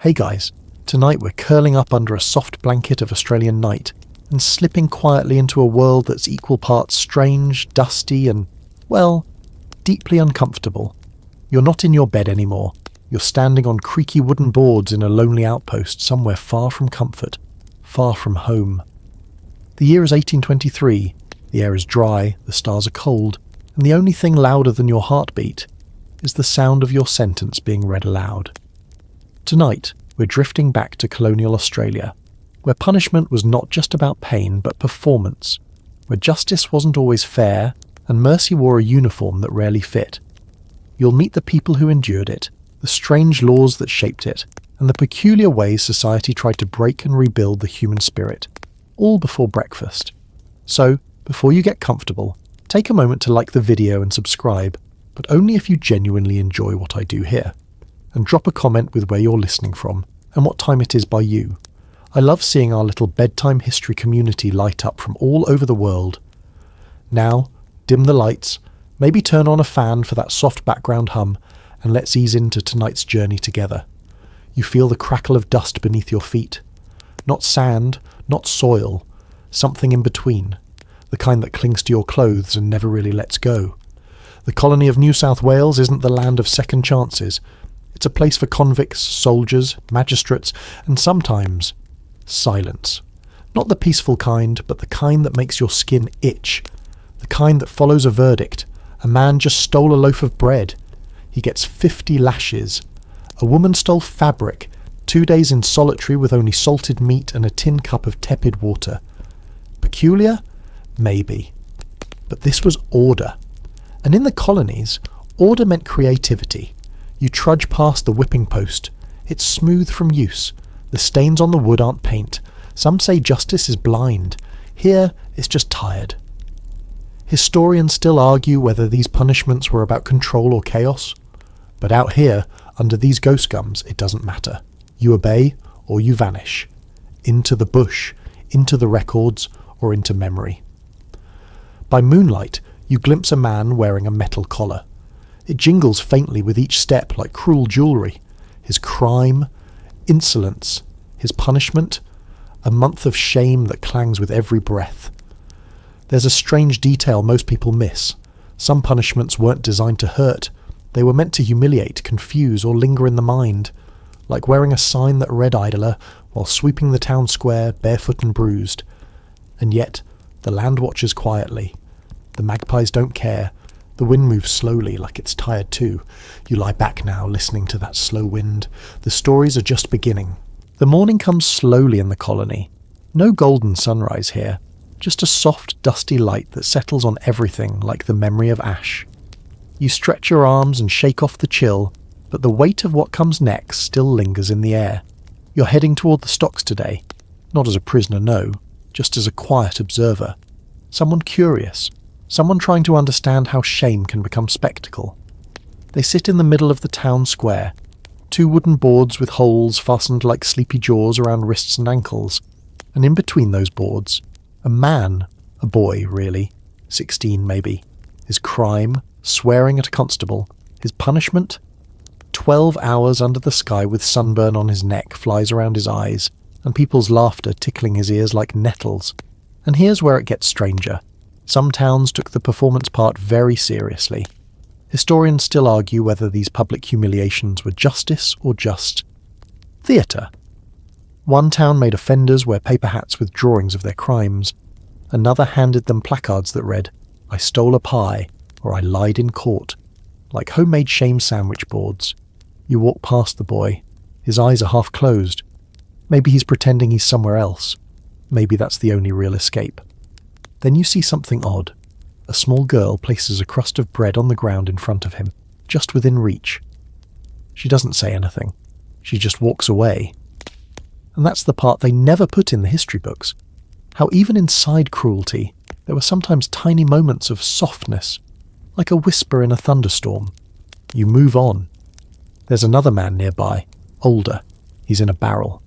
Hey guys, tonight we're curling up under a soft blanket of Australian night and slipping quietly into a world that's equal parts strange, dusty and, well, deeply uncomfortable. You're not in your bed anymore. You're standing on creaky wooden boards in a lonely outpost somewhere far from comfort, far from home. The year is 1823, the air is dry, the stars are cold, and the only thing louder than your heartbeat is the sound of your sentence being read aloud. Tonight, we're drifting back to colonial Australia, where punishment was not just about pain but performance, where justice wasn't always fair and mercy wore a uniform that rarely fit. You'll meet the people who endured it, the strange laws that shaped it, and the peculiar ways society tried to break and rebuild the human spirit, all before breakfast. So, before you get comfortable, take a moment to like the video and subscribe, but only if you genuinely enjoy what I do here. And drop a comment with where you're listening from and what time it is by you. I love seeing our little bedtime history community light up from all over the world. Now, dim the lights, maybe turn on a fan for that soft background hum, and let's ease into tonight's journey together. You feel the crackle of dust beneath your feet. Not sand, not soil, something in between, the kind that clings to your clothes and never really lets go. The colony of New South Wales isn't the land of second chances. It's a place for convicts, soldiers, magistrates, and sometimes silence. Not the peaceful kind, but the kind that makes your skin itch. The kind that follows a verdict. A man just stole a loaf of bread. He gets 50 lashes. A woman stole fabric. 2 days in solitary with only salted meat and a tin cup of tepid water. Peculiar? Maybe. But this was order. And in the colonies, order meant creativity. You trudge past the whipping post. It's smooth from use. The stains on the wood aren't paint. Some say justice is blind. Here, it's just tired. Historians still argue whether these punishments were about control or chaos. But out here, under these ghost gums, it doesn't matter. You obey or you vanish. Into the bush, into the records, or into memory. By moonlight, you glimpse a man wearing a metal collar. It jingles faintly with each step like cruel jewellery. His crime, insolence, his punishment, a month of shame that clangs with every breath. There's a strange detail most people miss. Some punishments weren't designed to hurt. They were meant to humiliate, confuse, or linger in the mind, like wearing a sign that read idler while sweeping the town square barefoot and bruised. And yet, the land watches quietly. The magpies don't care. The wind moves slowly, like it's tired too. You lie back now, listening to that slow wind. The stories are just beginning. The morning comes slowly in the colony. No golden sunrise here. Just a soft, dusty light that settles on everything like the memory of ash. You stretch your arms and shake off the chill, but the weight of what comes next still lingers in the air. You're heading toward the stocks today. Not as a prisoner, no. Just as a quiet observer. Someone curious. Someone trying to understand how shame can become spectacle. They sit in the middle of the town square, 2 wooden boards with holes fastened like sleepy jaws around wrists and ankles, and in between those boards, a man, a boy really, 16 maybe, his crime, swearing at a constable, his punishment, 12 hours under the sky with sunburn on his neck flies around his eyes, and people's laughter tickling his ears like nettles. And here's where it gets stranger. Some towns took the performance part very seriously. Historians still argue whether these public humiliations were justice or just theatre. One town made offenders wear paper hats with drawings of their crimes. Another handed them placards that read, "I stole a pie," or "I lied in court," like homemade shame sandwich boards. You walk past the boy. His eyes are half closed. Maybe he's pretending he's somewhere else. Maybe that's the only real escape. Then you see something odd. A small girl places a crust of bread on the ground in front of him, just within reach. She doesn't say anything. She just walks away. And that's the part they never put in the history books. How even inside cruelty, there were sometimes tiny moments of softness, like a whisper in a thunderstorm. You move on. There's another man nearby, older. He's in a barrel.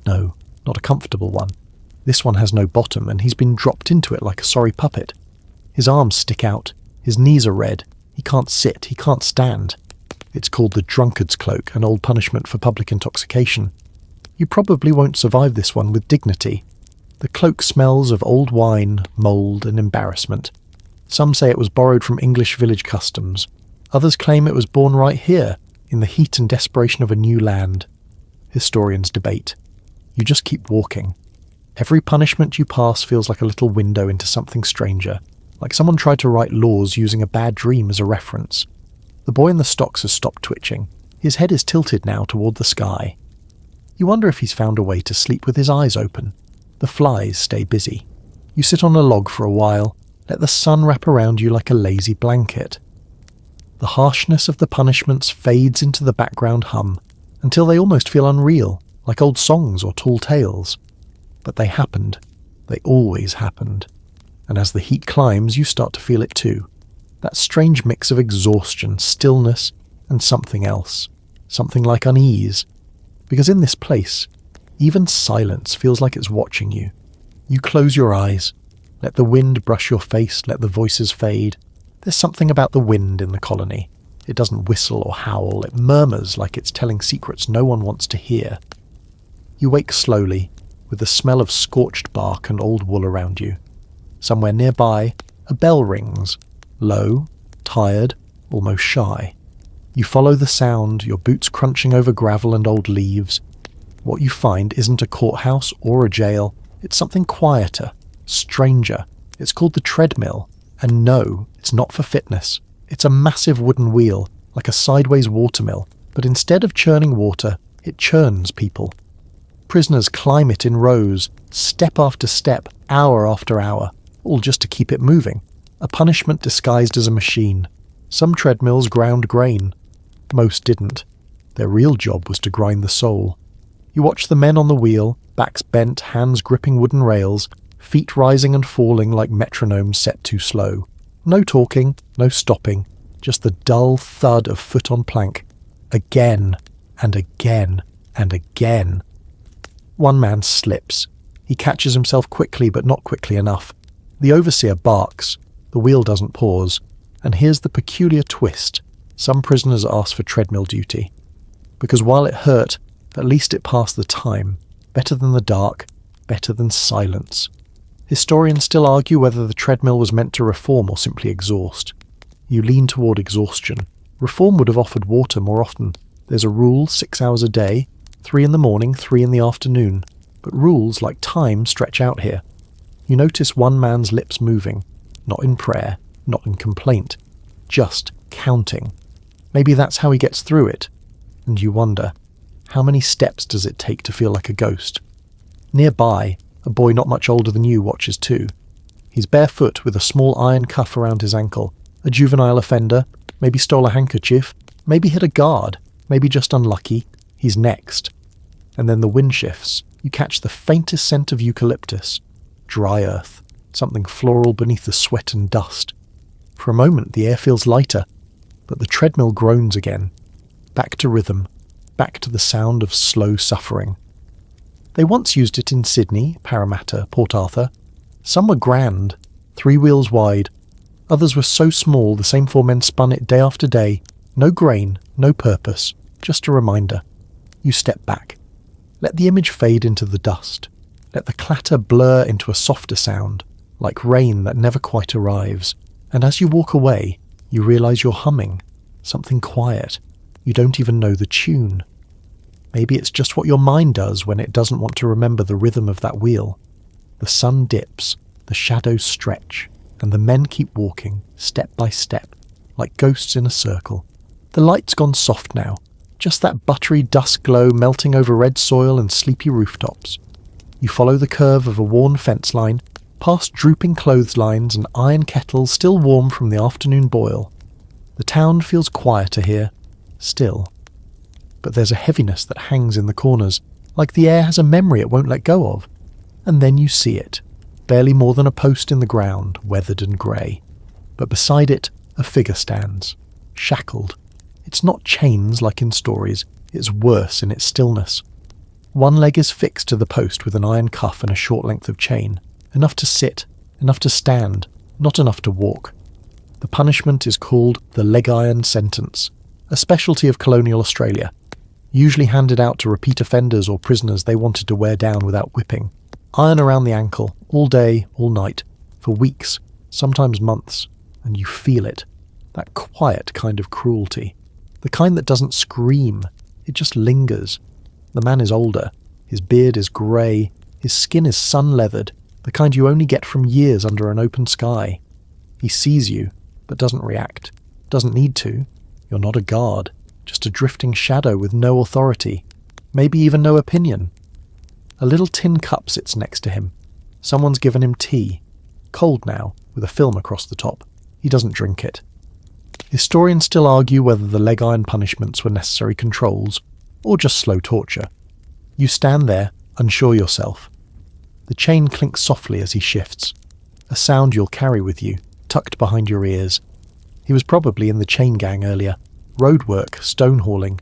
No, not a comfortable one. This one has no bottom, and he's been dropped into it like a sorry puppet. His arms stick out. His knees are red. He can't sit. He can't stand. It's called the drunkard's cloak, an old punishment for public intoxication. You probably won't survive this one with dignity. The cloak smells of old wine, mould and embarrassment. Some say it was borrowed from English village customs. Others claim it was born right here, in the heat and desperation of a new land. Historians debate. You just keep walking. Every punishment you pass feels like a little window into something stranger, like someone tried to write laws using a bad dream as a reference. The boy in the stocks has stopped twitching. His head is tilted now toward the sky. You wonder if he's found a way to sleep with his eyes open. The flies stay busy. You sit on a log for a while, let the sun wrap around you like a lazy blanket. The harshness of the punishments fades into the background hum, until they almost feel unreal, like old songs or tall tales. But they happened. They always happened. And as the heat climbs, you start to feel it too. That strange mix of exhaustion, stillness, and something else. Something like unease. Because in this place, even silence feels like it's watching you. You close your eyes. Let the wind brush your face, let the voices fade. There's something about the wind in the colony. It doesn't whistle or howl, it murmurs like it's telling secrets no one wants to hear. You wake slowly, with the smell of scorched bark and old wool around you. Somewhere nearby, a bell rings, low, tired, almost shy. You follow the sound, your boots crunching over gravel and old leaves. What you find isn't a courthouse or a jail, it's something quieter, stranger. It's called the treadmill, and no, it's not for fitness. It's a massive wooden wheel, like a sideways watermill, but instead of churning water, it churns people. Prisoners climb it in rows, step after step, hour after hour, all just to keep it moving. A punishment disguised as a machine. Some treadmills ground grain. Most didn't. Their real job was to grind the soul. You watch the men on the wheel, backs bent, hands gripping wooden rails, feet rising and falling like metronomes set too slow. No talking, no stopping, just the dull thud of foot on plank. Again, and again, and again. One man slips. He catches himself quickly, but not quickly enough. The overseer barks. The wheel doesn't pause. And here's the peculiar twist. Some prisoners ask for treadmill duty. Because while it hurt, at least it passed the time. Better than the dark, better than silence. Historians still argue whether the treadmill was meant to reform or simply exhaust. You lean toward exhaustion. Reform would have offered water more often. There's a rule 6 hours a day, 3 in the morning, 3 in the afternoon. But rules like time stretch out here. You notice one man's lips moving, not in prayer, not in complaint, just counting. Maybe that's how he gets through it. And you wonder, how many steps does it take to feel like a ghost? Nearby, a boy not much older than you watches too. He's barefoot with a small iron cuff around his ankle, a juvenile offender, maybe stole a handkerchief, maybe hit a guard, maybe just unlucky. He's next. And then the wind shifts. You catch the faintest scent of eucalyptus, dry earth, something floral beneath the sweat and dust. For a moment the air feels lighter, but the treadmill groans again. Back to rhythm, back to the sound of slow suffering. They once used it in Sydney, Parramatta, Port Arthur. Some were grand, 3 wheels wide. Others were so small the same 4 men spun it day after day. No grain, no purpose, just a reminder. You step back. Let the image fade into the dust. Let the clatter blur into a softer sound, like rain that never quite arrives. And as you walk away, you realise you're humming. Something quiet. You don't even know the tune. Maybe it's just what your mind does when it doesn't want to remember the rhythm of that wheel. The sun dips, the shadows stretch, and the men keep walking, step by step, like ghosts in a circle. The light's gone soft now, just that buttery dusk glow melting over red soil and sleepy rooftops. You follow the curve of a worn fence line, past drooping clotheslines and iron kettles still warm from the afternoon boil. The town feels quieter here, still. But there's a heaviness that hangs in the corners, like the air has a memory it won't let go of. And then you see it, barely more than a post in the ground, weathered and grey. But beside it, a figure stands, shackled. It's not chains like in stories, it's worse in its stillness. One leg is fixed to the post with an iron cuff and a short length of chain, enough to sit, enough to stand, not enough to walk. The punishment is called the leg iron sentence. a specialty of colonial Australia, usually handed out to repeat offenders or prisoners they wanted to wear down without whipping. Iron around the ankle, all day, all night, for weeks, sometimes months, and you feel it. That quiet kind of cruelty. The kind that doesn't scream, it just lingers. The man is older, his beard is grey, his skin is sun-leathered, the kind you only get from years under an open sky. He sees you, but doesn't react. Doesn't need to. You're not a guard, just a drifting shadow with no authority, maybe even no opinion. A little tin cup sits next to him. Someone's given him tea. Cold now, with a film across the top. He doesn't drink it. Historians still argue whether the leg iron punishments were necessary controls, or just slow torture. You stand there, unsure yourself. The chain clinks softly as he shifts, a sound you'll carry with you, tucked behind your ears. He was probably in the chain gang earlier, road work, stone hauling.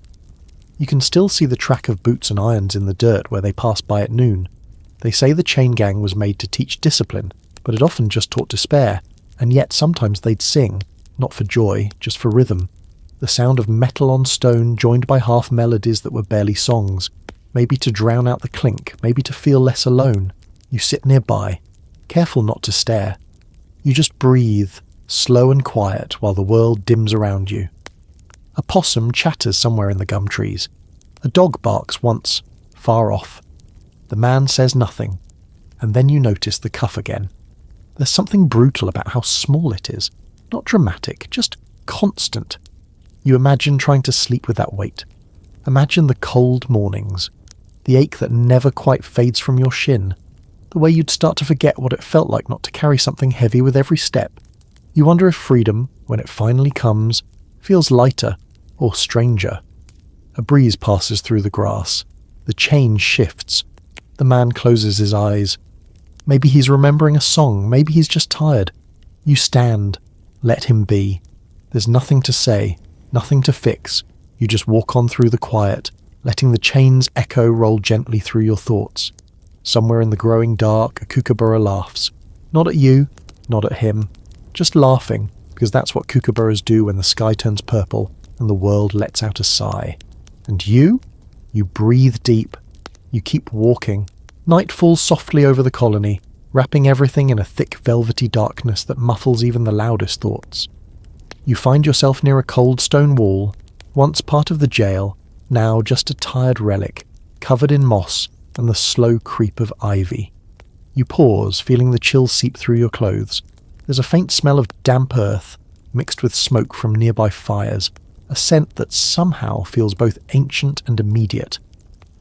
You can still see the track of boots and irons in the dirt where they passed by at noon. They say the chain gang was made to teach discipline, but it often just taught despair, and yet sometimes they'd sing, not for joy, just for rhythm. The sound of metal on stone joined by half melodies that were barely songs, maybe to drown out the clink, maybe to feel less alone. You sit nearby, careful not to stare. You just breathe, slow and quiet, while the world dims around you. A possum chatters somewhere in the gum trees. A dog barks once, far off. The man says nothing, and then you notice the cuff again. There's something brutal about how small it is. Not dramatic, just constant. You imagine trying to sleep with that weight. Imagine the cold mornings, the ache that never quite fades from your shin, the way you'd start to forget what it felt like not to carry something heavy with every step. You wonder if freedom, when it finally comes, feels lighter or stranger. A breeze passes through the grass. The chain shifts. The man closes his eyes. Maybe he's remembering a song, maybe he's just tired. You stand. Let him be. There's nothing to say, nothing to fix. You just walk on through the quiet, letting the chain's echo roll gently through your thoughts. Somewhere in the growing dark, a kookaburra laughs. Not at you, not at him. Just laughing, because that's what kookaburras do when the sky turns purple and the world lets out a sigh. And you? You breathe deep. You keep walking. Night falls softly over the colony, wrapping everything in a thick velvety darkness that muffles even the loudest thoughts. You find yourself near a cold stone wall, once part of the jail, now just a tired relic, covered in moss and the slow creep of ivy. You pause, feeling the chill seep through your clothes. There's a faint smell of damp earth, mixed with smoke from nearby fires, a scent that somehow feels both ancient and immediate.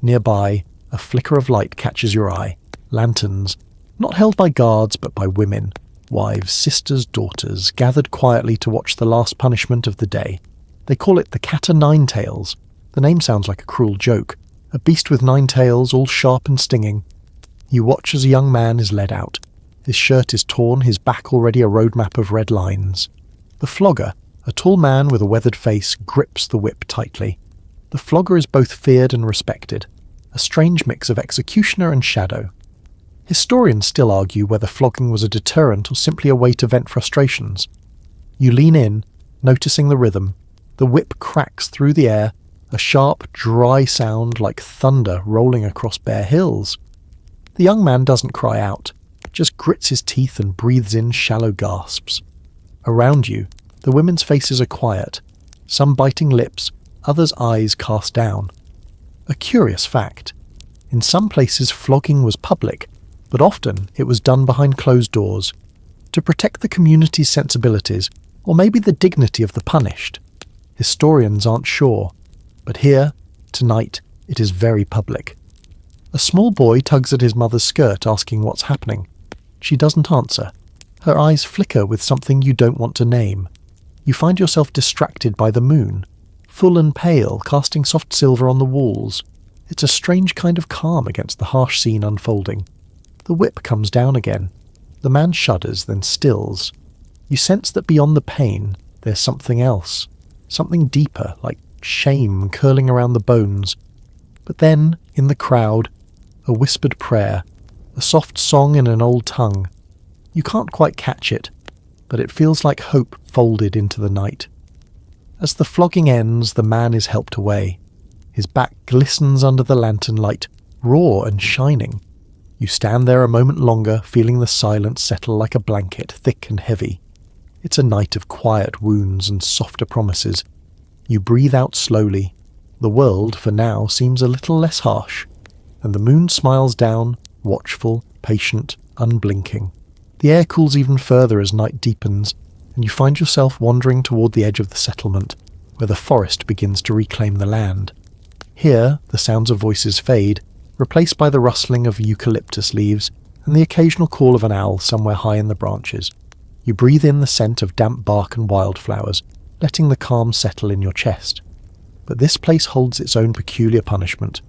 Nearby, a flicker of light catches your eye. Lanterns, not held by guards but by women, wives, sisters, daughters, gathered quietly to watch the last punishment of the day. They call it the cat o' nine tails. The name sounds like a cruel joke. A beast with 9 tails, all sharp and stinging. You watch as a young man is led out. His shirt is torn, his back already a roadmap of red lines. The flogger, a tall man with a weathered face, grips the whip tightly. The flogger is both feared and respected, a strange mix of executioner and shadow. Historians still argue whether flogging was a deterrent or simply a way to vent frustrations. You lean in, noticing the rhythm. The whip cracks through the air, a sharp, dry sound like thunder rolling across bare hills. The young man doesn't cry out, just grits his teeth and breathes in shallow gasps. Around you, the women's faces are quiet, some biting lips, others' eyes cast down. A curious fact. In some places flogging was public, but often it was done behind closed doors, to protect the community's sensibilities, or maybe the dignity of the punished. Historians aren't sure, but here, tonight, it is very public. A small boy tugs at his mother's skirt, asking what's happening. She doesn't answer. Her eyes flicker with something you don't want to name. You find yourself distracted by the moon, full and pale, casting soft silver on the walls. It's a strange kind of calm against the harsh scene unfolding. The whip comes down again. The man shudders, then stills. You sense that beyond the pain, there's something else. Something deeper, like shame curling around the bones. But then, in the crowd, a whispered prayer, a soft song in an old tongue. You can't quite catch it, but it feels like hope folded into the night. As the flogging ends, the man is helped away. His back glistens under the lantern light, raw and shining. You stand there a moment longer, feeling the silence settle like a blanket, thick and heavy. It's a night of quiet wounds and softer promises. You breathe out slowly. The world, for now, seems a little less harsh, and the moon smiles down, watchful, patient, unblinking. The air cools even further as night deepens, and you find yourself wandering toward the edge of the settlement, where the forest begins to reclaim the land. Here, the sounds of voices fade, replaced by the rustling of eucalyptus leaves and the occasional call of an owl somewhere high in the branches. You breathe in the scent of damp bark and wildflowers, letting the calm settle in your chest. But this place holds its own peculiar punishment,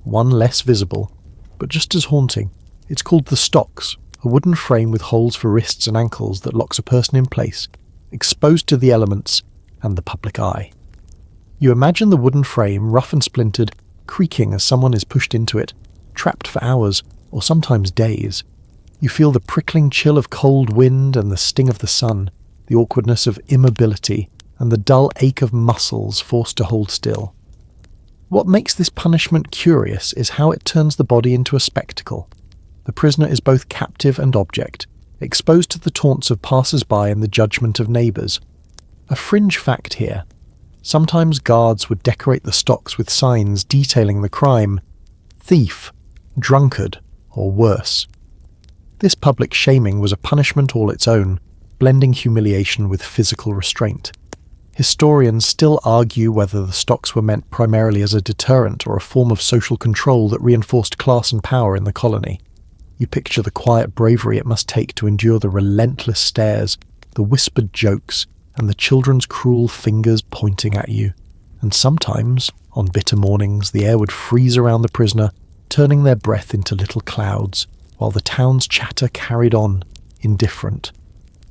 one less visible, but just as haunting. It's called the stocks, a wooden frame with holes for wrists and ankles that locks a person in place, exposed to the elements and the public eye. You imagine the wooden frame, rough and splintered, creaking as someone is pushed into it, trapped for hours or sometimes days. You feel the prickling chill of cold wind and the sting of the sun, the awkwardness of immobility, and the dull ache of muscles forced to hold still. What makes this punishment curious is how it turns the body into a spectacle. The prisoner is both captive and object, exposed to the taunts of passers-by and the judgment of neighbours. A fringe fact here. Sometimes guards would decorate the stocks with signs detailing the crime: thief, drunkard, or worse. This public shaming was a punishment all its own, blending humiliation with physical restraint. Historians still argue whether the stocks were meant primarily as a deterrent or a form of social control that reinforced class and power in the colony. You picture the quiet bravery it must take to endure the relentless stares, the whispered jokes, and the children's cruel fingers pointing at you. And sometimes, on bitter mornings, the air would freeze around the prisoner, turning their breath into little clouds, while the town's chatter carried on, indifferent.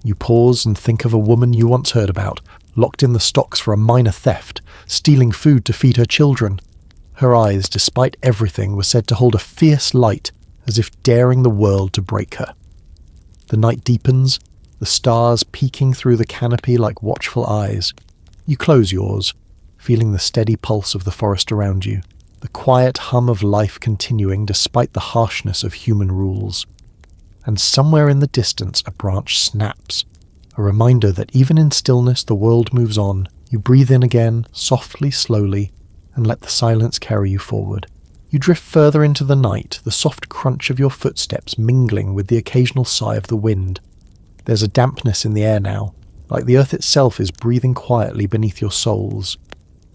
You pause and think of a woman you once heard about, locked in the stocks for a minor theft, stealing food to feed her children. Her eyes, despite everything, were said to hold a fierce light, as if daring the world to break her. The night deepens, the stars peeking through the canopy like watchful eyes. You close yours, feeling the steady pulse of the forest around you, the quiet hum of life continuing despite the harshness of human rules. And somewhere in the distance a branch snaps, a reminder that even in stillness the world moves on. You breathe in again, softly, slowly, and let the silence carry you forward. You drift further into the night, the soft crunch of your footsteps mingling with the occasional sigh of the wind. There's a dampness in the air now, like the earth itself is breathing quietly beneath your soles.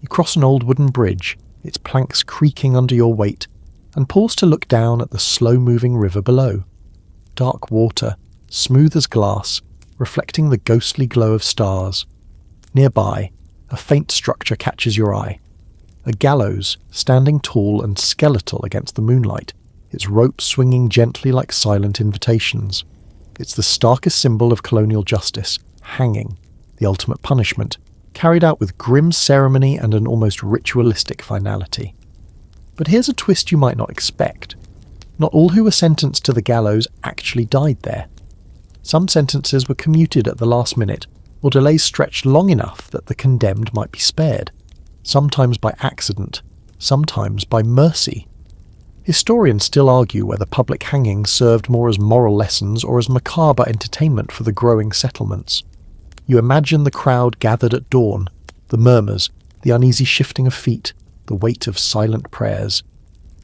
You cross an old wooden bridge, its planks creaking under your weight, and pause to look down at the slow-moving river below. Dark water, smooth as glass, reflecting the ghostly glow of stars. Nearby, a faint structure catches your eye. A gallows, standing tall and skeletal against the moonlight, its ropes swinging gently like silent invitations. It's the starkest symbol of colonial justice, hanging, the ultimate punishment, carried out with grim ceremony and an almost ritualistic finality. But here's a twist you might not expect. Not all who were sentenced to the gallows actually died there. Some sentences were commuted at the last minute, or delays stretched long enough that the condemned might be spared, sometimes by accident, sometimes by mercy. Historians still argue whether public hangings served more as moral lessons or as macabre entertainment for the growing settlements. You imagine the crowd gathered at dawn, the murmurs, the uneasy shifting of feet, the weight of silent prayers.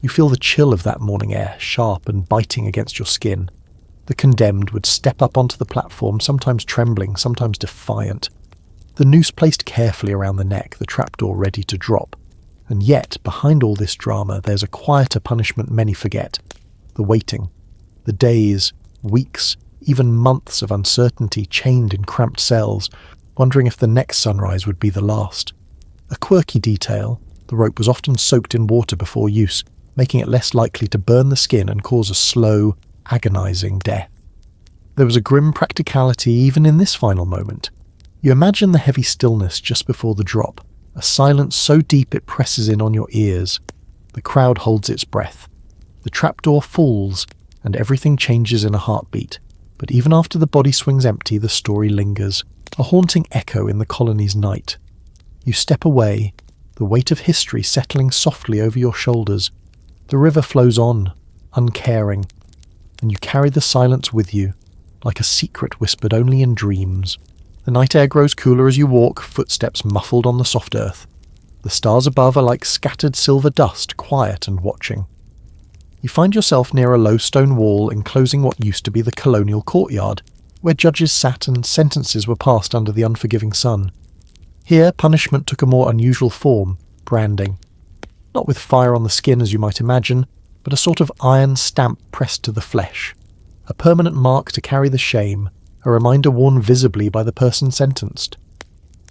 You feel the chill of that morning air, sharp and biting against your skin. The condemned would step up onto the platform, sometimes trembling, sometimes defiant. The noose placed carefully around the neck, the trapdoor ready to drop. And yet, behind all this drama, there's a quieter punishment many forget. The waiting. The days, weeks, even months of uncertainty chained in cramped cells, wondering if the next sunrise would be the last. A quirky detail, the rope was often soaked in water before use, making it less likely to burn the skin and cause a slow, agonizing death. There was a grim practicality even in this final moment. You imagine the heavy stillness just before the drop, a silence so deep it presses in on your ears. The crowd holds its breath. The trapdoor falls, and everything changes in a heartbeat. But even after the body swings empty, the story lingers, a haunting echo in the colony's night. You step away, the weight of history settling softly over your shoulders. The river flows on, uncaring, and you carry the silence with you, like a secret whispered only in dreams. The night air grows cooler as you walk, footsteps muffled on the soft earth. The stars above are like scattered silver dust, quiet and watching. You find yourself near a low stone wall enclosing what used to be the Colonial courtyard, where judges sat and sentences were passed under the unforgiving sun. Here, punishment took a more unusual form, branding. Not with fire on the skin as you might imagine, but a sort of iron stamp pressed to the flesh. A permanent mark to carry the shame, a reminder worn visibly by the person sentenced.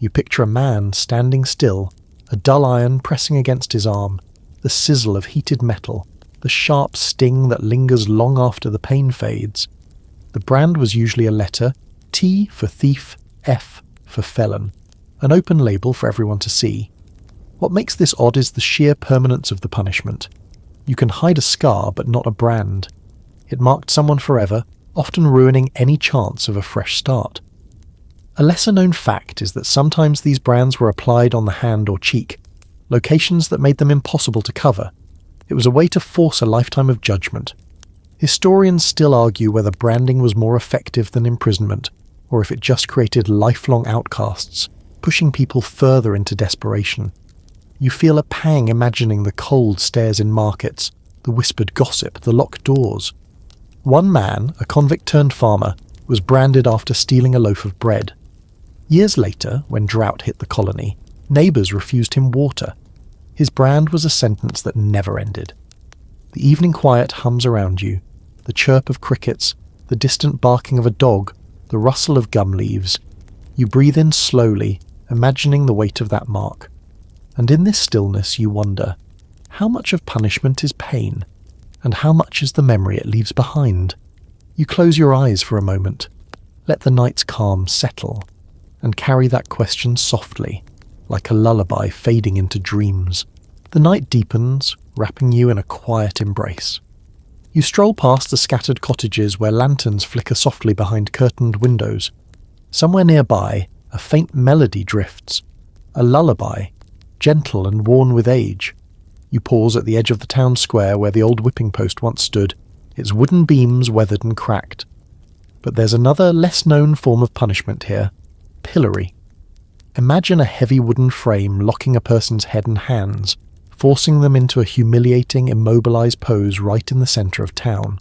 You picture a man standing still, a dull iron pressing against his arm, the sizzle of heated metal, the sharp sting that lingers long after the pain fades. The brand was usually a letter, T for thief, F for felon, an open label for everyone to see. What makes this odd is the sheer permanence of the punishment. You can hide a scar, but not a brand. It marked someone forever, often ruining any chance of a fresh start. A lesser-known fact is that sometimes these brands were applied on the hand or cheek, locations that made them impossible to cover. It was a way to force a lifetime of judgment. Historians still argue whether branding was more effective than imprisonment, or if it just created lifelong outcasts, pushing people further into desperation. You feel a pang imagining the cold stares in markets, the whispered gossip, the locked doors. One man, a convict-turned-farmer, was branded after stealing a loaf of bread. Years later, when drought hit the colony, neighbours refused him water. His brand was a sentence that never ended. The evening quiet hums around you, the chirp of crickets, the distant barking of a dog, the rustle of gum leaves. You breathe in slowly, imagining the weight of that mark. And in this stillness you wonder, how much of punishment is pain, and how much is the memory it leaves behind? You close your eyes for a moment, let the night's calm settle, and carry that question softly, like a lullaby fading into dreams. The night deepens, wrapping you in a quiet embrace. You stroll past the scattered cottages where lanterns flicker softly behind curtained windows. Somewhere nearby, a faint melody drifts, a lullaby, gentle and worn with age. You pause at the edge of the town square where the old whipping post once stood, its wooden beams weathered and cracked. But there's another, less-known form of punishment here, pillory. Imagine a heavy wooden frame locking a person's head and hands, forcing them into a humiliating, immobilized pose right in the center of town.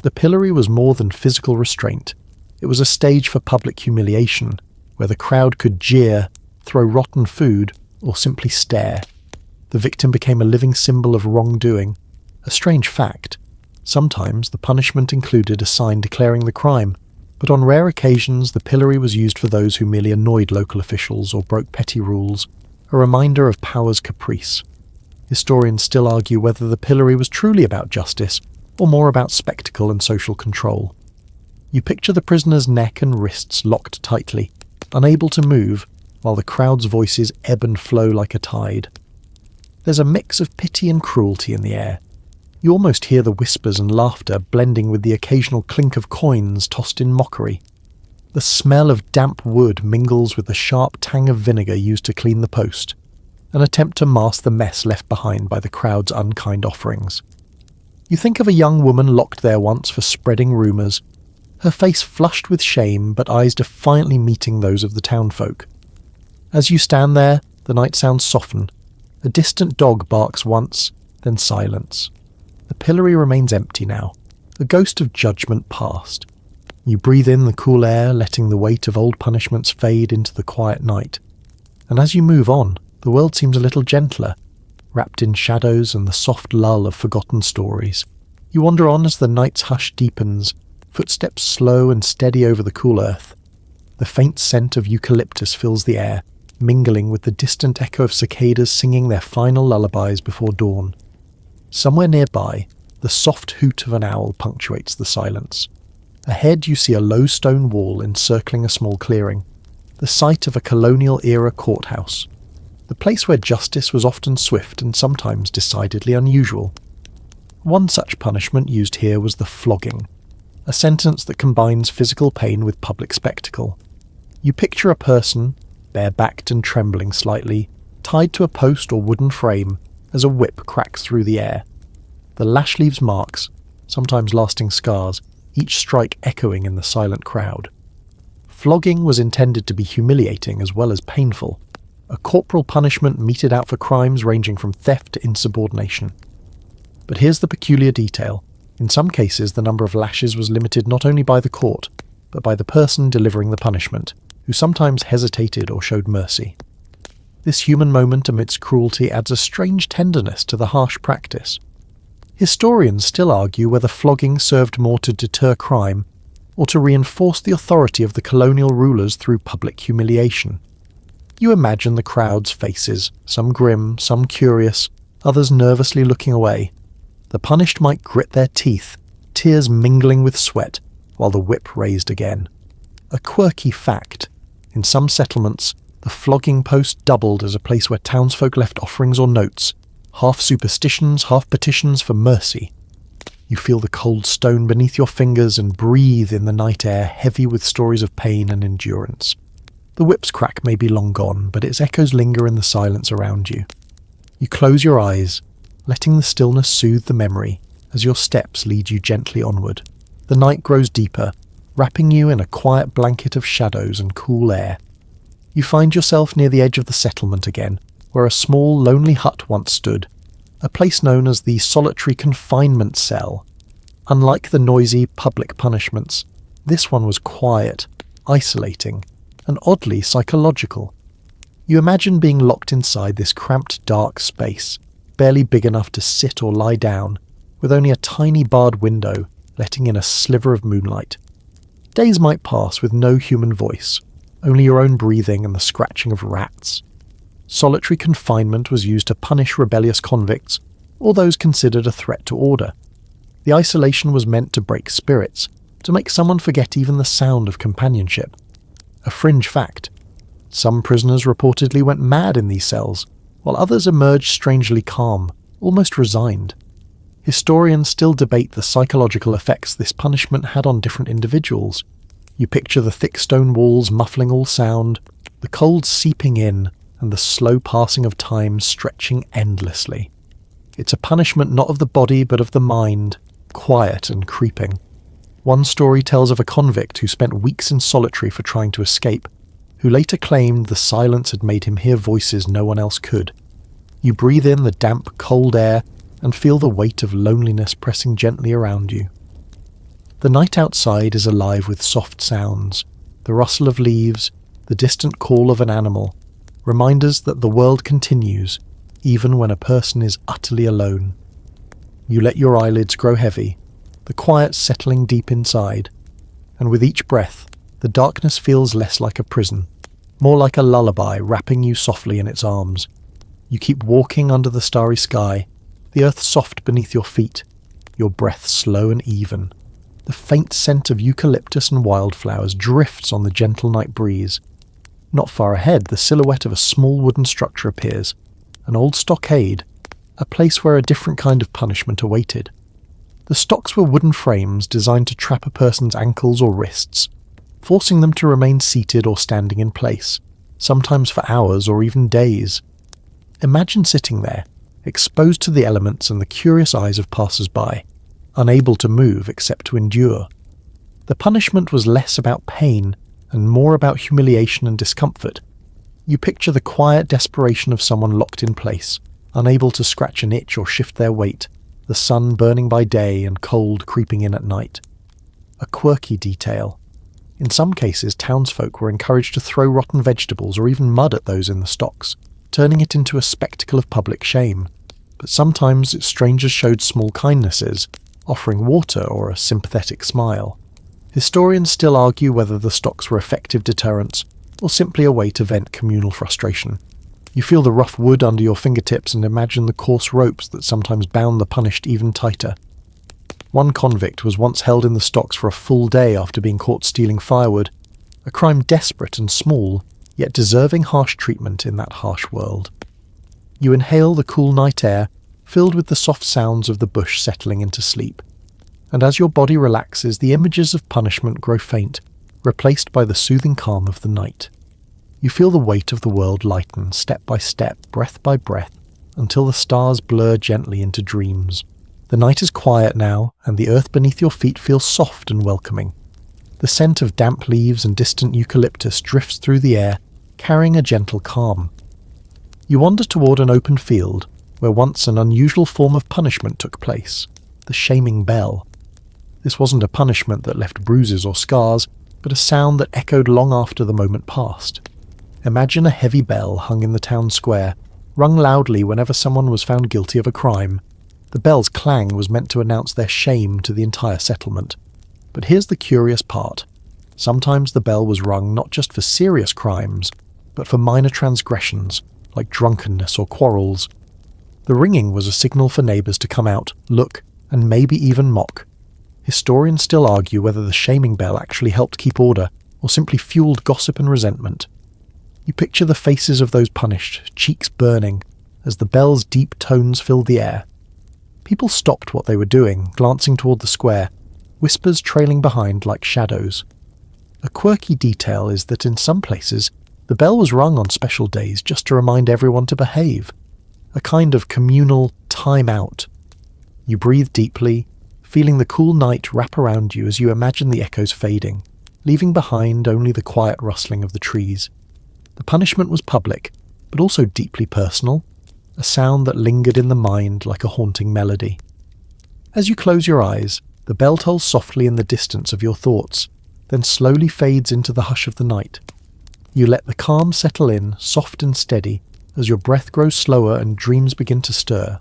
The pillory was more than physical restraint. It was a stage for public humiliation, where the crowd could jeer, throw rotten food, or simply stare. The victim became a living symbol of wrongdoing. A strange fact. Sometimes the punishment included a sign declaring the crime, but on rare occasions the pillory was used for those who merely annoyed local officials or broke petty rules, a reminder of power's caprice. Historians still argue whether the pillory was truly about justice, or more about spectacle and social control. You picture the prisoner's neck and wrists locked tightly, unable to move, while the crowd's voices ebb and flow like a tide. There's a mix of pity and cruelty in the air. You almost hear the whispers and laughter blending with the occasional clink of coins tossed in mockery. The smell of damp wood mingles with the sharp tang of vinegar used to clean the post, an attempt to mask the mess left behind by the crowd's unkind offerings. You think of a young woman locked there once for spreading rumours, her face flushed with shame but eyes defiantly meeting those of the townfolk. As you stand there, the night sounds soften. A distant dog barks once, then silence. The pillory remains empty now, a ghost of judgment past. You breathe in the cool air, letting the weight of old punishments fade into the quiet night. And as you move on, the world seems a little gentler, wrapped in shadows and the soft lull of forgotten stories. You wander on as the night's hush deepens, footsteps slow and steady over the cool earth. The faint scent of eucalyptus fills the air, mingling with the distant echo of cicadas singing their final lullabies before dawn. Somewhere nearby, the soft hoot of an owl punctuates the silence. Ahead you see a low stone wall encircling a small clearing, the site of a colonial-era courthouse, the place where justice was often swift and sometimes decidedly unusual. One such punishment used here was the flogging, a sentence that combines physical pain with public spectacle. You picture a person, bare-backed and trembling slightly, tied to a post or wooden frame as a whip cracks through the air. The lash leaves marks, sometimes lasting scars, each strike echoing in the silent crowd. Flogging was intended to be humiliating as well as painful, a corporal punishment meted out for crimes ranging from theft to insubordination. But here's the peculiar detail. In some cases, the number of lashes was limited not only by the court, but by the person delivering the punishment, who sometimes hesitated or showed mercy. This human moment amidst cruelty adds a strange tenderness to the harsh practice. Historians still argue whether flogging served more to deter crime or to reinforce the authority of the colonial rulers through public humiliation. You imagine the crowd's faces, some grim, some curious, others nervously looking away. The punished might grit their teeth, tears mingling with sweat, while the whip raised again. A quirky fact: in some settlements, the flogging post doubled as a place where townsfolk left offerings or notes, half superstitions, half petitions for mercy. You feel the cold stone beneath your fingers and breathe in the night air heavy with stories of pain and endurance. The whip's crack may be long gone, but its echoes linger in the silence around you. You close your eyes, letting the stillness soothe the memory as your steps lead you gently onward. The night grows deeper, wrapping you in a quiet blanket of shadows and cool air. You find yourself near the edge of the settlement again, where a small, lonely hut once stood, a place known as the solitary confinement cell. Unlike the noisy public punishments, this one was quiet, isolating, and oddly psychological. You imagine being locked inside this cramped, dark space, barely big enough to sit or lie down, with only a tiny barred window letting in a sliver of moonlight. Days might pass with no human voice, only your own breathing and the scratching of rats. Solitary confinement was used to punish rebellious convicts or those considered a threat to order. The isolation was meant to break spirits, to make someone forget even the sound of companionship. A fringe fact: some prisoners reportedly went mad in these cells, while others emerged strangely calm, almost resigned. Historians still debate the psychological effects this punishment had on different individuals. You picture the thick stone walls muffling all sound, the cold seeping in, and the slow passing of time stretching endlessly. It's a punishment not of the body but of the mind, quiet and creeping. One story tells of a convict who spent weeks in solitary for trying to escape, who later claimed the silence had made him hear voices no one else could. You breathe in the damp, cold air and feel the weight of loneliness pressing gently around you. The night outside is alive with soft sounds, the rustle of leaves, the distant call of an animal, reminders that the world continues, even when a person is utterly alone. You let your eyelids grow heavy, the quiet settling deep inside, and with each breath, the darkness feels less like a prison, more like a lullaby wrapping you softly in its arms. You keep walking under the starry sky, the earth soft beneath your feet, your breath slow and even. The faint scent of eucalyptus and wildflowers drifts on the gentle night breeze. Not far ahead, the silhouette of a small wooden structure appears, an old stockade, a place where a different kind of punishment awaited. The stocks were wooden frames designed to trap a person's ankles or wrists, forcing them to remain seated or standing in place, sometimes for hours or even days. Imagine sitting there, exposed to the elements and the curious eyes of passers-by, unable to move except to endure. The punishment was less about pain and more about humiliation and discomfort. You picture the quiet desperation of someone locked in place, unable to scratch an itch or shift their weight, the sun burning by day and cold creeping in at night. A quirky detail. In some cases, townsfolk were encouraged to throw rotten vegetables or even mud at those in the stocks, turning it into a spectacle of public shame. But sometimes strangers showed small kindnesses, offering water or a sympathetic smile. Historians still argue whether the stocks were effective deterrents or simply a way to vent communal frustration. You feel the rough wood under your fingertips and imagine the coarse ropes that sometimes bound the punished even tighter. One convict was once held in the stocks for a full day after being caught stealing firewood, a crime desperate and small, yet deserving harsh treatment in that harsh world. You inhale the cool night air, filled with the soft sounds of the bush settling into sleep, and as your body relaxes, the images of punishment grow faint, replaced by the soothing calm of the night. You feel the weight of the world lighten step by step, breath by breath, until the stars blur gently into dreams. The night is quiet now, and the earth beneath your feet feels soft and welcoming. The scent of damp leaves and distant eucalyptus drifts through the air, carrying a gentle calm. You wander toward an open field, where once an unusual form of punishment took place, the shaming bell. This wasn't a punishment that left bruises or scars, but a sound that echoed long after the moment passed. Imagine a heavy bell hung in the town square, rung loudly whenever someone was found guilty of a crime. The bell's clang was meant to announce their shame to the entire settlement. But here's the curious part. Sometimes the bell was rung not just for serious crimes, but for minor transgressions, like drunkenness or quarrels. The ringing was a signal for neighbours to come out, look, and maybe even mock. Historians still argue whether the shaming bell actually helped keep order, or simply fueled gossip and resentment. You picture the faces of those punished, cheeks burning, as the bell's deep tones filled the air. People stopped what they were doing, glancing toward the square, whispers trailing behind like shadows. A quirky detail is that in some places, the bell was rung on special days just to remind everyone to behave. A kind of communal time out. You breathe deeply, feeling the cool night wrap around you as you imagine the echoes fading, leaving behind only the quiet rustling of the trees. The punishment was public, but also deeply personal, a sound that lingered in the mind like a haunting melody. As you close your eyes, the bell tolls softly in the distance of your thoughts, then slowly fades into the hush of the night. You let the calm settle in, soft and steady, as your breath grows slower and dreams begin to stir.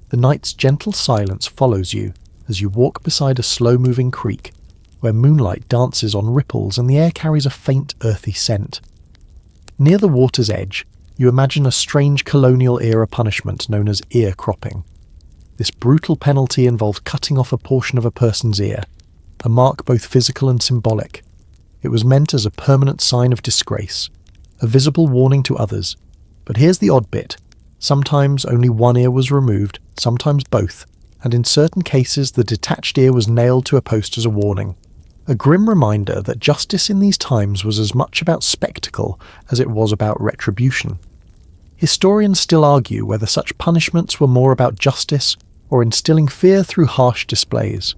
The night's gentle silence follows you as you walk beside a slow-moving creek, where moonlight dances on ripples and the air carries a faint, earthy scent. Near the water's edge, you imagine a strange colonial-era punishment known as ear cropping. This brutal penalty involved cutting off a portion of a person's ear, a mark both physical and symbolic. It was meant as a permanent sign of disgrace, a visible warning to others. But here's the odd bit. Sometimes only one ear was removed, sometimes both, and in certain cases the detached ear was nailed to a post as a warning. A grim reminder that justice in these times was as much about spectacle as it was about retribution. Historians still argue whether such punishments were more about justice or instilling fear through harsh displays.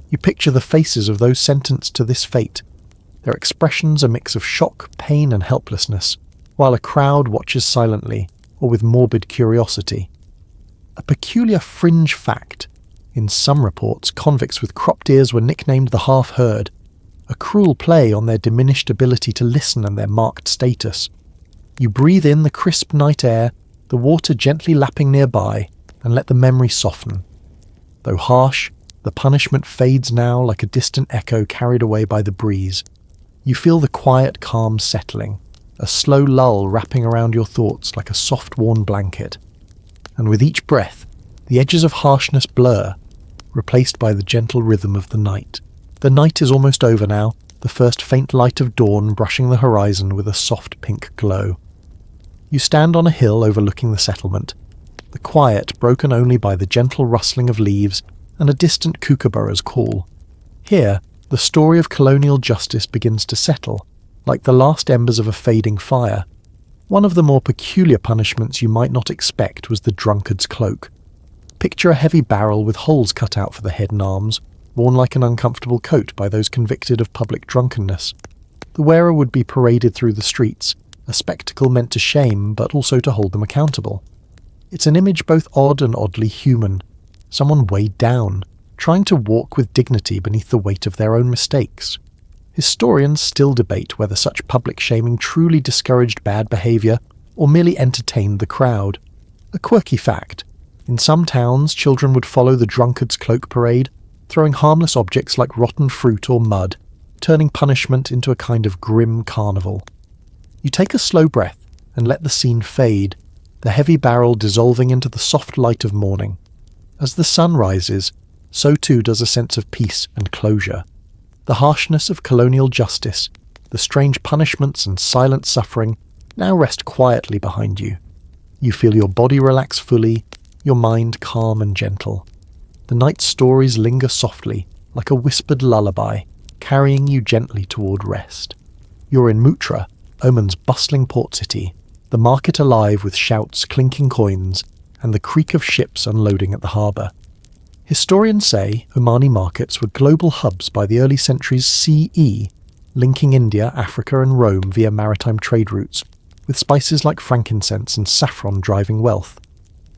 You picture the faces of those sentenced to this fate, their expressions a mix of shock, pain and helplessness, while a crowd watches silently or with morbid curiosity. A peculiar fringe fact: in some reports, convicts with cropped ears were nicknamed the half-heard, a cruel play on their diminished ability to listen and their marked status. You breathe in the crisp night air, the water gently lapping nearby, and let the memory soften. Though harsh, the punishment fades now like a distant echo carried away by the breeze. You feel the quiet calm settling, a slow lull wrapping around your thoughts like a soft worn blanket. And with each breath, the edges of harshness blur, replaced by the gentle rhythm of the night. The night is almost over now, the first faint light of dawn brushing the horizon with a soft pink glow. You stand on a hill overlooking the settlement, the quiet broken only by the gentle rustling of leaves and a distant kookaburra's call. Here, the story of colonial justice begins to settle, like the last embers of a fading fire. One of the more peculiar punishments you might not expect was the drunkard's cloak. Picture a heavy barrel with holes cut out for the head and arms, worn like an uncomfortable coat by those convicted of public drunkenness. The wearer would be paraded through the streets, a spectacle meant to shame but also to hold them accountable. It's an image both odd and oddly human, someone weighed down, trying to walk with dignity beneath the weight of their own mistakes. Historians still debate whether such public shaming truly discouraged bad behaviour or merely entertained the crowd. A quirky fact: in some towns, children would follow the drunkard's cloak parade, throwing harmless objects like rotten fruit or mud, turning punishment into a kind of grim carnival. You take a slow breath and let the scene fade, the heavy barrel dissolving into the soft light of morning. As the sun rises, so too does a sense of peace and closure. The harshness of colonial justice, the strange punishments and silent suffering now rest quietly behind you. You feel your body relax fully, your mind calm and gentle. The night's stories linger softly, like a whispered lullaby, carrying you gently toward rest. You're in Mutra, Oman's bustling port city, the market alive with shouts, clinking coins, and the creak of ships unloading at the harbour. Historians say Omani markets were global hubs by the early centuries CE, linking India, Africa and Rome via maritime trade routes, with spices like frankincense and saffron driving wealth.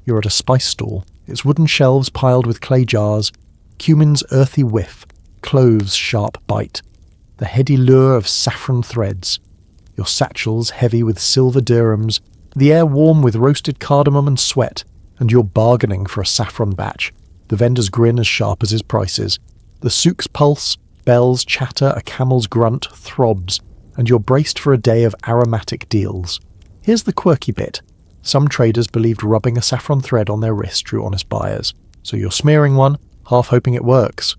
You're at a spice stall, its wooden shelves piled with clay jars, cumin's earthy whiff, cloves' sharp bite, the heady lure of saffron threads, your satchels heavy with silver dirhams, the air warm with roasted cardamom and sweat, and you're bargaining for a saffron batch, the vendor's grin as sharp as his prices, the souk's pulse, bells chatter, a camel's grunt throbs, and you're braced for a day of aromatic deals. Here's the quirky bit. Some traders believed rubbing a saffron thread on their wrist drew honest buyers, so you're smearing one, half hoping it works.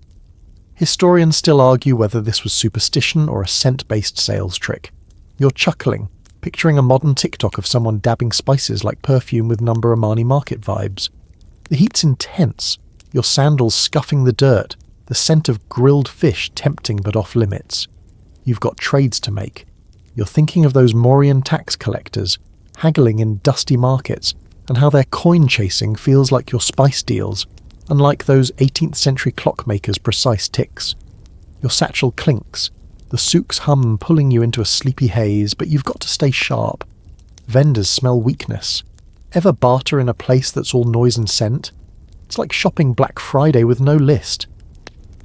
Historians still argue whether this was superstition or a scent-based sales trick. You're chuckling, picturing a modern TikTok of someone dabbing spices like perfume with number Omani market vibes. The heat's intense, your sandals scuffing the dirt, the scent of grilled fish tempting but off limits. You've got trades to make. You're thinking of those Mauryan tax collectors, haggling in dusty markets, and how their coin-chasing feels like your spice deals, unlike those 18th century clockmakers' precise ticks. Your satchel clinks, the souk's hum pulling you into a sleepy haze, but you've got to stay sharp. Vendors smell weakness. Ever barter in a place that's all noise and scent? It's like shopping Black Friday with no list.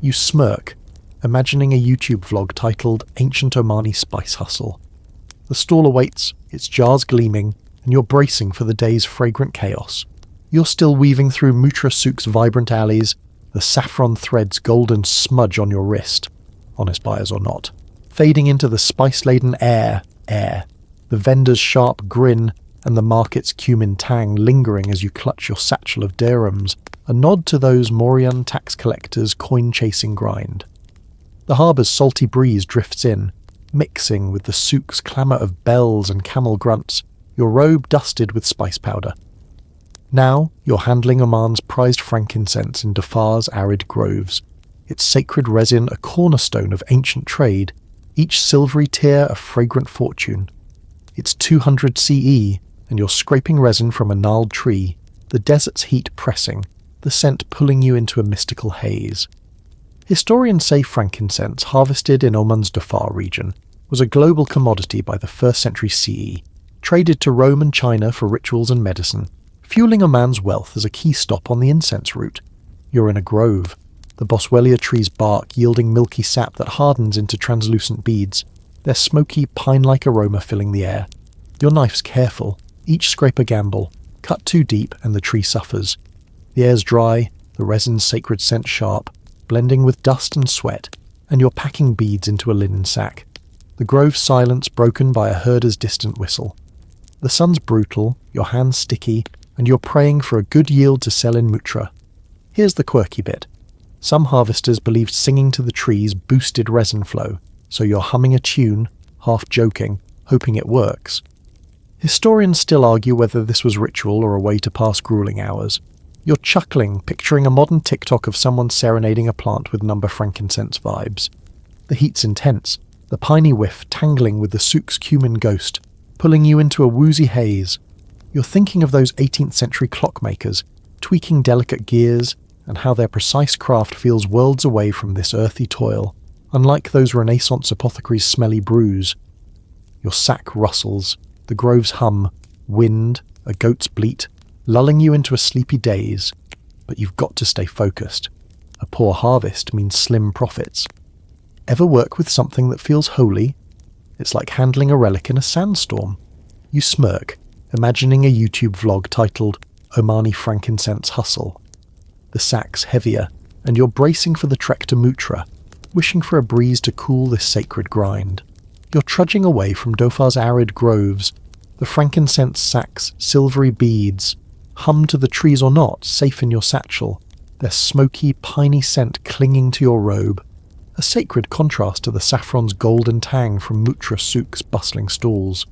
You smirk, imagining a YouTube vlog titled Ancient Omani Spice Hustle. The stall awaits, its jars gleaming, and you're bracing for the day's fragrant chaos. You're still weaving through Mutra Souk's vibrant alleys, the saffron thread's golden smudge on your wrist, honest buyers or not, fading into the spice-laden air, the vendor's sharp grin, and the market's cumin tang lingering as you clutch your satchel of dirhams, a nod to those Mauryan tax collectors' coin-chasing grind. The harbour's salty breeze drifts in, mixing with the souk's clamour of bells and camel grunts, your robe dusted with spice powder. Now you're handling Oman's prized frankincense in Dafar's arid groves, its sacred resin a cornerstone of ancient trade, each silvery tear a fragrant fortune. It's 200 CE, and you're scraping resin from a gnarled tree, the desert's heat pressing, the scent pulling you into a mystical haze. Historians say frankincense, harvested in Oman's Dhofar region, was a global commodity by the 1st century CE, traded to Rome and China for rituals and medicine, fueling Oman's wealth as a key stop on the incense route. You're in a grove, the boswellia tree's bark yielding milky sap that hardens into translucent beads, their smoky, pine-like aroma filling the air. Your knife's careful, each scrape a gamble, cut too deep and the tree suffers. The air's dry, the resin's sacred scent sharp, blending with dust and sweat, and you're packing beads into a linen sack. The grove's silence broken by a herder's distant whistle. The sun's brutal, your hands sticky, and you're praying for a good yield to sell in Mutra. Here's the quirky bit. Some harvesters believed singing to the trees boosted resin flow, so you're humming a tune, half joking, hoping it works. Historians still argue whether this was ritual or a way to pass grueling hours. You're chuckling, picturing a modern TikTok of someone serenading a plant with number frankincense vibes. The heat's intense, the piney whiff tangling with the souk's cumin ghost, pulling you into a woozy haze. You're thinking of those 18th century clockmakers, tweaking delicate gears, and how their precise craft feels worlds away from this earthy toil, unlike those Renaissance apothecaries' smelly brews. Your sack rustles, the groves hum, wind, a goat's bleat, lulling you into a sleepy daze, but you've got to stay focused. A poor harvest means slim profits. Ever work with something that feels holy? It's like handling a relic in a sandstorm. You smirk, imagining a YouTube vlog titled Omani Frankincense Hustle. The sack's heavier, and you're bracing for the trek to Mutra, wishing for a breeze to cool this sacred grind. You're trudging away from Dhofar's arid groves, the frankincense sack's silvery beads, hum to the trees or not, safe in your satchel, their smoky, piney scent clinging to your robe, a sacred contrast to the saffron's golden tang from Mutra Souk's bustling stalls.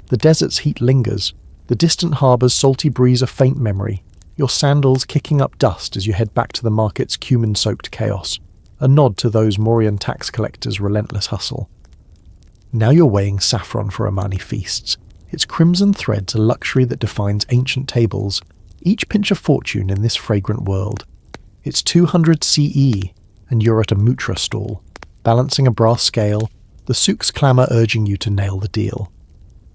The desert's heat lingers, the distant harbour's salty breeze a faint memory, your sandals kicking up dust as you head back to the market's cumin-soaked chaos, a nod to those Mauryan tax collectors' relentless hustle. Now you're weighing saffron for Omani feasts. Its crimson threads a luxury that defines ancient tables, each pinch a fortune in this fragrant world. It's 200 CE, and you're at a mutra stall, balancing a brass scale, the souk's clamour urging you to nail the deal.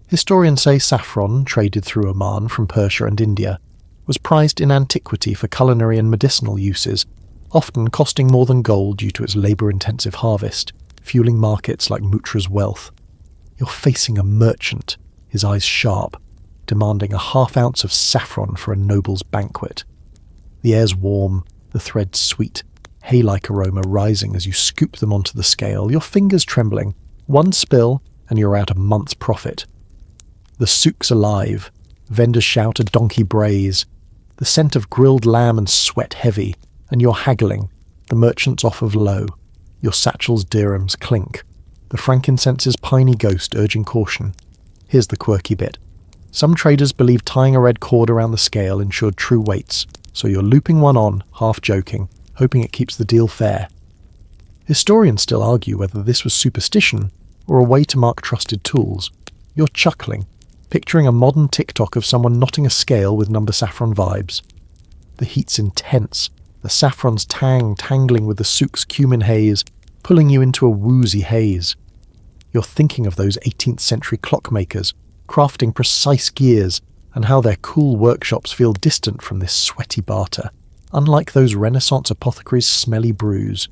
Historians say saffron, traded through Oman from Persia and India, was prized in antiquity for culinary and medicinal uses, often costing more than gold due to its labour-intensive harvest, fueling markets like Mutra's wealth. You're facing a merchant, his eyes sharp, demanding a half-ounce of saffron for a noble's banquet. The air's warm, the threads sweet, hay-like aroma rising as you scoop them onto the scale, your fingers trembling. One spill, and you're out a month's profit. The souk's alive. Vendors shout, a donkey brays. The scent of grilled lamb and sweat heavy, and you're haggling. The merchant's off of low. Your satchel's dirhams clink. The frankincense's piney ghost urging caution. Here's the quirky bit. Some traders believe tying a red cord around the scale ensured true weights, so you're looping one on, half joking, hoping it keeps the deal fair. Historians still argue whether this was superstition or a way to mark trusted tools. You're chuckling, picturing a modern TikTok of someone knotting a scale with number saffron vibes. The heat's intense, the saffron's tang tangling with the souk's cumin haze, pulling you into a woozy haze. You're thinking of those 18th century clockmakers, crafting precise gears, and how their cool workshops feel distant from this sweaty barter, unlike those Renaissance apothecaries' smelly brews.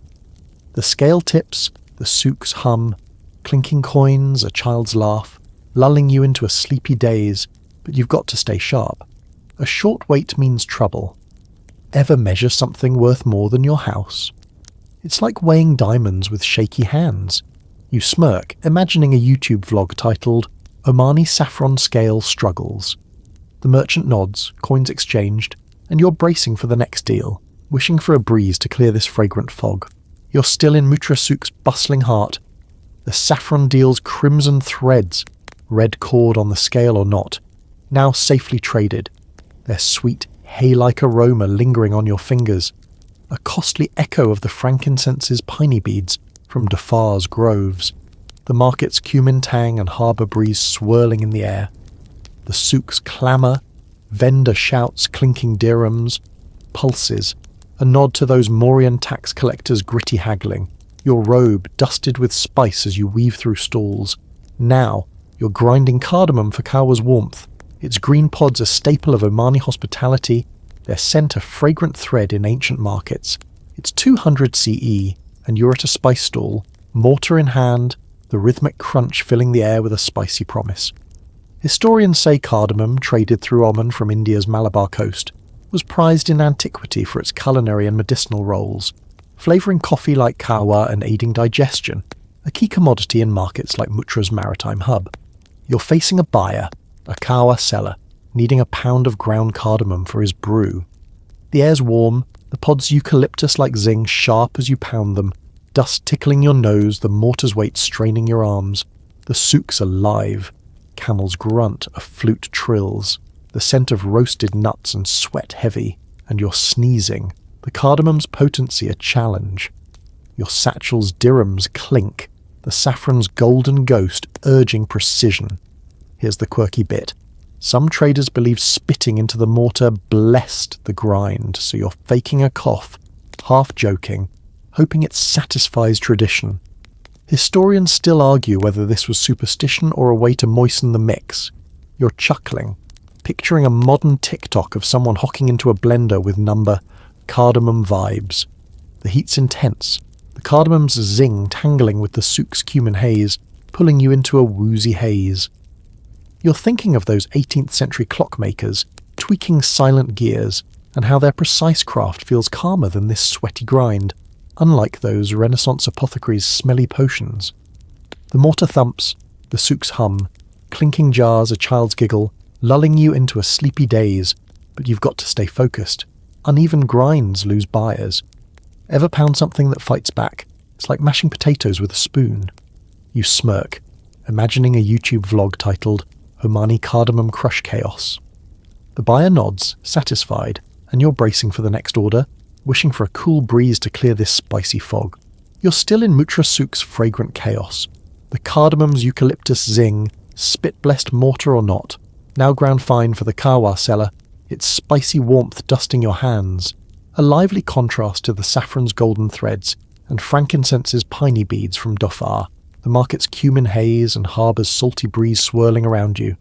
The scale tips, the souk's hum, clinking coins, a child's laugh, lulling you into a sleepy daze, but you've got to stay sharp. A short wait means trouble. Ever measure something worth more than your house? It's like weighing diamonds with shaky hands. You smirk, imagining a YouTube vlog titled, Omani Saffron Scale Struggles. The merchant nods, coins exchanged, and you're bracing for the next deal, wishing for a breeze to clear this fragrant fog. You're still in Mutra Souk's bustling heart. The saffron deal's crimson threads, red cord on the scale or not, now safely traded, their sweet, hay-like aroma lingering on your fingers, a costly echo of the frankincense's piney beads from Dafar's groves, the market's cumin tang and harbour breeze swirling in the air, the souk's clamour, vendor shouts clinking dirhams, pulses, a nod to those Mauryan tax collectors' gritty haggling, your robe dusted with spice as you weave through stalls. Now, you're grinding cardamom for Kawa's warmth, its green pods a staple of Omani hospitality, their scent a fragrant thread in ancient markets. It's 200 CE, and you're at a spice stall, mortar in hand, the rhythmic crunch filling the air with a spicy promise. Historians say cardamom, traded through Oman from India's Malabar coast, was prized in antiquity for its culinary and medicinal roles, flavouring coffee like kawa and aiding digestion, a key commodity in markets like Mutra's maritime hub. You're facing a buyer, a kawa seller, needing a pound of ground cardamom for his brew. The air's warm, the pods eucalyptus-like zing sharp as you pound them, dust tickling your nose, the mortar's weight straining your arms. The souk's alive. Camels grunt, a flute trills, the scent of roasted nuts and sweat heavy, and you're sneezing, the cardamom's potency a challenge. Your satchel's dirhams clink, the saffron's golden ghost urging precision. Here's the quirky bit. Some traders believe spitting into the mortar blessed the grind, so you're faking a cough, half joking, hoping it satisfies tradition. Historians still argue whether this was superstition or a way to moisten the mix. You're chuckling, picturing a modern TikTok of someone hocking into a blender with number cardamom vibes. The heat's intense, the cardamom's zing tangling with the souk's cumin haze, pulling you into a woozy haze. You're thinking of those 18th century clockmakers, tweaking silent gears, and how their precise craft feels calmer than this sweaty grind, unlike those Renaissance apothecaries' smelly potions. The mortar thumps, the souk's hum, clinking jars, a child's giggle, lulling you into a sleepy daze, but you've got to stay focused. Uneven grinds lose buyers. Ever pound something that fights back? It's like mashing potatoes with a spoon. You smirk, imagining a YouTube vlog titled Omani Cardamom Crush Chaos. The buyer nods, satisfied, and you're bracing for the next order, wishing for a cool breeze to clear this spicy fog. You're still in Mutra Souk's fragrant chaos. The cardamom's eucalyptus zing, spit-blessed mortar or not, now ground fine for the kawa cellar, its spicy warmth dusting your hands, a lively contrast to the saffron's golden threads and frankincense's piney beads from Dhofar, the market's cumin haze and harbour's salty breeze swirling around you.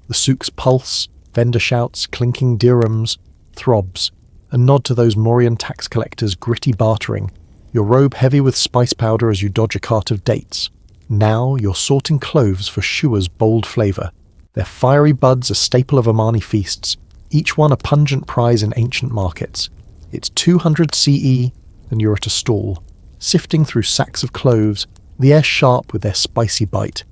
The souk's pulse, vendor shouts, clinking dirhams, throbs, a nod to those Mauryan tax collectors' gritty bartering, your robe heavy with spice powder as you dodge a cart of dates. Now you're sorting cloves for Shua's bold flavour, their fiery buds a staple of Omani feasts, each one a pungent prize in ancient markets. It's 200 CE, and you're at a stall, sifting through sacks of cloves, the air sharp with their spicy bite.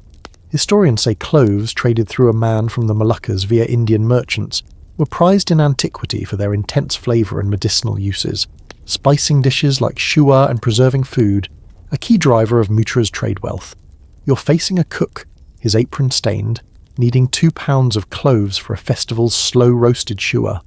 Historians say cloves, traded through a man from the Moluccas via Indian merchants, were prized in antiquity for their intense flavour and medicinal uses, spicing dishes like shua and preserving food, a key driver of Mutra's trade wealth. You're facing a cook, his apron stained, needing 2 pounds of cloves for a festival's slow-roasted shua.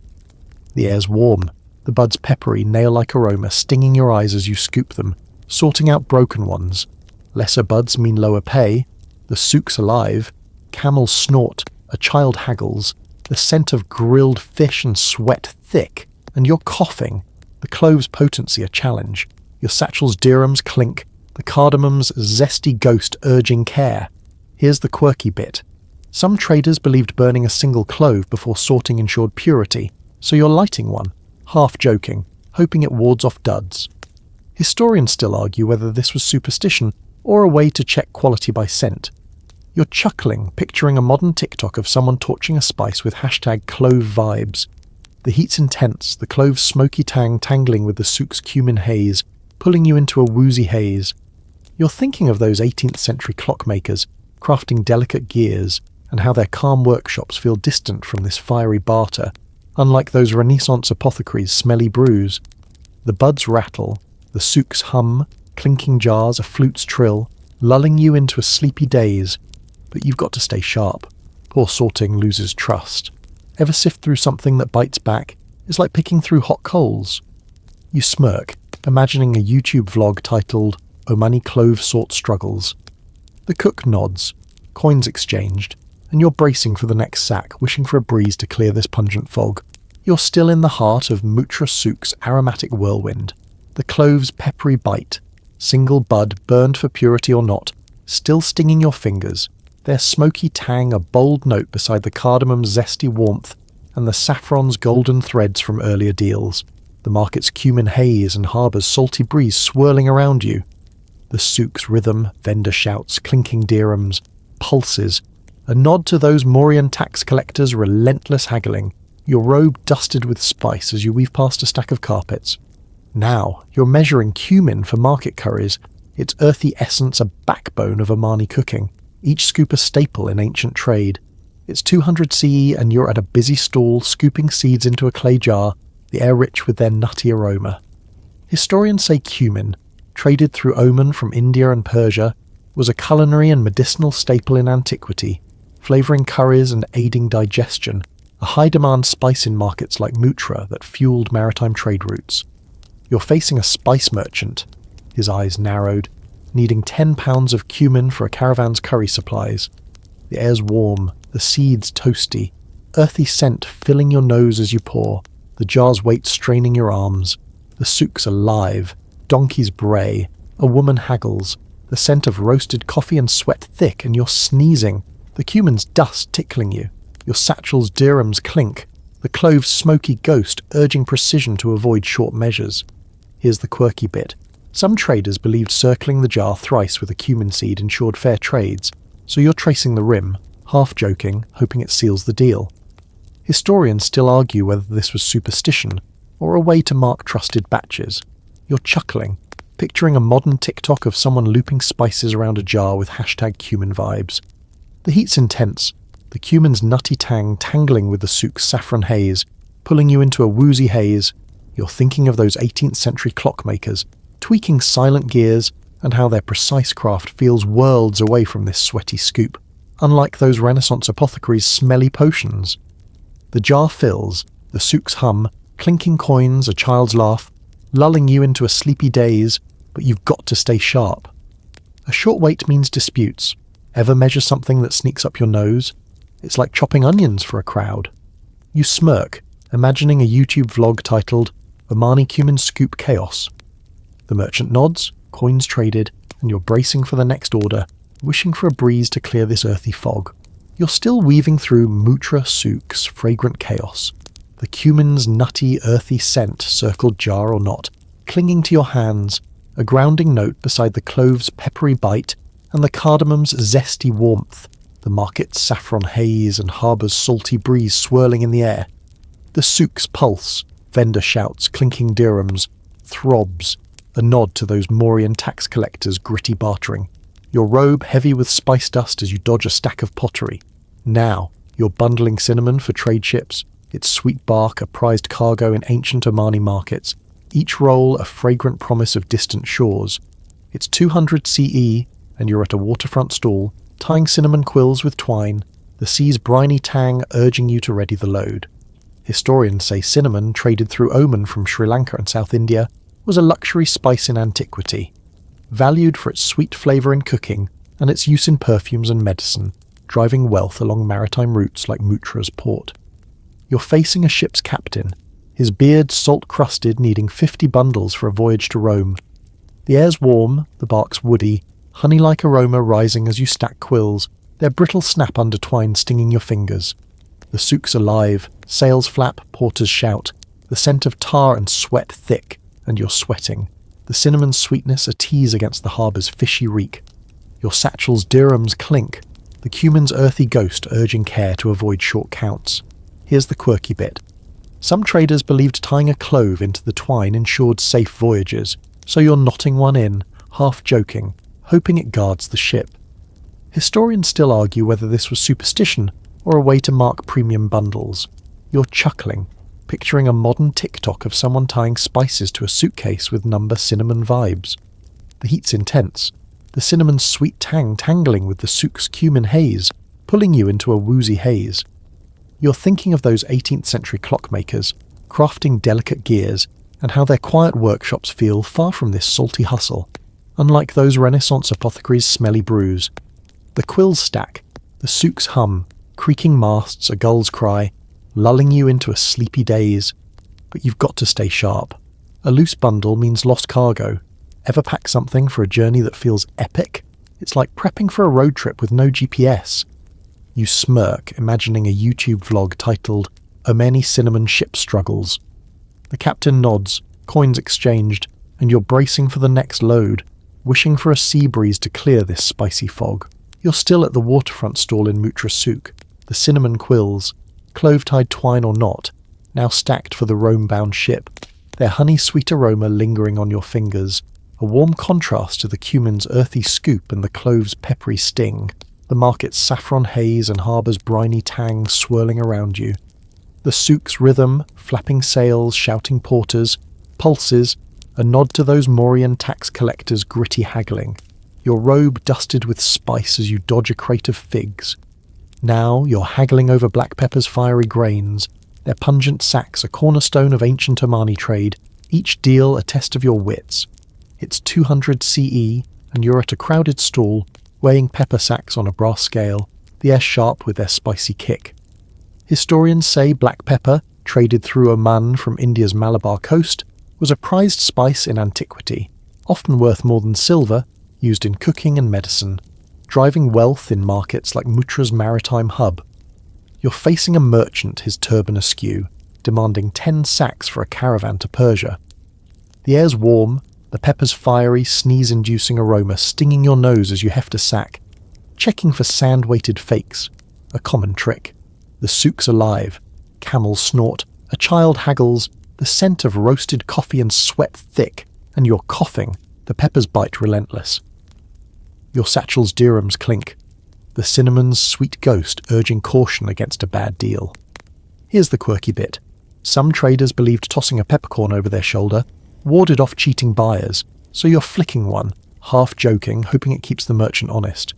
The air's warm, the buds peppery, nail-like aroma stinging your eyes as you scoop them, sorting out broken ones. Lesser buds mean lower pay. The souk's alive. Camels snort, a child haggles, the scent of grilled fish and sweat thick, and you're coughing, the cloves' potency a challenge. Your satchel's dirhams clink, the cardamom's zesty ghost urging care. Here's the quirky bit. Some traders believed burning a single clove before sorting ensured purity, so you're lighting one, half joking, hoping it wards off duds. Historians still argue whether this was superstition or a way to check quality by scent. You're chuckling, picturing a modern TikTok of someone torching a spice with #clove-vibes. The heat's intense, the clove's smoky tang tangling with the souk's cumin haze, pulling you into a woozy haze. You're thinking of those 18th century clockmakers, crafting delicate gears, and how their calm workshops feel distant from this fiery barter, unlike those Renaissance apothecaries' smelly brews. The buds rattle, the souk's hum, clinking jars, a flute's trill, lulling you into a sleepy daze. But you've got to stay sharp. Poor sorting loses trust. Ever sift through something that bites back? It's like picking through hot coals. You smirk, imagining a YouTube vlog titled Omani Clove Sort Struggles. The cook nods, coins exchanged, and you're bracing for the next sack, wishing for a breeze to clear this pungent fog. You're still in the heart of Mutra Souk's aromatic whirlwind. The clove's peppery bite, single bud burned for purity or not, still stinging your fingers, their smoky tang a bold note beside the cardamom's zesty warmth and the saffron's golden threads from earlier deals, the market's cumin haze and harbour's salty breeze swirling around you. The souk's rhythm, vendor shouts, clinking dirhams, pulses, a nod to those Mauryan tax collectors' relentless haggling, your robe dusted with spice as you weave past a stack of carpets. Now, you're measuring cumin for market curries, its earthy essence a backbone of Omani cooking, each scoop a staple in ancient trade. It's 200 CE and you're at a busy stall scooping seeds into a clay jar, the air rich with their nutty aroma. Historians say cumin, traded through Oman from India and Persia, was a culinary and medicinal staple in antiquity, flavouring curries and aiding digestion, a high-demand spice in markets like Mutra that fueled maritime trade routes. You're facing a spice merchant, his eyes narrowed, needing 10 pounds of cumin for a caravan's curry supplies. The air's warm, the seeds toasty, earthy scent filling your nose as you pour, the jar's weight straining your arms. The souk's alive, donkeys bray, a woman haggles, the scent of roasted coffee and sweat thick, and you're sneezing, the cumin's dust tickling you, your satchel's dirhams clink, the clove's smoky ghost urging precision to avoid short measures. Here's the quirky bit. Some traders believed circling the jar thrice with a cumin seed ensured fair trades, so you're tracing the rim, half joking, hoping it seals the deal. Historians still argue whether this was superstition or a way to mark trusted batches. You're chuckling, picturing a modern TikTok of someone looping spices around a jar with #cumin-vibes. The heat's intense, the cumin's nutty tang tangling with the souk's saffron haze, pulling you into a woozy haze. You're thinking of those 18th century clockmakers, tweaking silent gears, and how their precise craft feels worlds away from this sweaty scoop, unlike those Renaissance apothecaries' smelly potions. The jar fills, the souk's hum, clinking coins, a child's laugh, lulling you into a sleepy daze, but you've got to stay sharp. A short wait means disputes. Ever measure something that sneaks up your nose? It's like chopping onions for a crowd. You smirk, imagining a YouTube vlog titled Omani Cumin Scoop Chaos. The merchant nods, coins traded, and you're bracing for the next order, wishing for a breeze to clear this earthy fog. You're still weaving through Mutra Souk's fragrant chaos, the cumin's nutty, earthy scent, circled jar or not, clinging to your hands, a grounding note beside the clove's peppery bite and the cardamom's zesty warmth, the market's saffron haze and harbour's salty breeze swirling in the air. The souk's pulse, vendor shouts, clinking dirhams, throbs, a nod to those Mauryan tax collectors' gritty bartering. Your robe heavy with spice dust as you dodge a stack of pottery. Now, you're bundling cinnamon for trade ships, its sweet bark a prized cargo in ancient Omani markets, each roll a fragrant promise of distant shores. It's 200 CE, and you're at a waterfront stall, tying cinnamon quills with twine, the sea's briny tang urging you to ready the load. Historians say cinnamon, traded through Oman from Sri Lanka and South India, was a luxury spice in antiquity, valued for its sweet flavour in cooking and its use in perfumes and medicine, driving wealth along maritime routes like Mutra's port. You're facing a ship's captain, his beard salt-crusted, needing 50 bundles for a voyage to Rome. The air's warm, the bark's woody, honey-like aroma rising as you stack quills, their brittle snap under twine stinging your fingers. The souk's alive, sails flap, porters shout, the scent of tar and sweat thick, and you're sweating, the cinnamon's sweetness a tease against the harbour's fishy reek. Your satchel's dirhams clink, the cumin's earthy ghost urging care to avoid short counts. Here's the quirky bit. Some traders believed tying a clove into the twine ensured safe voyages, so you're knotting one in, half joking, hoping it guards the ship. Historians still argue whether this was superstition or a way to mark premium bundles. You're chuckling, picturing a modern TikTok of someone tying spices to a suitcase with number cinnamon vibes. The heat's intense, the cinnamon's sweet tang tangling with the souk's cumin haze, pulling you into a woozy haze. You're thinking of those 18th century clockmakers, crafting delicate gears, and how their quiet workshops feel far from this salty hustle, unlike those Renaissance apothecaries' smelly brews. The quills stack, the souk's hum, creaking masts, a gull's cry, lulling you into a sleepy daze. But you've got to stay sharp. A loose bundle means lost cargo. Ever pack something for a journey that feels epic? It's like prepping for a road trip with no GPS. You smirk, imagining a YouTube vlog titled Omani Cinnamon Ship Struggles. The captain nods, coins exchanged, and you're bracing for the next load, wishing for a sea breeze to clear this spicy fog. You're still at the waterfront stall in Mutra Souk, the cinnamon quills, clove-tied twine or not, now stacked for the Rome-bound ship, their honey-sweet aroma lingering on your fingers, a warm contrast to the cumin's earthy scoop and the clove's peppery sting, the market's saffron haze and harbour's briny tang swirling around you. The souk's rhythm, flapping sails, shouting porters, pulses, a nod to those Mauryan tax collectors' gritty haggling, your robe dusted with spice as you dodge a crate of figs. Now you're haggling over black pepper's fiery grains, their pungent sacks a cornerstone of ancient Omani trade, each deal a test of your wits. It's 200 CE, and you're at a crowded stall, weighing pepper sacks on a brass scale, the air sharp with their spicy kick. Historians say black pepper, traded through Oman from India's Malabar coast, was a prized spice in antiquity, often worth more than silver, used in cooking and medicine, driving wealth in markets like Mutra's maritime hub. You're facing a merchant, his turban askew, demanding 10 sacks for a caravan to Persia. The air's warm, the pepper's fiery, sneeze-inducing aroma stinging your nose as you heft a sack, checking for sand-weighted fakes, a common trick. The souk's alive, camels snort, a child haggles, the scent of roasted coffee and sweat thick, and you're coughing, the pepper's bite relentless. Your satchel's dirhams clink, the cinnamon's sweet ghost urging caution against a bad deal. Here's the quirky bit. Some traders believed tossing a peppercorn over their shoulder warded off cheating buyers, so you're flicking one, half joking, hoping it keeps the merchant honest.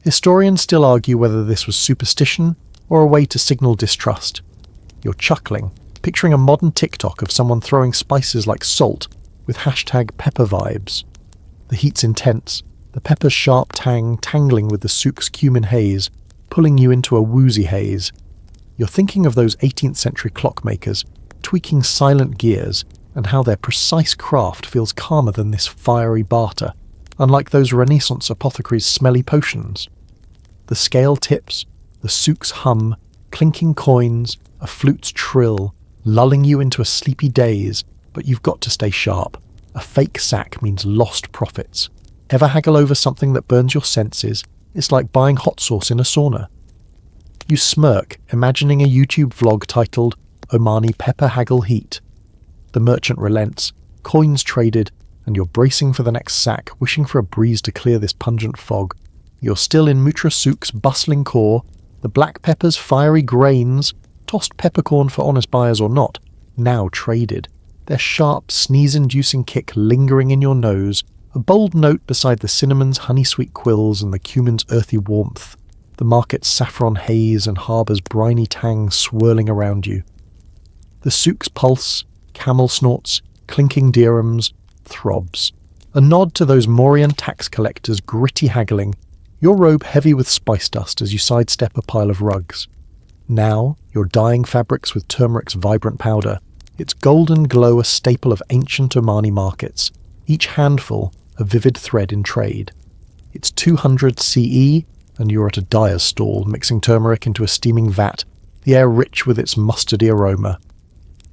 Historians still argue whether this was superstition or a way to signal distrust. You're chuckling, picturing a modern TikTok of someone throwing spices like salt with hashtag pepper vibes. The heat's intense, the pepper's sharp tang tangling with the souk's cumin haze, pulling you into a woozy haze. You're thinking of those 18th century clockmakers, tweaking silent gears, and how their precise craft feels calmer than this fiery barter, unlike those Renaissance apothecaries' smelly potions. The scale tips, the souk's hum, clinking coins, a flute's trill, lulling you into a sleepy daze, but you've got to stay sharp. A fake sack means lost profits. Ever haggle over something that burns your senses? It's like buying hot sauce in a sauna. You smirk, imagining a YouTube vlog titled Omani Pepper Haggle Heat. The merchant relents, coins traded, and you're bracing for the next sack, wishing for a breeze to clear this pungent fog. You're still in Mutra Souk's bustling core, the black pepper's fiery grains, tossed peppercorn for honest buyers or not, now traded. Their sharp, sneeze-inducing kick lingering in your nose, a bold note beside the cinnamon's honey-sweet quills and the cumin's earthy warmth, the market's saffron haze and harbour's briny tang swirling around you. The souk's pulse, camel snorts, clinking dirhams, throbs. A nod to those Mauryan tax collectors' gritty haggling, your robe heavy with spice dust as you sidestep a pile of rugs. Now, you're dyeing fabrics with turmeric's vibrant powder, its golden glow a staple of ancient Omani markets, each handful a vivid thread in trade. It's 200 CE, and you're at a dyer's stall mixing turmeric into a steaming vat, the air rich with its mustardy aroma.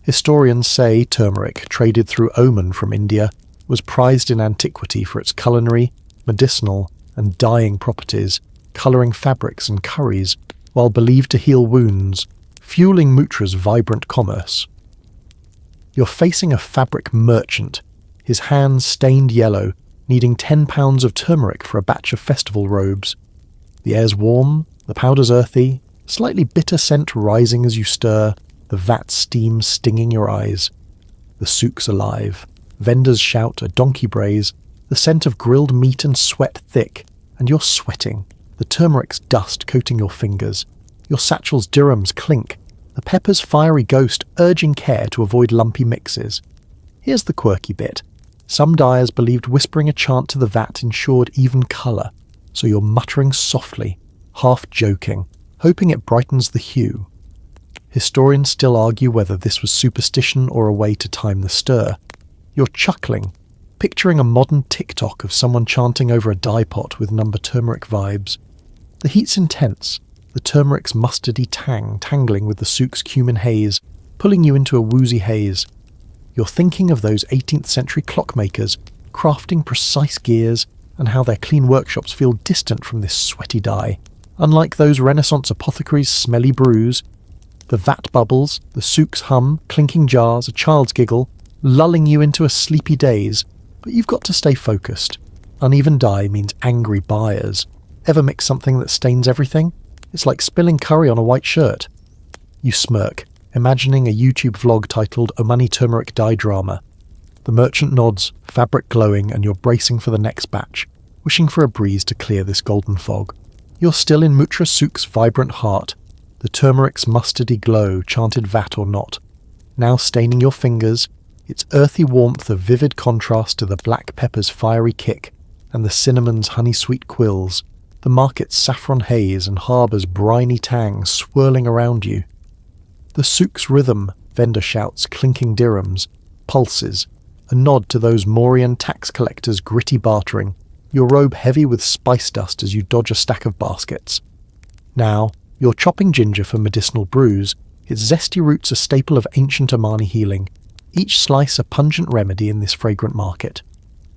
Historians say turmeric, traded through Oman from India, was prized in antiquity for its culinary, medicinal, and dyeing properties, colouring fabrics and curries, while believed to heal wounds, fueling Mutra's vibrant commerce. You're facing a fabric merchant, his hands stained yellow, needing 10 pounds of turmeric for a batch of festival robes. The air's warm, the powder's earthy, slightly bitter scent rising as you stir, the vat steam stinging your eyes. The souk's alive. Vendors shout, a donkey brays, the scent of grilled meat and sweat thick, and you're sweating, the turmeric's dust coating your fingers. Your satchel's dirhams clink, the pepper's fiery ghost urging care to avoid lumpy mixes. Here's the quirky bit. Some dyers believed whispering a chant to the vat ensured even colour, so you're muttering softly, half joking, hoping it brightens the hue. Historians still argue whether this was superstition or a way to time the stir. You're chuckling, picturing a modern TikTok of someone chanting over a dye pot with number turmeric vibes. The heat's intense, the turmeric's mustardy tang tangling with the souk's cumin haze, pulling you into a woozy haze. You're thinking of those 18th century clockmakers, crafting precise gears, and how their clean workshops feel distant from this sweaty dye. Unlike those Renaissance apothecaries' smelly brews, the vat bubbles, the souk's hum, clinking jars, a child's giggle, lulling you into a sleepy daze, but you've got to stay focused. Uneven dye means angry buyers. Ever mix something that stains everything? It's like spilling curry on a white shirt. You smirk, imagining a YouTube vlog titled Omani Turmeric Dye Drama. The merchant nods, fabric glowing, and you're bracing for the next batch, wishing for a breeze to clear this golden fog. You're still in Mutra Souk's vibrant heart, the turmeric's mustardy glow, chanted vat or not, now staining your fingers, its earthy warmth a vivid contrast to the black pepper's fiery kick and the cinnamon's honey-sweet quills, the market's saffron haze and harbour's briny tang swirling around you. The souk's rhythm, vendor shouts, clinking dirhams, pulses, a nod to those Mauryan tax collectors' gritty bartering, your robe heavy with spice dust as you dodge a stack of baskets. Now, you're chopping ginger for medicinal brews, its zesty roots a staple of ancient Omani healing, each slice a pungent remedy in this fragrant market.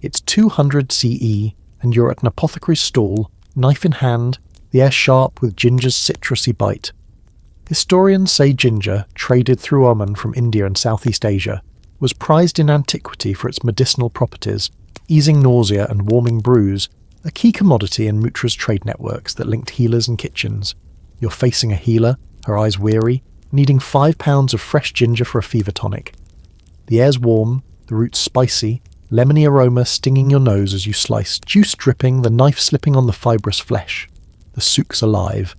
It's 200 CE, and you're at an apothecary's stall, knife in hand, the air sharp with ginger's citrusy bite. Historians say ginger, traded through Oman from India and Southeast Asia, was prized in antiquity for its medicinal properties, easing nausea and warming brews, a key commodity in Mutra's trade networks that linked healers and kitchens. You're facing a healer, her eyes weary, needing 5 pounds of fresh ginger for a fever tonic. The air's warm, the roots spicy, lemony aroma stinging your nose as you slice, juice dripping, the knife slipping on the fibrous flesh. The souk's alive.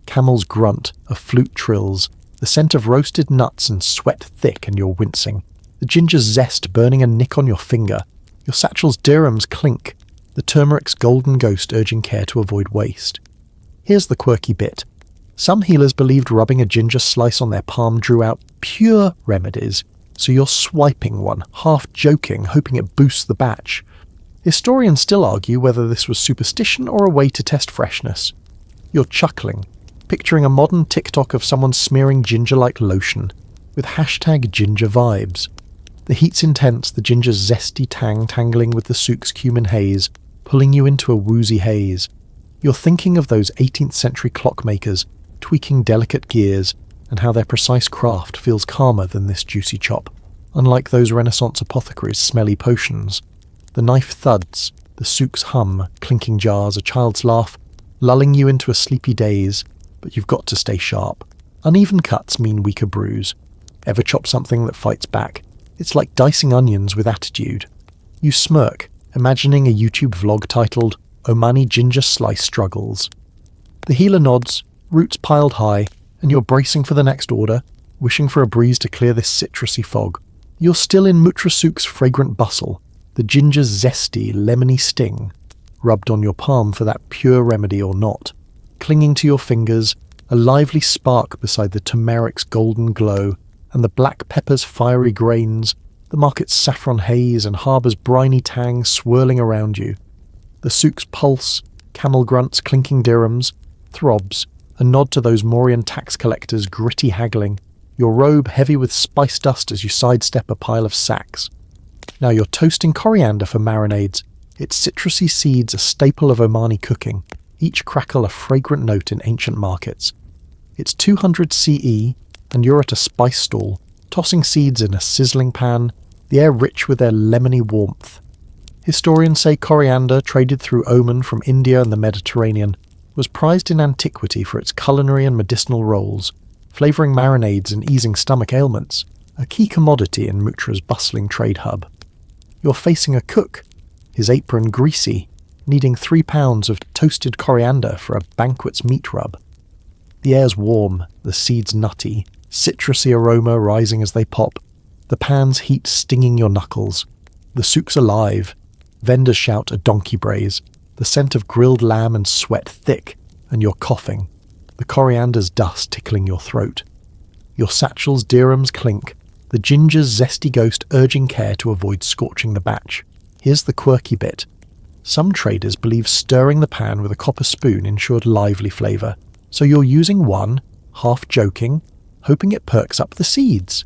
Camel's grunt, a flute trills, the scent of roasted nuts and sweat thick, and you're wincing. The ginger's zest burning a nick on your finger. Your satchel's dirhams clink. the turmeric's golden ghost urging care to avoid waste. Here's the quirky bit. Some healers believed rubbing a ginger slice on their palm drew out pure remedies, so you're swiping one, half joking, hoping it boosts the batch. Historians still argue whether this was superstition or a way to test freshness. You're chuckling, picturing a modern TikTok of someone smearing ginger like lotion, with #GingerVibes. The heat's intense, the ginger's zesty tang tangling with the souk's cumin haze, pulling you into a woozy haze. You're thinking of those 18th century clockmakers, tweaking delicate gears, and how their precise craft feels calmer than this juicy chop, unlike those Renaissance apothecaries' smelly potions. The knife thuds, the souk's hum, clinking jars, a child's laugh, lulling you into a sleepy daze, but you've got to stay sharp. Uneven cuts mean weaker brews. Ever chop something that fights back? It's like dicing onions with attitude. You smirk, imagining a YouTube vlog titled Omani Ginger Slice Struggles. The healer nods, roots piled high, and you're bracing for the next order, wishing for a breeze to clear this citrusy fog. You're still in Mutra Souk's fragrant bustle, the ginger's zesty, lemony sting, rubbed on your palm for that pure remedy or not. Clinging to your fingers, a lively spark beside the turmeric's golden glow, and the black pepper's fiery grains, the market's saffron haze and harbour's briny tang swirling around you. The souk's pulse, camel grunts, clinking dirhams, throbs, a nod to those Mauryan tax collectors' gritty haggling, your robe heavy with spice dust as you sidestep a pile of sacks. Now you're toasting coriander for marinades, its citrusy seeds a staple of Omani cooking, each crackle a fragrant note in ancient markets. It's 200 CE, and you're at a spice stall, tossing seeds in a sizzling pan, the air rich with their lemony warmth. Historians say coriander, traded through Oman from India and the Mediterranean, was prized in antiquity for its culinary and medicinal roles, flavouring marinades and easing stomach ailments, a key commodity in Mutra's bustling trade hub. You're facing a cook, his apron greasy, needing 3 pounds of toasted coriander for a banquet's meat rub. The air's warm, the seeds nutty, citrusy aroma rising as they pop, the pan's heat stinging your knuckles. The souk's alive. Vendors shout a donkey braise, the scent of grilled lamb and sweat thick, and you're coughing, the coriander's dust tickling your throat. Your satchel's dirhams clink, the ginger's zesty ghost urging care to avoid scorching the batch. Here's the quirky bit. Some traders believe stirring the pan with a copper spoon ensured lively flavour, so you're using one, half joking, hoping it perks up the seeds.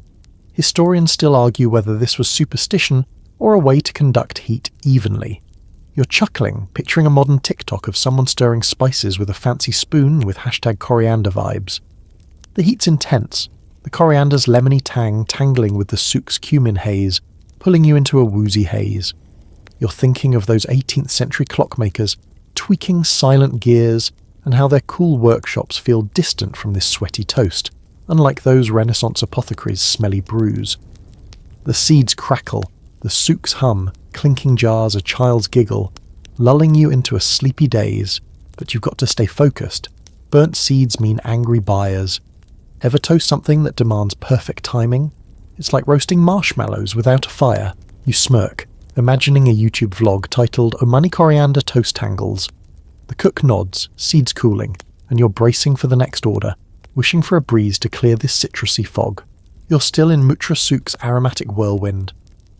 Historians still argue whether this was superstition or a way to conduct heat evenly. You're chuckling, picturing a modern TikTok of someone stirring spices with a fancy spoon with #CorianderVibes. The heat's intense, the coriander's lemony tang tangling with the souk's cumin haze, pulling you into a woozy haze. You're thinking of those 18th century clockmakers, tweaking silent gears, and how their cool workshops feel distant from this sweaty toast, unlike those Renaissance apothecaries' smelly brews. The seeds crackle, the souk's hum, clinking jars a child's giggle, lulling you into a sleepy daze, but you've got to stay focused. Burnt seeds mean angry buyers. Ever toast something that demands perfect timing? It's like roasting marshmallows without a fire. You smirk, imagining a YouTube vlog titled Omani Coriander Toast Tangles. The cook nods, seeds cooling, and you're bracing for the next order, wishing for a breeze to clear this citrusy fog. You're still in Mutra Souk's aromatic whirlwind.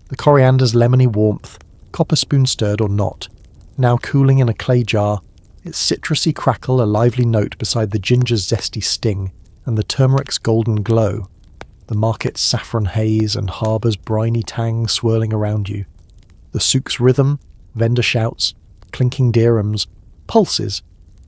The coriander's lemony warmth, copper spoon stirred or not, now cooling in a clay jar, its citrusy crackle a lively note beside the ginger's zesty sting and the turmeric's golden glow, the market's saffron haze and harbour's briny tang swirling around you. The souk's rhythm, vendor shouts, clinking dirhams, pulses,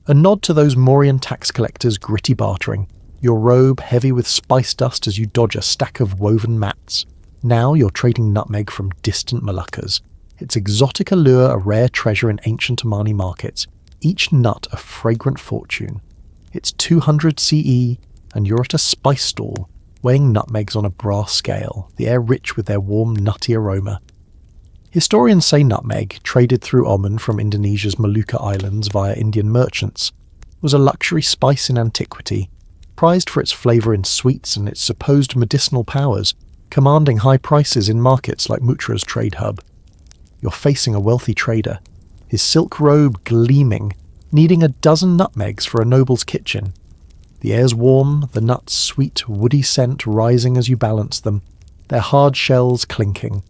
a nod to those Mauryan tax collectors' gritty bartering, your robe heavy with spice dust as you dodge a stack of woven mats. Now you're trading nutmeg from distant Moluccas, its exotic allure a rare treasure in ancient Omani markets, each nut a fragrant fortune. It's 200 CE, and you're at a spice stall, weighing nutmegs on a brass scale, the air rich with their warm, nutty aroma. Historians say nutmeg, traded through Oman from Indonesia's Maluku Islands via Indian merchants, was a luxury spice in antiquity, prized for its flavour in sweets and its supposed medicinal powers, commanding high prices in markets like Mutra's trade hub. You're facing a wealthy trader, his silk robe gleaming, needing a dozen nutmegs for a noble's kitchen. The air's warm, the nuts' sweet, woody scent rising as you balance them, their hard shells clinking.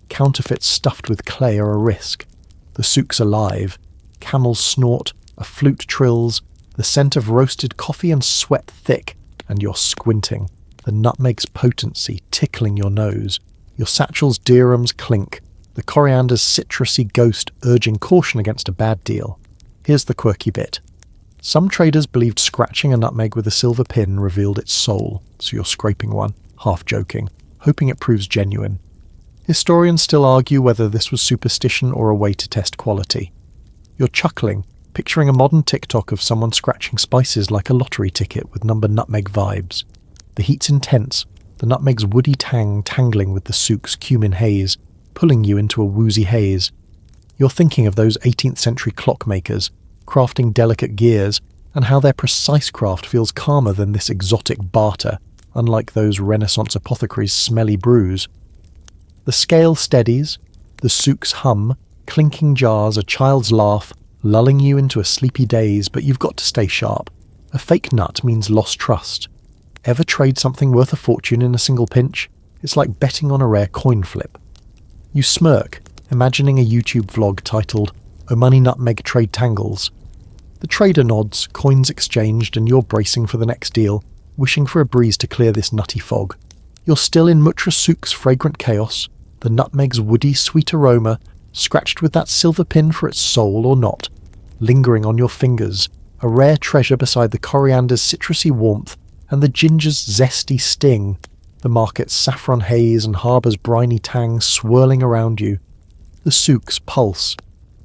Counterfeits stuffed with clay are a risk. The souk's alive. Camels snort, a flute trills, the scent of roasted coffee and sweat thick, and you're squinting, the nutmeg's potency tickling your nose. Your satchel's dirhams clink, the coriander's citrusy ghost urging caution against a bad deal. Here's the quirky bit. Some traders believed scratching a nutmeg with a silver pin revealed its soul, so you're scraping one, half joking, hoping it proves genuine. Historians still argue whether this was superstition or a way to test quality. You're chuckling, picturing a modern TikTok of someone scratching spices like a lottery ticket with number nutmeg vibes. The heat's intense, the nutmeg's woody tang tangling with the souk's cumin haze, pulling you into a woozy haze. You're thinking of those 18th century clockmakers, crafting delicate gears, and how their precise craft feels calmer than this exotic barter, unlike those Renaissance apothecaries' smelly brews. The scale steadies, the souk's hum, clinking jars, a child's laugh, lulling you into a sleepy daze, but you've got to stay sharp. A fake nut means lost trust. Ever trade something worth a fortune in a single pinch? It's like betting on a rare coin flip. You smirk, imagining a YouTube vlog titled "Omani Nutmeg Trade Tangles." The trader nods, coins exchanged, and you're bracing for the next deal, wishing for a breeze to clear this nutty fog. You're still in Mutra Souk's fragrant chaos, the nutmeg's woody sweet aroma, scratched with that silver pin for its soul or not, lingering on your fingers, a rare treasure beside the coriander's citrusy warmth and the ginger's zesty sting, the market's saffron haze and harbour's briny tang swirling around you. The souk's pulse,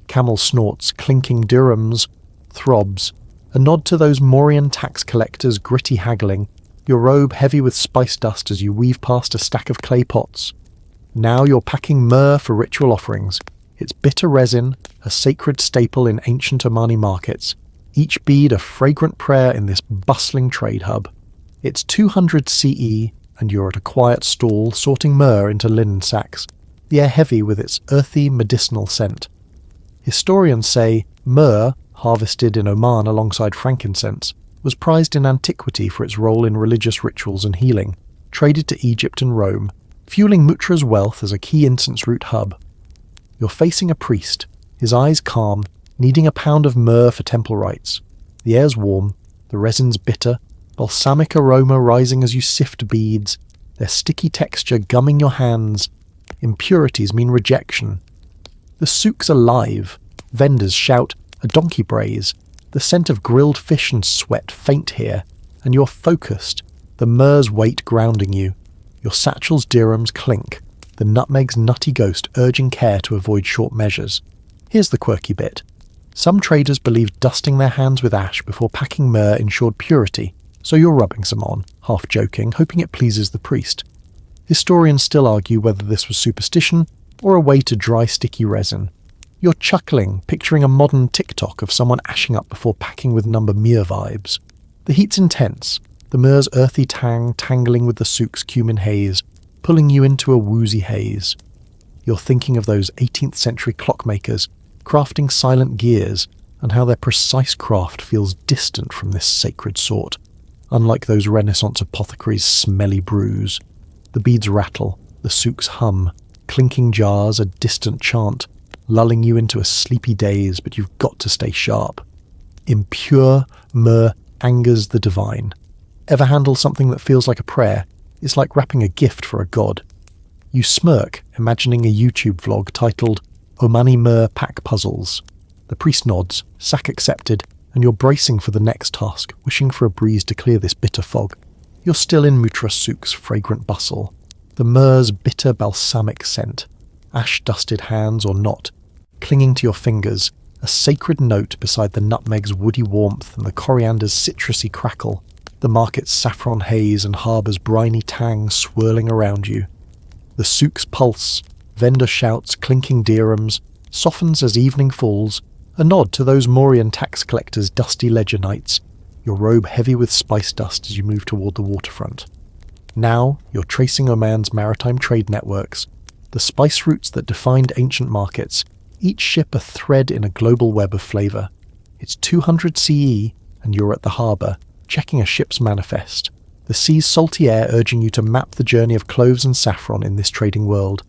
camel snorts, clinking dirhams, throbs, a nod to those Mauryan tax collectors' gritty haggling, your robe heavy with spice dust as you weave past a stack of clay pots. Now you're packing myrrh for ritual offerings. Its bitter resin, a sacred staple in ancient Omani markets, each bead a fragrant prayer in this bustling trade hub. It's 200 CE, and you're at a quiet stall sorting myrrh into linen sacks, the air heavy with its earthy medicinal scent. Historians say myrrh, harvested in Oman alongside frankincense, was prized in antiquity for its role in religious rituals and healing, traded to Egypt and Rome, fueling Mutra's wealth as a key incense root hub. You're facing a priest, his eyes calm, needing a pound of myrrh for temple rites. The air's warm, the resin's bitter, balsamic aroma rising as you sift beads, their sticky texture gumming your hands. Impurities mean rejection. The souk's alive. Vendors shout, a donkey brays. The scent of grilled fish and sweat faint here, and you're focused, the myrrh's weight grounding you. Your satchel's dirhams clink, the nutmeg's nutty ghost urging care to avoid short measures. Here's the quirky bit. Some traders believe dusting their hands with ash before packing myrrh ensured purity, so you're rubbing some on, half joking, hoping it pleases the priest. Historians still argue whether this was superstition or a way to dry sticky resin. You're chuckling, picturing a modern TikTok of someone ashing up before packing with number myrrh vibes. The heat's intense, the myrrh's earthy tang tangling with the souk's cumin haze, pulling you into a woozy haze. You're thinking of those 18th century clockmakers, crafting silent gears, and how their precise craft feels distant from this sacred sort, unlike those Renaissance apothecaries' smelly brews. The beads rattle, the souk's hum, clinking jars a distant chant, lulling you into a sleepy daze, but you've got to stay sharp. Impure myrrh angers the divine. Ever handle something that feels like a prayer? It's like wrapping a gift for a god. You smirk, imagining a YouTube vlog titled Omani Myrrh Pack Puzzles. The priest nods, sack accepted, and you're bracing for the next task, wishing for a breeze to clear this bitter fog. You're still in Mutra Souk's fragrant bustle, the myrrh's bitter balsamic scent, ash-dusted hands or not, clinging to your fingers, a sacred note beside the nutmeg's woody warmth and the coriander's citrusy crackle, the market's saffron haze and harbour's briny tang swirling around you. The souk's pulse, vendor shouts, clinking dirhams, softens as evening falls, a nod to those Mauryan tax collectors' dusty ledger nights, your robe heavy with spice dust as you move toward the waterfront. Now you're tracing Oman's maritime trade networks, the spice routes that defined ancient markets, each ship a thread in a global web of flavour. It's 200 CE and you're at the harbour, checking a ship's manifest, the sea's salty air urging you to map the journey of cloves and saffron in this trading world.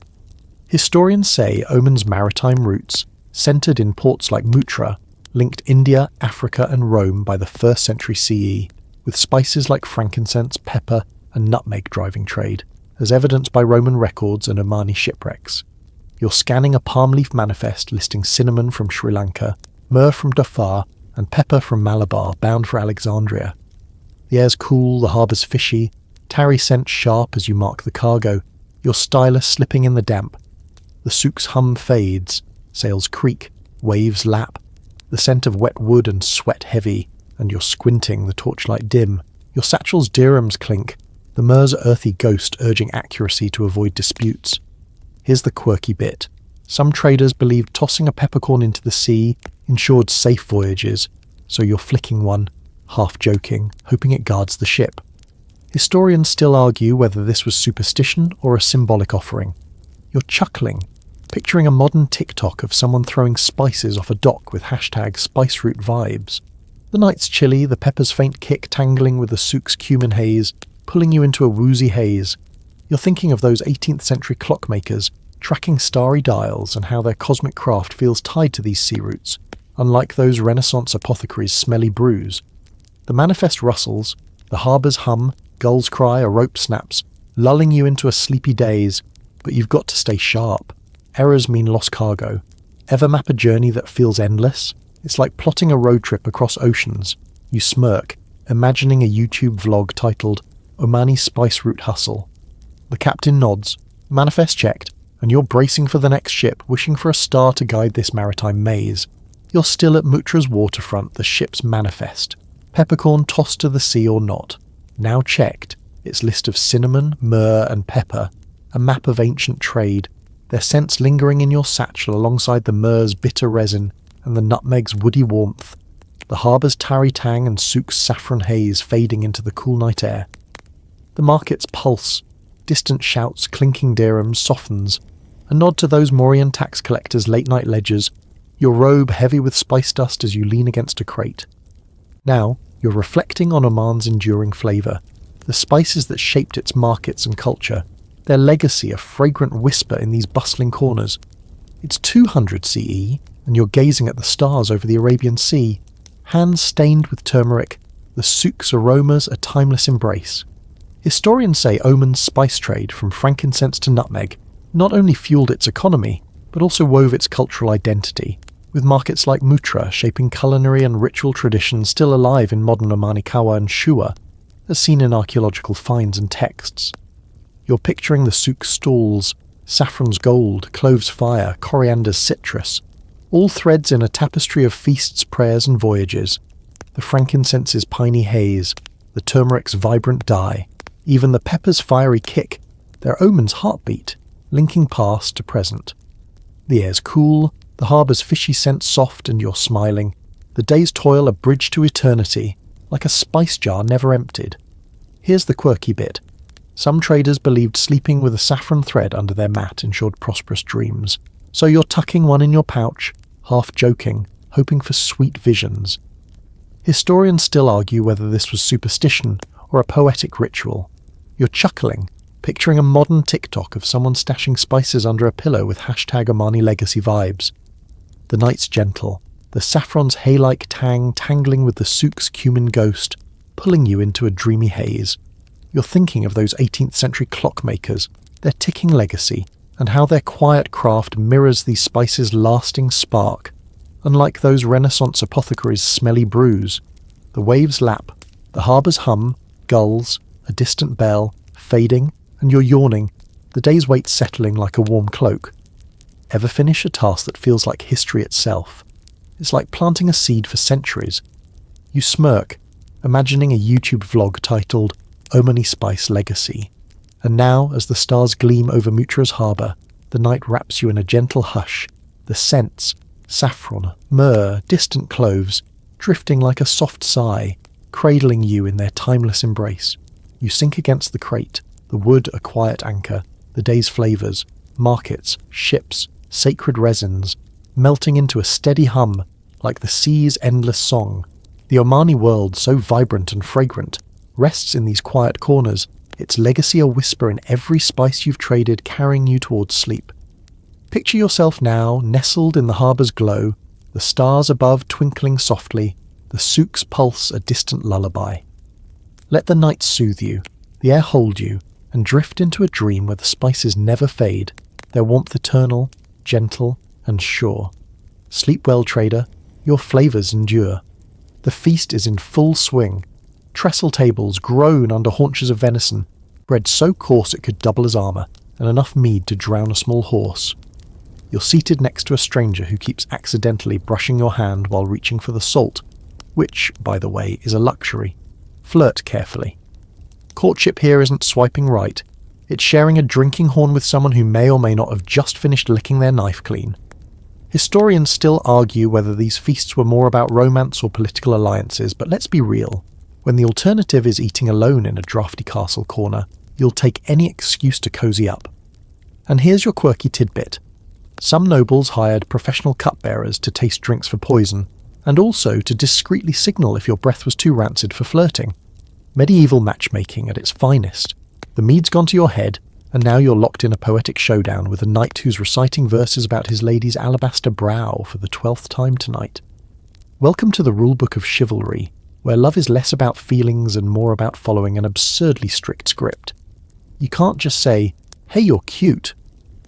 Historians say Oman's maritime routes, centred in ports like Muttra, linked India, Africa and Rome by the 1st century CE, with spices like frankincense, pepper and nutmeg driving trade, as evidenced by Roman records and Omani shipwrecks. You're scanning a palm leaf manifest listing cinnamon from Sri Lanka, myrrh from Dhofar, and pepper from Malabar, bound for Alexandria. The air's cool, the harbour's fishy, tarry scent sharp as you mark the cargo, your stylus slipping in the damp. The souk's hum fades, sails creak, waves lap, the scent of wet wood and sweat heavy, and you're squinting, the torchlight dim. Your satchel's dirhams clink, the myrrh's earthy ghost urging accuracy to avoid disputes. Here's the quirky bit. Some traders believed tossing a peppercorn into the sea ensured safe voyages, so you're flicking one, half joking, hoping it guards the ship. Historians still argue whether this was superstition or a symbolic offering. You're chuckling, picturing a modern TikTok of someone throwing spices off a dock with #SpiceRoute_vibes. The night's chilly, the pepper's faint kick tangling with the souk's cumin haze, pulling you into a woozy haze. You're thinking of those 18th century clockmakers, tracking starry dials and how their cosmic craft feels tied to these sea routes, unlike those Renaissance apothecaries' smelly brews. The manifest rustles, the harbour's hum, gulls cry, a rope snaps, lulling you into a sleepy daze, but you've got to stay sharp. Errors mean lost cargo. Ever map a journey that feels endless? It's like plotting a road trip across oceans. You smirk, imagining a YouTube vlog titled Omani Spice Route Hustle. The captain nods, manifest checked, and you're bracing for the next ship, wishing for a star to guide this maritime maze. You're still at Muttra's waterfront, the ship's manifest. Peppercorn tossed to the sea or not. Now checked, its list of cinnamon, myrrh and pepper, a map of ancient trade, their scents lingering in your satchel alongside the myrrh's bitter resin and the nutmeg's woody warmth, the harbour's tarry tang and souk's saffron haze fading into the cool night air. The market's pulse, distant shouts, clinking dirhams, softens, a nod to those Mauryan tax collectors' late-night ledgers, your robe heavy with spice dust as you lean against a crate. Now, you're reflecting on Oman's enduring flavour, the spices that shaped its markets and culture, their legacy a fragrant whisper in these bustling corners. It's 200 CE, and you're gazing at the stars over the Arabian Sea, hands stained with turmeric, the souk's aromas a timeless embrace. Historians say Oman's spice trade, from frankincense to nutmeg, not only fueled its economy, but also wove its cultural identity, with markets like Muttra shaping culinary and ritual traditions still alive in modern Omani Kawa and Shua, as seen in archaeological finds and texts. You're picturing the souk's stalls, saffron's gold, cloves fire, coriander's citrus, all threads in a tapestry of feasts, prayers and voyages, the frankincense's piney haze, the turmeric's vibrant dye, even the pepper's fiery kick, their Oman's heartbeat, linking past to present. The air's cool, the harbour's fishy scent soft and you're smiling, the day's toil a bridge to eternity, like a spice jar never emptied. Here's the quirky bit. Some traders believed sleeping with a saffron thread under their mat ensured prosperous dreams, so you're tucking one in your pouch, half joking, hoping for sweet visions. Historians still argue whether this was superstition or a poetic ritual. You're chuckling, picturing a modern TikTok of someone stashing spices under a pillow with #Omani legacy vibes. The night's gentle, the saffron's hay-like tang tangling with the souk's cumin ghost, pulling you into a dreamy haze. You're thinking of those 18th century clockmakers, their ticking legacy, and how their quiet craft mirrors these spices' lasting spark. Unlike those Renaissance apothecaries' smelly brews, the waves lap, the harbour's hum, gulls, a distant bell, fading, and you're yawning, the day's weight settling like a warm cloak. Ever finish a task that feels like history itself? It's like planting a seed for centuries. You smirk, imagining a YouTube vlog titled Omani Spice Legacy. And now, as the stars gleam over Muttra's harbour, the night wraps you in a gentle hush, the scents, saffron, myrrh, distant cloves, drifting like a soft sigh, cradling you in their timeless embrace. You sink against the crate, the wood a quiet anchor, the day's flavours, markets, ships, sacred resins, melting into a steady hum, like the sea's endless song. The Omani world, so vibrant and fragrant, rests in these quiet corners, its legacy a whisper in every spice you've traded, carrying you towards sleep. Picture yourself now, nestled in the harbour's glow, the stars above twinkling softly, the souk's pulse a distant lullaby. Let the night soothe you, the air hold you, and drift into a dream where the spices never fade, their warmth eternal, gentle, and sure. Sleep well, trader, your flavours endure. The feast is in full swing. Trestle tables groan under haunches of venison, bread so coarse it could double as armour, and enough mead to drown a small horse. You're seated next to a stranger who keeps accidentally brushing your hand while reaching for the salt, which, by the way, is a luxury. Flirt carefully. Courtship here isn't swiping right. It's sharing a drinking horn with someone who may or may not have just finished licking their knife clean. Historians still argue whether these feasts were more about romance or political alliances, but let's be real. When the alternative is eating alone in a drafty castle corner, you'll take any excuse to cosy up. And here's your quirky tidbit. Some nobles hired professional cupbearers to taste drinks for poison, and also to discreetly signal if your breath was too rancid for flirting. Medieval matchmaking at its finest. The mead's gone to your head, and now you're locked in a poetic showdown with a knight who's reciting verses about his lady's alabaster brow for the 12th time tonight. Welcome to the rulebook of chivalry, where love is less about feelings and more about following an absurdly strict script. You can't just say, "Hey, you're cute."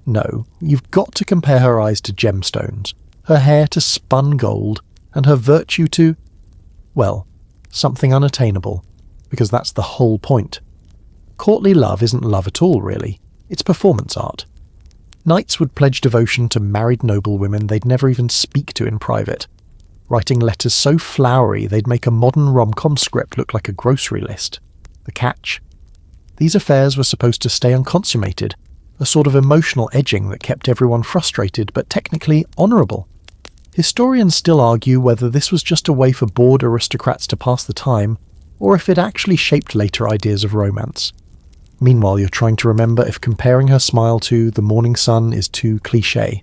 No, you've got to compare her eyes to gemstones, her hair to spun gold, and her virtue to, well, something unattainable, because that's the whole point. Courtly love isn't love at all, really. It's performance art. Knights would pledge devotion to married noblewomen they'd never even speak to in private, writing letters so flowery they'd make a modern rom-com script look like a grocery list. The catch? These affairs were supposed to stay unconsummated, a sort of emotional edging that kept everyone frustrated but technically honourable. Historians still argue whether this was just a way for bored aristocrats to pass the time, or if it actually shaped later ideas of romance. Meanwhile, you're trying to remember if comparing her smile to the morning sun is too cliché,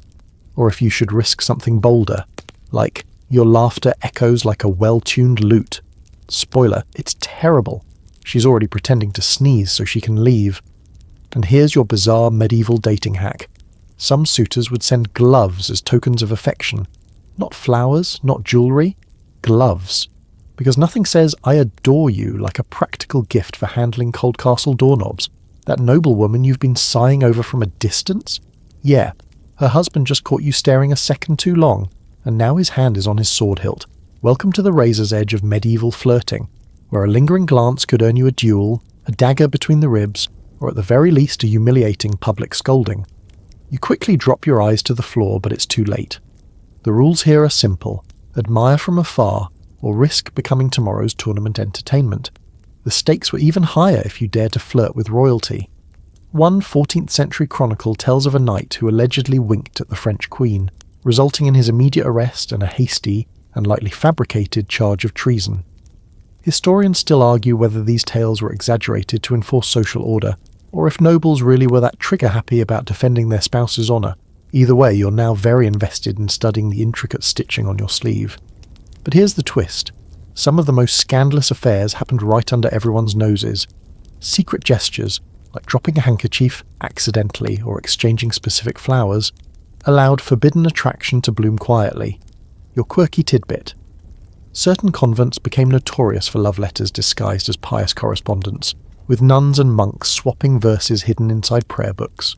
or if you should risk something bolder, like your laughter echoes like a well-tuned lute. Spoiler, it's terrible. She's already pretending to sneeze so she can leave. And here's your bizarre medieval dating hack. Some suitors would send gloves as tokens of affection. Not flowers, not jewellery, gloves. Because nothing says "I adore you" like a practical gift for handling Coldcastle doorknobs. That noblewoman you've been sighing over from a distance? Yeah, her husband just caught you staring a second too long, and now his hand is on his sword hilt. Welcome to the razor's edge of medieval flirting, where a lingering glance could earn you a duel, a dagger between the ribs, or at the very least a humiliating public scolding. You quickly drop your eyes to the floor, but it's too late. The rules here are simple. Admire from afar, or risk becoming tomorrow's tournament entertainment. The stakes were even higher if you dared to flirt with royalty. One 14th century chronicle tells of a knight who allegedly winked at the French queen, resulting in his immediate arrest and a hasty, and likely fabricated, charge of treason. Historians still argue whether these tales were exaggerated to enforce social order, or if nobles really were that trigger-happy about defending their spouse's honour. Either way, you're now very invested in studying the intricate stitching on your sleeve. But here's the twist. Some of the most scandalous affairs happened right under everyone's noses. Secret gestures, like dropping a handkerchief accidentally or exchanging specific flowers, allowed forbidden attraction to bloom quietly. Your quirky tidbit. Certain convents became notorious for love letters disguised as pious correspondence, with nuns and monks swapping verses hidden inside prayer books.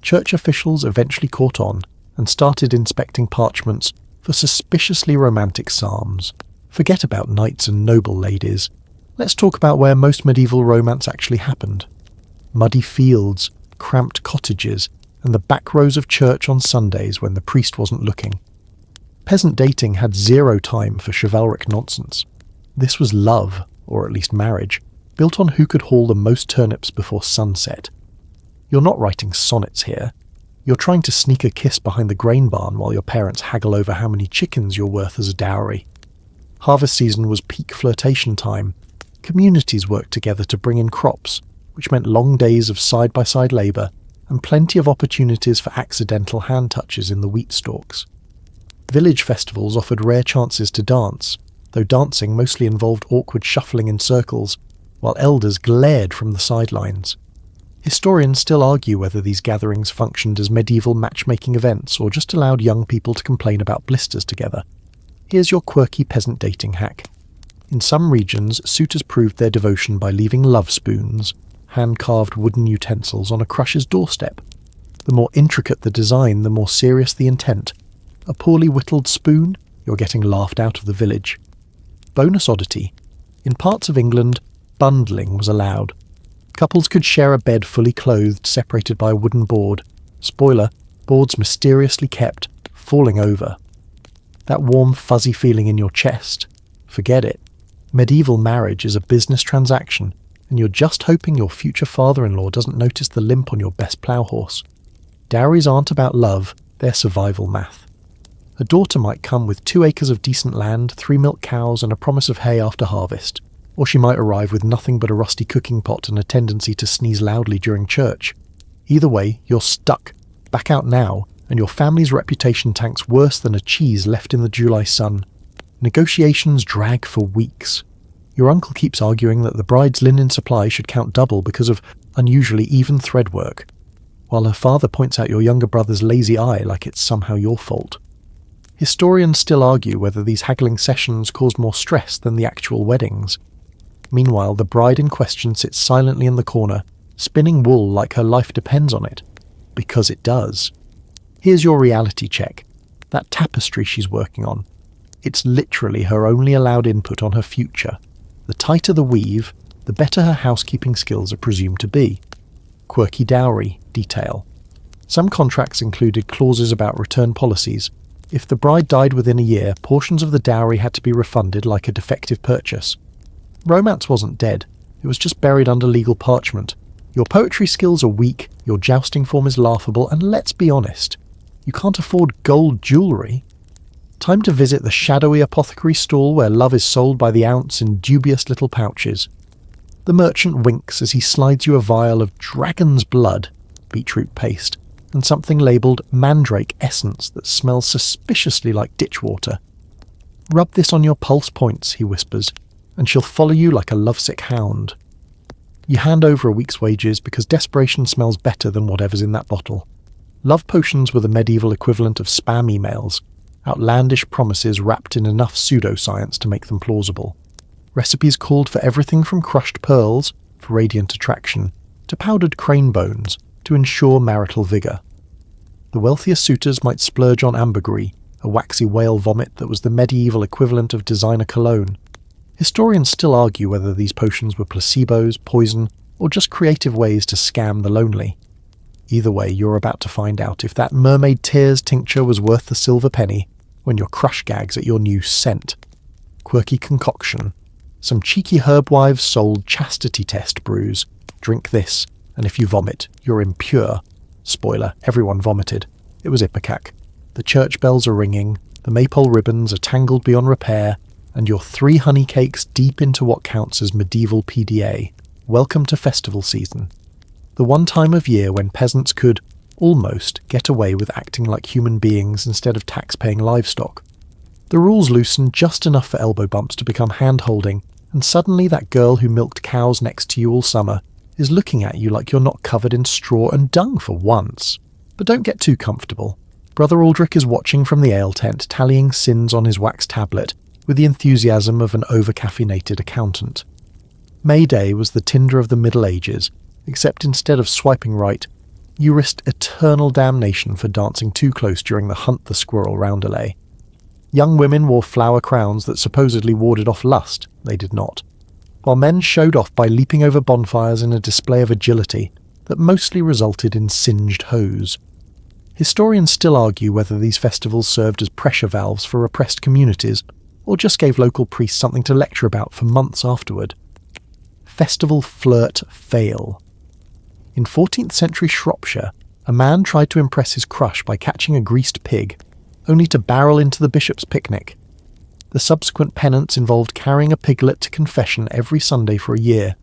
Church officials eventually caught on and started inspecting parchments for suspiciously romantic psalms. Forget about knights and noble ladies. Let's talk about where most medieval romance actually happened. Muddy fields, cramped cottages, and the back rows of church on Sundays when the priest wasn't looking. Peasant dating had zero time for chivalric nonsense. This was love, or at least marriage, built on who could haul the most turnips before sunset. You're not writing sonnets here. You're trying to sneak a kiss behind the grain barn while your parents haggle over how many chickens you're worth as a dowry. Harvest season was peak flirtation time. Communities worked together to bring in crops, which meant long days of side-by-side labour and plenty of opportunities for accidental hand touches in the wheat stalks. Village festivals offered rare chances to dance, though dancing mostly involved awkward shuffling in circles, while elders glared from the sidelines. Historians still argue whether these gatherings functioned as medieval matchmaking events or just allowed young people to complain about blisters together. Here's your quirky peasant dating hack. In some regions, suitors proved their devotion by leaving love spoons, hand-carved wooden utensils, on a crusher's doorstep. The more intricate the design, the more serious the intent. A poorly whittled spoon? You're getting laughed out of the village. Bonus oddity. In parts of England, bundling was allowed. Couples could share a bed fully clothed, separated by a wooden board. Spoiler, boards mysteriously kept falling over. That warm, fuzzy feeling in your chest. Forget it. Medieval marriage is a business transaction, and you're just hoping your future father-in-law doesn't notice the limp on your best plough horse. Dowries aren't about love, they're survival math. A daughter might come with 2 acres of decent land, 3 milk cows, and a promise of hay after harvest. Or she might arrive with nothing but a rusty cooking pot and a tendency to sneeze loudly during church. Either way, you're stuck. Back out now, and your family's reputation tanks worse than a cheese left in the July sun. Negotiations drag for weeks. Your uncle keeps arguing that the bride's linen supply should count double because of unusually even thread work, while her father points out your younger brother's lazy eye like it's somehow your fault. Historians still argue whether these haggling sessions caused more stress than the actual weddings. Meanwhile, the bride in question sits silently in the corner, spinning wool like her life depends on it. Because it does. Here's your reality check. That tapestry she's working on. It's literally her only allowed input on her future. The tighter the weave, the better her housekeeping skills are presumed to be. Quirky dowry detail. Some contracts included clauses about return policies. If the bride died within a year, portions of the dowry had to be refunded like a defective purchase. Romance wasn't dead, it was just buried under legal parchment. Your poetry skills are weak, your jousting form is laughable, and let's be honest, you can't afford gold jewellery. Time to visit the shadowy apothecary stall where love is sold by the ounce in dubious little pouches. The merchant winks as he slides you a vial of dragon's blood, beetroot paste, and something labelled mandrake essence that smells suspiciously like ditch water. Rub this on your pulse points, he whispers, and she'll follow you like a lovesick hound. You hand over a week's wages because desperation smells better than whatever's in that bottle. Love potions were the medieval equivalent of spam emails, outlandish promises wrapped in enough pseudoscience to make them plausible. Recipes called for everything from crushed pearls, for radiant attraction, to powdered crane bones, to ensure marital vigour. The wealthier suitors might splurge on ambergris, a waxy whale vomit that was the medieval equivalent of designer cologne. Historians still argue whether these potions were placebos, poison, or just creative ways to scam the lonely. Either way, you're about to find out if that mermaid tears tincture was worth the silver penny when your crush gags at your new scent. Quirky concoction. Some cheeky herbwives sold chastity test brews. Drink this, and if you vomit, you're impure. Spoiler, everyone vomited. It was Ipecac. The church bells are ringing, the maypole ribbons are tangled beyond repair, and you're 3 honey cakes deep into what counts as medieval PDA. Welcome to festival season. The one time of year when peasants could, almost, get away with acting like human beings instead of tax-paying livestock. The rules loosen just enough for elbow bumps to become hand-holding, and suddenly that girl who milked cows next to you all summer is looking at you like you're not covered in straw and dung for once. But don't get too comfortable. Brother Aldrich is watching from the ale tent, tallying sins on his wax tablet, with the enthusiasm of an over-caffeinated accountant. May Day was the Tinder of the Middle Ages, except instead of swiping right, you risked eternal damnation for dancing too close during the Hunt the Squirrel roundelay. Young women wore flower crowns that supposedly warded off lust. They did not. While men showed off by leaping over bonfires in a display of agility that mostly resulted in singed hose. Historians still argue whether these festivals served as pressure valves for repressed communities, or just gave local priests something to lecture about for months afterward. Festival flirt fail. In 14th century Shropshire, a man tried to impress his crush by catching a greased pig, only to barrel into the bishop's picnic. The subsequent penance involved carrying a piglet to confession every Sunday for a year.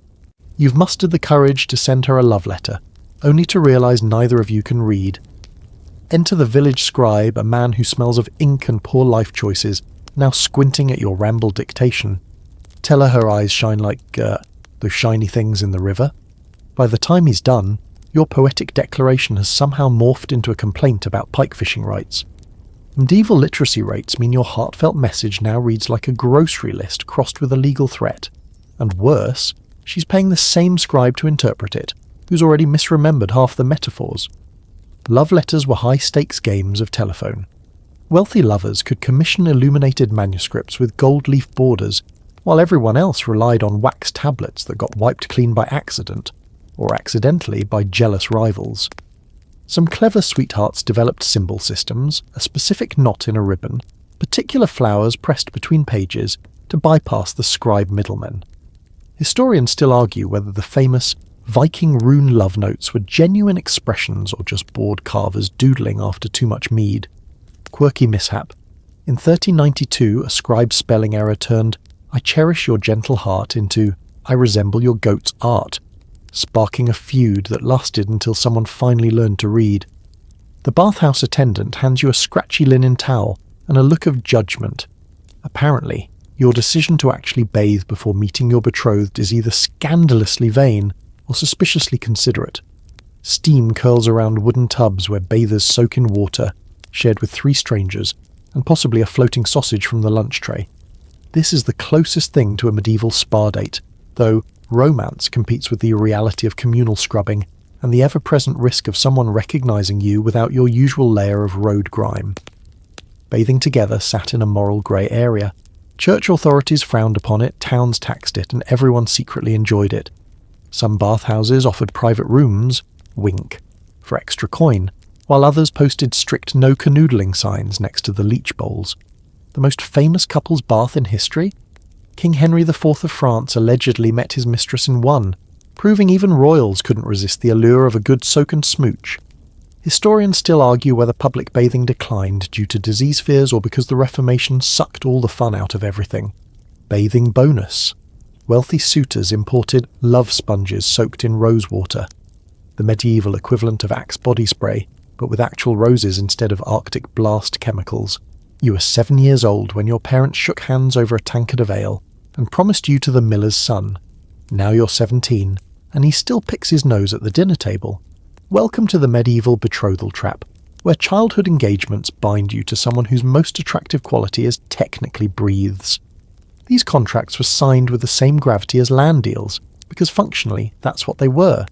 You've mustered the courage to send her a love letter, only to realise neither of you can read. Enter the village scribe, a man who smells of ink and poor life choices, now squinting at your ramble dictation. Tell her eyes shine like, those shiny things in the river. By the time he's done, your poetic declaration has somehow morphed into a complaint about pike fishing rights. Medieval literacy rates mean your heartfelt message now reads like a grocery list crossed with a legal threat. And worse, she's paying the same scribe to interpret it, who's already misremembered half the metaphors. Love letters were high-stakes games of telephone. Wealthy lovers could commission illuminated manuscripts with gold-leaf borders, while everyone else relied on wax tablets that got wiped clean by accident, or accidentally by jealous rivals. Some clever sweethearts developed symbol systems, a specific knot in a ribbon, particular flowers pressed between pages to bypass the scribe middlemen. Historians still argue whether the famous Viking rune love notes were genuine expressions or just board carvers doodling after too much mead. Quirky mishap. In 1392, a scribe's spelling error turned "I cherish your gentle heart" into "I resemble your goat's art," sparking a feud that lasted until someone finally learned to read. The bathhouse attendant hands you a scratchy linen towel and a look of judgment. Apparently, your decision to actually bathe before meeting your betrothed is either scandalously vain or suspiciously considerate. Steam curls around wooden tubs where bathers soak in water, shared with 3 strangers, and possibly a floating sausage from the lunch tray. This is the closest thing to a medieval spa date, though romance competes with the reality of communal scrubbing and the ever-present risk of someone recognising you without your usual layer of road grime. Bathing together sat in a moral grey area. Church authorities frowned upon it, towns taxed it, and everyone secretly enjoyed it. Some bathhouses offered private rooms, wink, for extra coin, while others posted strict no canoodling signs next to the leech bowls. The most famous couple's bath in history? King Henry IV of France allegedly met his mistress in one, proving even royals couldn't resist the allure of a good soak and smooch. Historians still argue whether public bathing declined due to disease fears or because the Reformation sucked all the fun out of everything. Bathing bonus. Wealthy suitors imported love sponges soaked in rose water, the medieval equivalent of Axe body spray, but with actual roses instead of Arctic blast chemicals. You were 7 years old when your parents shook hands over a tankard of ale and promised you to the miller's son. Now you're 17, and he still picks his nose at the dinner table. Welcome to the medieval betrothal trap, where childhood engagements bind you to someone whose most attractive quality is technically breathes. These contracts were signed with the same gravity as land deals, because functionally that's what they were.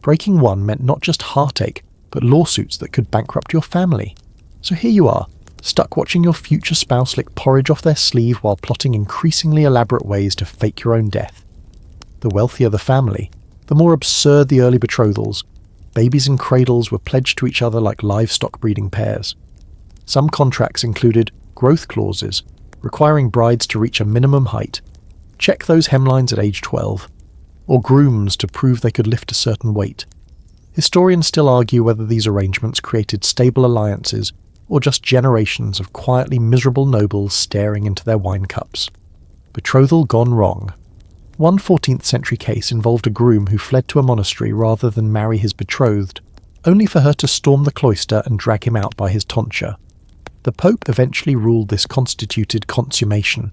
Breaking one meant not just heartache, but lawsuits that could bankrupt your family. So here you are, stuck watching your future spouse lick porridge off their sleeve while plotting increasingly elaborate ways to fake your own death. The wealthier the family, the more absurd the early betrothals. Babies in cradles were pledged to each other like livestock breeding pairs. Some contracts included growth clauses, requiring brides to reach a minimum height, check those hemlines at age 12, or grooms to prove they could lift a certain weight. Historians still argue whether these arrangements created stable alliances or just generations of quietly miserable nobles staring into their wine cups. Betrothal gone wrong. One 14th century case involved a groom who fled to a monastery rather than marry his betrothed, only for her to storm the cloister and drag him out by his tonsure. The Pope eventually ruled this constituted consummation.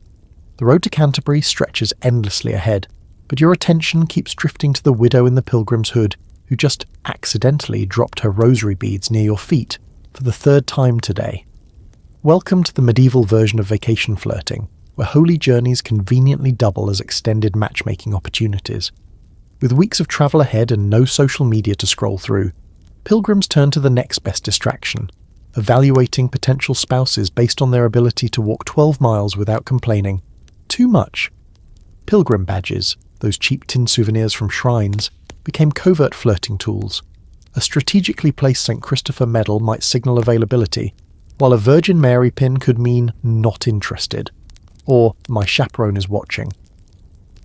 The road to Canterbury stretches endlessly ahead, but your attention keeps drifting to the widow in the pilgrim's hood who just accidentally dropped her rosary beads near your feet for the 3rd time today. Welcome to the medieval version of vacation flirting, where holy journeys conveniently double as extended matchmaking opportunities. With weeks of travel ahead and no social media to scroll through, pilgrims turn to the next best distraction, evaluating potential spouses based on their ability to walk 12 miles without complaining. Too much. Pilgrim badges, those cheap tin souvenirs from shrines, became covert flirting tools. A strategically placed St. Christopher medal might signal availability, while a Virgin Mary pin could mean not interested, or my chaperone is watching.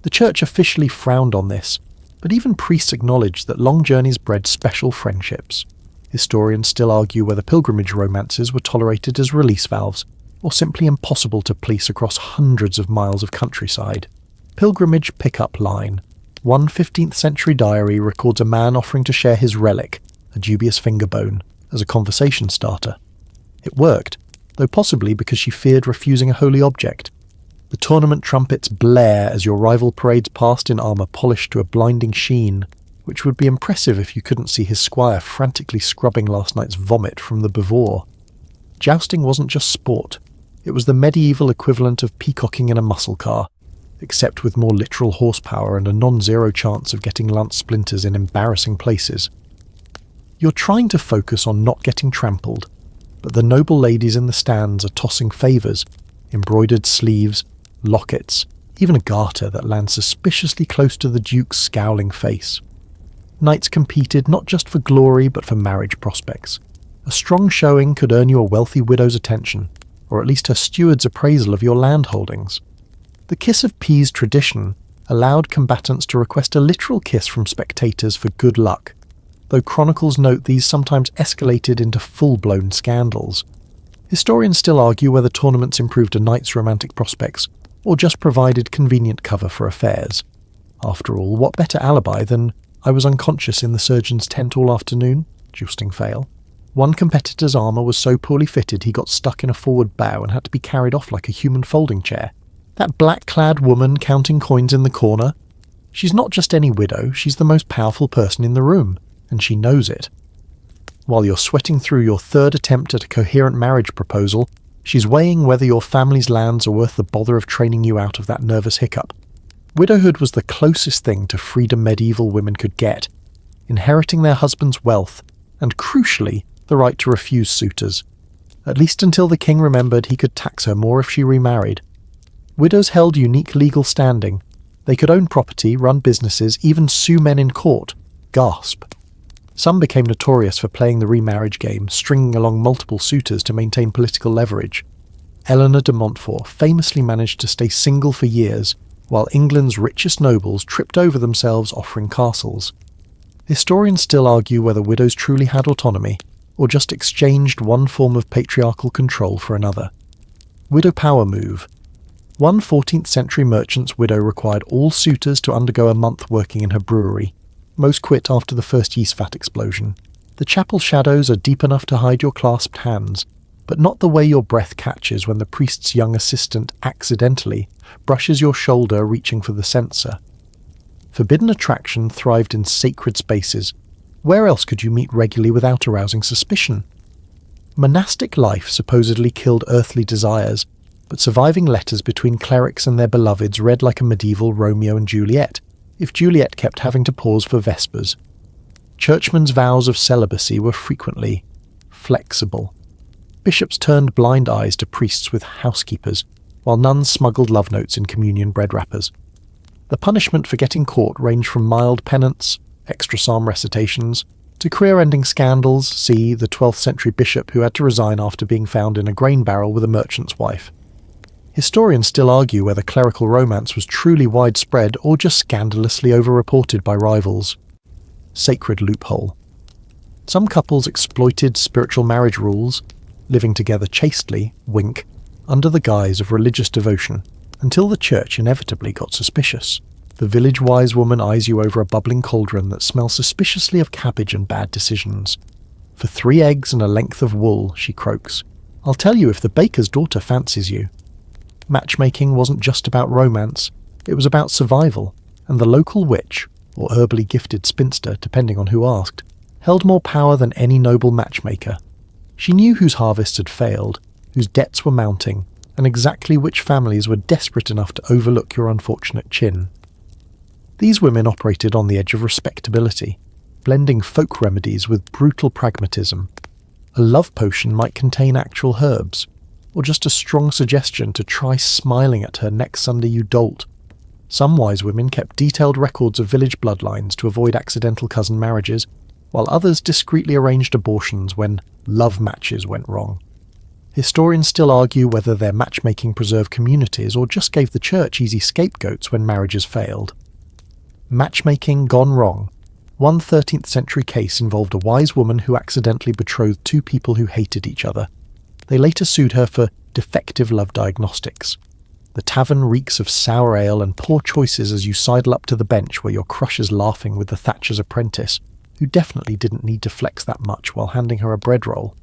The church officially frowned on this, but even priests acknowledged that long journeys bred special friendships. Historians still argue whether pilgrimage romances were tolerated as release valves, or simply impossible to police across hundreds of miles of countryside. Pilgrimage pickup line. One 15th century diary records a man offering to share his relic, a dubious finger bone, as a conversation starter. It worked, though possibly because she feared refusing a holy object. The tournament trumpets blare as your rival parades past in armour polished to a blinding sheen, which would be impressive if you couldn't see his squire frantically scrubbing last night's vomit from the bevor. Jousting wasn't just sport, it was the medieval equivalent of peacocking in a muscle car, except with more literal horsepower and a non-zero chance of getting lance splinters in embarrassing places. You're trying to focus on not getting trampled, but the noble ladies in the stands are tossing favours, embroidered sleeves, lockets, even a garter that lands suspiciously close to the Duke's scowling face. Knights competed not just for glory but for marriage prospects. A strong showing could earn you a wealthy widow's attention, or at least her steward's appraisal of your land holdings. The kiss of peas tradition allowed combatants to request a literal kiss from spectators for good luck, though chronicles note these sometimes escalated into full-blown scandals. Historians still argue whether tournaments improved a knight's romantic prospects, or just provided convenient cover for affairs. After all, what better alibi than "I was unconscious in the surgeon's tent all afternoon"? Jousting fail. One competitor's armour was so poorly fitted he got stuck in a forward bow and had to be carried off like a human folding chair. That black-clad woman counting coins in the corner? She's not just any widow, she's the most powerful person in the room, and she knows it. While you're sweating through your third attempt at a coherent marriage proposal, she's weighing whether your family's lands are worth the bother of training you out of that nervous hiccup. Widowhood was the closest thing to freedom medieval women could get, inheriting their husband's wealth, and crucially, the right to refuse suitors. At least until the king remembered he could tax her more if she remarried. Widows held unique legal standing. They could own property, run businesses, even sue men in court. Gasp. Some became notorious for playing the remarriage game, stringing along multiple suitors to maintain political leverage. Eleanor de Montfort famously managed to stay single for years, while England's richest nobles tripped over themselves offering castles. Historians still argue whether widows truly had autonomy, or just exchanged one form of patriarchal control for another. Widow power move. One 14th century merchant's widow required all suitors to undergo a month working in her brewery. Most quit after the first yeast vat explosion. The chapel shadows are deep enough to hide your clasped hands, but not the way your breath catches when the priest's young assistant accidentally brushes your shoulder reaching for the censer. Forbidden attraction thrived in sacred spaces. Where else could you meet regularly without arousing suspicion? Monastic life supposedly killed earthly desires, but surviving letters between clerics and their beloveds read like a medieval Romeo and Juliet, if Juliet kept having to pause for vespers. Churchmen's vows of celibacy were frequently flexible. Bishops turned blind eyes to priests with housekeepers, while nuns smuggled love notes in communion bread wrappers. The punishment for getting caught ranged from mild penance, extra psalm recitations, to career-ending scandals, see the 12th century bishop who had to resign after being found in a grain barrel with a merchant's wife. Historians still argue whether clerical romance was truly widespread or just scandalously over-reported by rivals. Sacred loophole. Some couples exploited spiritual marriage rules, living together chastely, wink, under the guise of religious devotion, until the church inevitably got suspicious. The village wise woman eyes you over a bubbling cauldron that smells suspiciously of cabbage and bad decisions. "For 3 eggs and a length of wool," she croaks. "I'll tell you if the baker's daughter fancies you." Matchmaking wasn't just about romance, it was about survival, and the local witch, or herbally gifted spinster depending on who asked, held more power than any noble matchmaker. She knew whose harvests had failed, whose debts were mounting, and exactly which families were desperate enough to overlook your unfortunate chin. These women operated on the edge of respectability, blending folk remedies with brutal pragmatism. A love potion might contain actual herbs, or just a strong suggestion to try smiling at her next Sunday you dolt. Some wise women kept detailed records of village bloodlines to avoid accidental cousin marriages, while others discreetly arranged abortions when love matches went wrong. Historians still argue whether their matchmaking preserved communities or just gave the church easy scapegoats when marriages failed. Matchmaking gone wrong. One 13th century case involved a wise woman who accidentally betrothed 2 people who hated each other. They later sued her for defective love diagnostics. The tavern reeks of sour ale and poor choices as you sidle up to the bench where your crush is laughing with the Thatcher's apprentice, who definitely didn't need to flex that much while handing her a bread roll.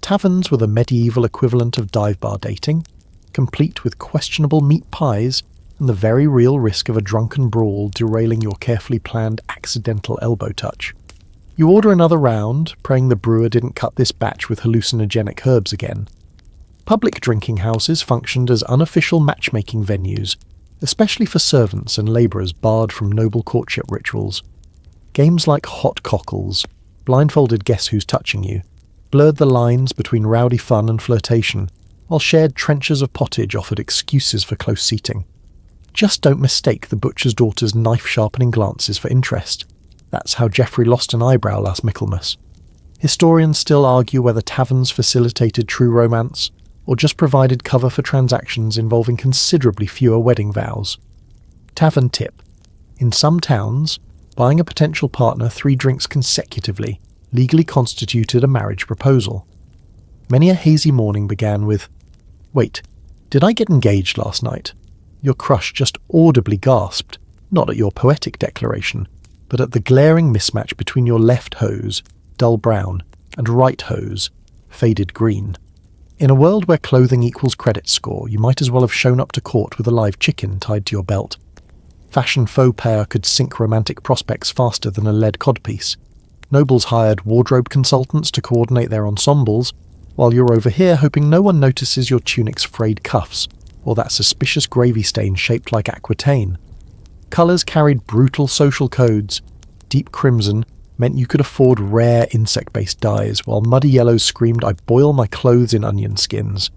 Taverns were the medieval equivalent of dive bar dating, complete with questionable meat pies and the very real risk of a drunken brawl derailing your carefully planned accidental elbow touch. You order another round, praying the brewer didn't cut this batch with hallucinogenic herbs again. Public drinking houses functioned as unofficial matchmaking venues, especially for servants and labourers barred from noble courtship rituals. Games like hot cockles, blindfolded guess who's touching you, blurred the lines between rowdy fun and flirtation, while shared trenches of pottage offered excuses for close seating. Just don't mistake the butcher's daughter's knife-sharpening glances for interest. That's how Geoffrey lost an eyebrow last Michaelmas. Historians still argue whether taverns facilitated true romance, or just provided cover for transactions involving considerably fewer wedding vows. Tavern tip. In some towns, buying a potential partner 3 drinks consecutively legally constituted a marriage proposal. Many a hazy morning began with, "Wait, did I get engaged last night?" Your crush just audibly gasped, not at your poetic declaration, but at the glaring mismatch between your left hose, dull brown, and right hose, faded green. In a world where clothing equals credit score, you might as well have shown up to court with a live chicken tied to your belt. Fashion faux pas could sink romantic prospects faster than a lead codpiece. Nobles hired wardrobe consultants to coordinate their ensembles, while you're over here hoping no one notices your tunic's frayed cuffs, or that suspicious gravy stain shaped like aquitaine. Colours carried brutal social codes. Deep crimson meant you could afford rare insect-based dyes, while muddy yellows screamed, "I boil my clothes in onion skins."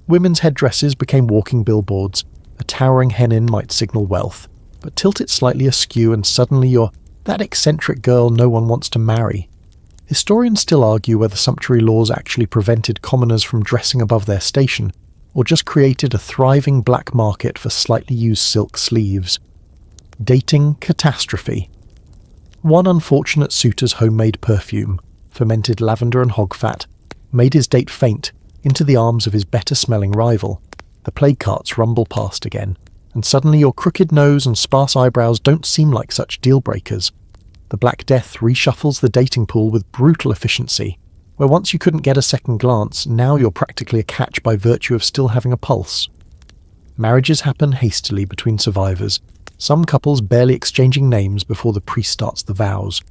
Women's headdresses became walking billboards. A towering hennin might signal wealth, but tilt it slightly askew and suddenly you're that eccentric girl no one wants to marry. Historians still argue whether sumptuary laws actually prevented commoners from dressing above their station, or just created a thriving black market for slightly used silk sleeves. Dating catastrophe. One unfortunate suitor's homemade perfume, fermented lavender and hog fat, made his date faint into the arms of his better-smelling rival. The plague carts rumble past again, and suddenly your crooked nose and sparse eyebrows don't seem like such deal-breakers. The Black Death reshuffles the dating pool with brutal efficiency, where once you couldn't get a second glance, now you're practically a catch by virtue of still having a pulse. Marriages happen hastily between survivors, some couples barely exchanging names before the priest starts the vows.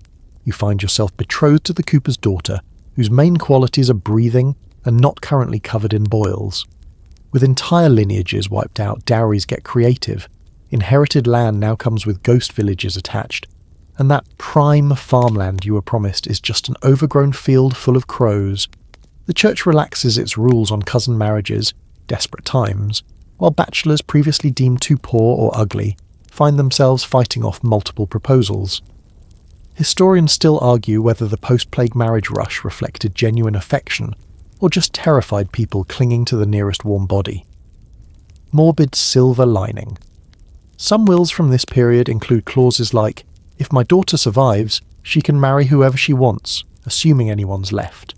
You find yourself betrothed to the cooper's daughter, whose main qualities are breathing and not currently covered in boils. With entire lineages wiped out, dowries get creative. Inherited land now comes with ghost villages attached, and that prime farmland you were promised is just an overgrown field full of crows. The church relaxes its rules on cousin marriages, desperate times, while bachelors previously deemed too poor or ugly find themselves fighting off multiple proposals. Historians still argue whether the post-plague marriage rush reflected genuine affection, or just terrified people clinging to the nearest warm body. Morbid silver lining. Some wills from this period include clauses like, "If my daughter survives, she can marry whoever she wants, assuming anyone's left."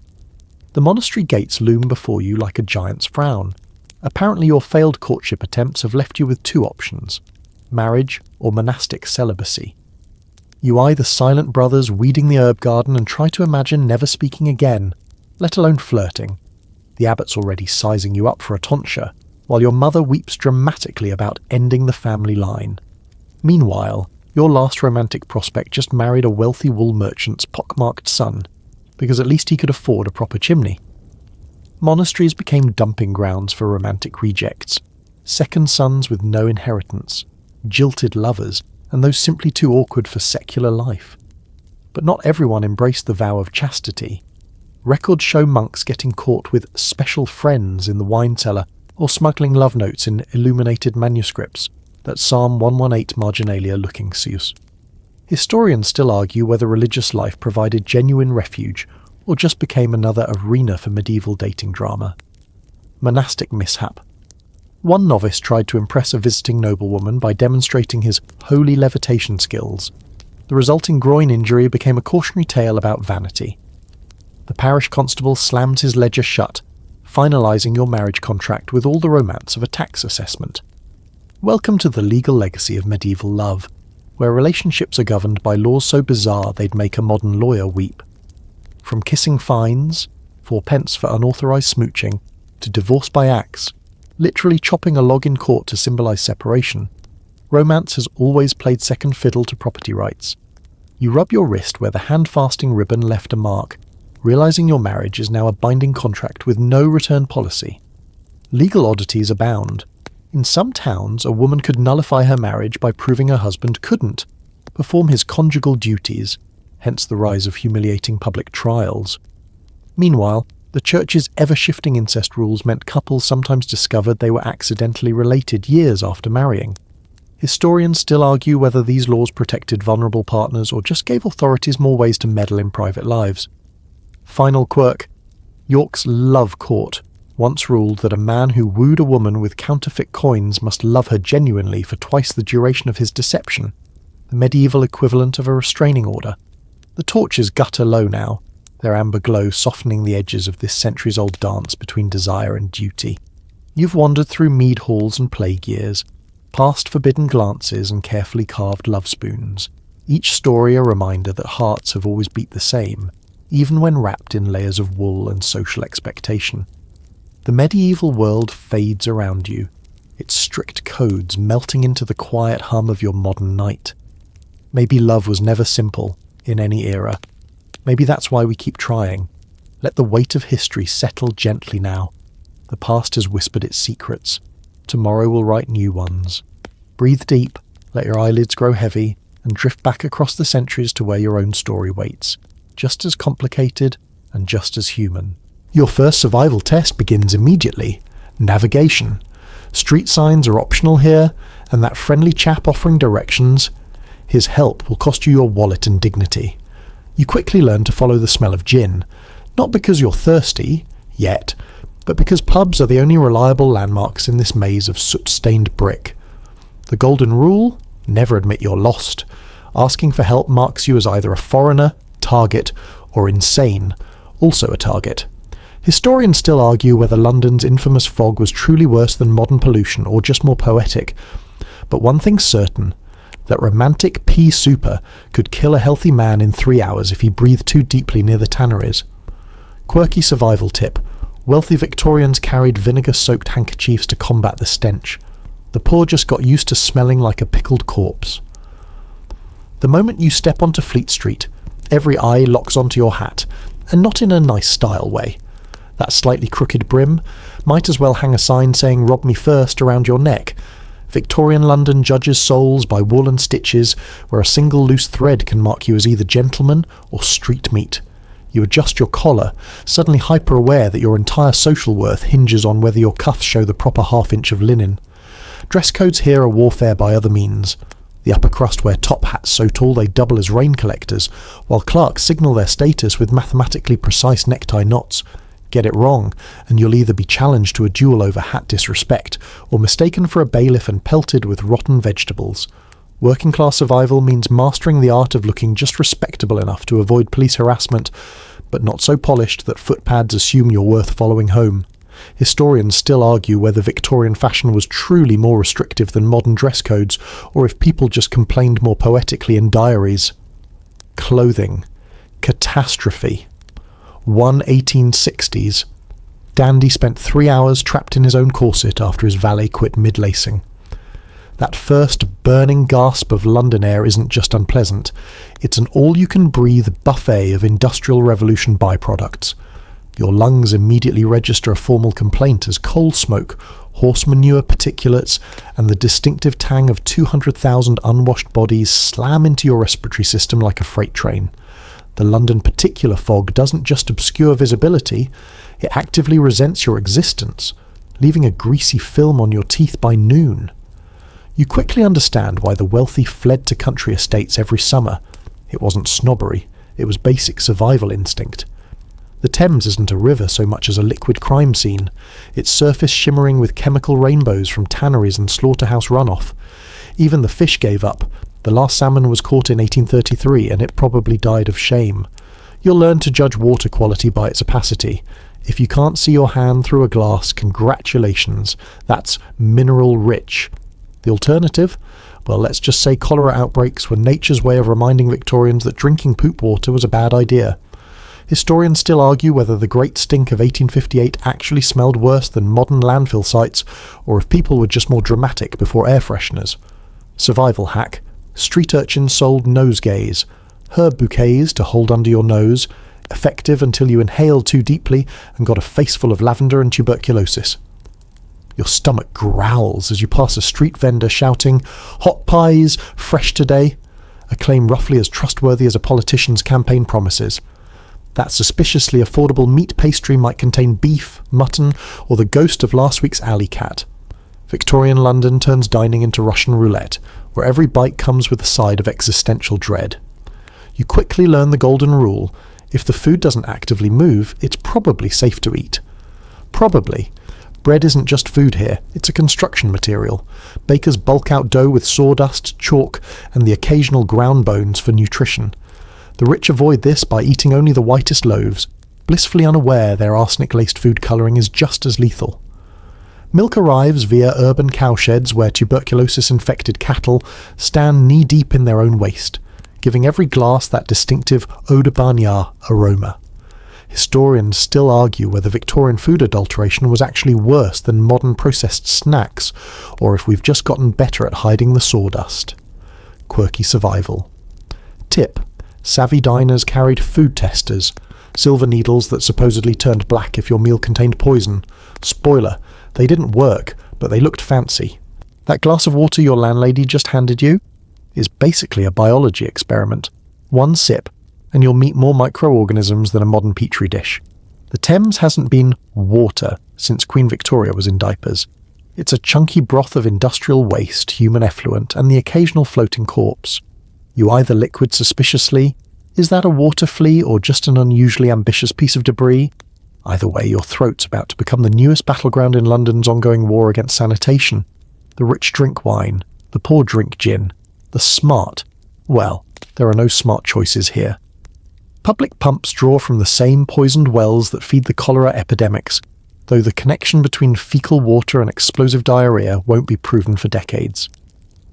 The monastery gates loom before you like a giant's frown. Apparently your failed courtship attempts have left you with 2 options: marriage or monastic celibacy. You eye the silent brothers weeding the herb garden and try to imagine never speaking again, let alone flirting. The abbot's already sizing you up for a tonsure, while your mother weeps dramatically about ending the family line. Meanwhile, your last romantic prospect just married a wealthy wool merchant's pockmarked son, because at least he could afford a proper chimney. Monasteries became dumping grounds for romantic rejects, second sons with no inheritance, jilted lovers, and those simply too awkward for secular life. But not everyone embraced the vow of chastity. Records show monks getting caught with special friends in the wine cellar or smuggling love notes in illuminated manuscripts, that Psalm 118 marginalia looking sus. Historians still argue whether religious life provided genuine refuge or just became another arena for medieval dating drama. Monastic mishap. One novice tried to impress a visiting noblewoman by demonstrating his holy levitation skills. The resulting groin injury became a cautionary tale about vanity. The parish constable slammed his ledger shut, finalising your marriage contract with all the romance of a tax assessment. Welcome to the legal legacy of medieval love, where relationships are governed by laws so bizarre they'd make a modern lawyer weep. From kissing fines, 4 pence for unauthorised smooching, to divorce by axe, literally chopping a log in court to symbolise separation, romance has always played second fiddle to property rights. You rub your wrist where the hand-fasting ribbon left a mark, realising your marriage is now a binding contract with no return policy. Legal oddities abound. In some towns, a woman could nullify her marriage by proving her husband couldn't perform his conjugal duties, hence the rise of humiliating public trials. Meanwhile, the church's ever-shifting incest rules meant couples sometimes discovered they were accidentally related years after marrying. Historians still argue whether these laws protected vulnerable partners or just gave authorities more ways to meddle in private lives. Final quirk: York's Love Court once ruled that a man who wooed a woman with counterfeit coins must love her genuinely for twice the duration of his deception, the medieval equivalent of a restraining order. The torches gutter low now, their amber glow softening the edges of this centuries-old dance between desire and duty. You've wandered through mead halls and plague years, past forbidden glances and carefully carved love spoons, each story a reminder that hearts have always beat the same, even when wrapped in layers of wool and social expectation. The medieval world fades around you, its strict codes melting into the quiet hum of your modern night. Maybe love was never simple, in any era. Maybe that's why we keep trying. Let the weight of history settle gently now. The past has whispered its secrets. Tomorrow will write new ones. Breathe deep, let your eyelids grow heavy, and drift back across the centuries to where your own story waits. Just as complicated and just as human. Your first survival test begins immediately. Navigation. Street signs are optional here, and that friendly chap offering directions, his help will cost you your wallet and dignity. You quickly learn to follow the smell of gin, not because you're thirsty, yet, but because pubs are the only reliable landmarks in this maze of soot-stained brick. The golden rule? Never admit you're lost. Asking for help marks you as either a foreigner, target, or insane, also a target. Historians still argue whether London's infamous fog was truly worse than modern pollution or just more poetic. But one thing's certain, that romantic pea super could kill a healthy man in 3 hours if he breathed too deeply near the tanneries. Quirky survival tip: wealthy Victorians carried vinegar-soaked handkerchiefs to combat the stench. The poor just got used to smelling like a pickled corpse. The moment you step onto Fleet Street, every eye locks onto your hat, and not in a nice style way. That slightly crooked brim might as well hang a sign saying "Rob me first" around your neck. Victorian London judges souls by woolen stitches, where a single loose thread can mark you as either gentleman or street meat. You adjust your collar, suddenly hyper-aware that your entire social worth hinges on whether your cuffs show the proper half-inch of linen. Dress codes here are warfare by other means. The upper crust wear top hats so tall they double as rain collectors, while clerks signal their status with mathematically precise necktie knots. Get it wrong, and you'll either be challenged to a duel over hat disrespect, or mistaken for a bailiff and pelted with rotten vegetables. Working class survival means mastering the art of looking just respectable enough to avoid police harassment, but not so polished that footpads assume you're worth following home. Historians still argue whether Victorian fashion was truly more restrictive than modern dress codes, or if people just complained more poetically in diaries. Clothing. Catastrophe. 1860s. Dandy spent 3 hours trapped in his own corset after his valet quit mid-lacing. That first burning gasp of London air isn't just unpleasant, it's an all-you-can-breathe buffet of Industrial Revolution byproducts. Your lungs immediately register a formal complaint as coal smoke, horse manure particulates, and the distinctive tang of 200,000 unwashed bodies slam into your respiratory system like a freight train. The London particular fog doesn't just obscure visibility, it actively resents your existence, leaving a greasy film on your teeth by noon. You quickly understand why the wealthy fled to country estates every summer. It wasn't snobbery, it was basic survival instinct. The Thames isn't a river so much as a liquid crime scene, its surface shimmering with chemical rainbows from tanneries and slaughterhouse runoff. Even the fish gave up. The last salmon was caught in 1833, and it probably died of shame. You'll learn to judge water quality by its opacity. If you can't see your hand through a glass, congratulations, that's mineral rich. The alternative? Well, let's just say cholera outbreaks were nature's way of reminding Victorians that drinking poop water was a bad idea. Historians still argue whether the Great Stink of 1858 actually smelled worse than modern landfill sites, or if people were just more dramatic before air fresheners. Survival hack. Street urchins sold nosegays, herb bouquets to hold under your nose, effective until you inhaled too deeply and got a face full of lavender and tuberculosis. Your stomach growls as you pass a street vendor shouting, "Hot pies, fresh today," a claim roughly as trustworthy as a politician's campaign promises. That suspiciously affordable meat pastry might contain beef, mutton, or the ghost of last week's alley cat. Victorian London turns dining into Russian roulette, where every bite comes with a side of existential dread. You quickly learn the golden rule: if the food doesn't actively move, it's probably safe to eat. Probably. Bread isn't just food here, it's a construction material. Bakers bulk out dough with sawdust, chalk, and the occasional ground bones for nutrition. The rich avoid this by eating only the whitest loaves, blissfully unaware their arsenic-laced food colouring is just as lethal. Milk arrives via urban cowsheds where tuberculosis-infected cattle stand knee-deep in their own waste, giving every glass that distinctive eau de bagnat aroma. Historians still argue whether Victorian food adulteration was actually worse than modern processed snacks, or if we've just gotten better at hiding the sawdust. Quirky survival. Tip: savvy diners carried food testers, silver needles that supposedly turned black if your meal contained poison. Spoiler, they didn't work, but they looked fancy. That glass of water your landlady just handed you is basically a biology experiment. One sip, and you'll meet more microorganisms than a modern petri dish. The Thames hasn't been water since Queen Victoria was in diapers. It's a chunky broth of industrial waste, human effluent, and the occasional floating corpse. You either liquid suspiciously, is that a water flea or just an unusually ambitious piece of debris? Either way, your throat's about to become the newest battleground in London's ongoing war against sanitation. The rich drink wine, the poor drink gin, the smart. Well, there are no smart choices here. Public pumps draw from the same poisoned wells that feed the cholera epidemics, though the connection between fecal water and explosive diarrhea won't be proven for decades.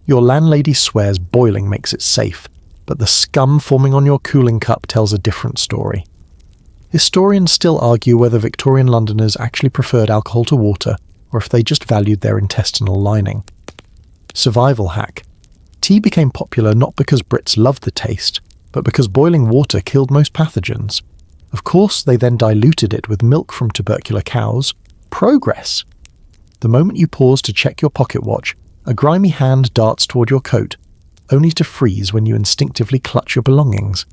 Your landlady swears boiling makes it safe, but the scum forming on your cooling cup tells a different story. Historians still argue whether Victorian Londoners actually preferred alcohol to water, or if they just valued their intestinal lining. Survival hack. Tea became popular not because Brits loved the taste, but because boiling water killed most pathogens. Of course, they then diluted it with milk from tubercular cows. Progress! The moment you pause to check your pocket watch, a grimy hand darts toward your coat, only to freeze when you instinctively clutch your belongings.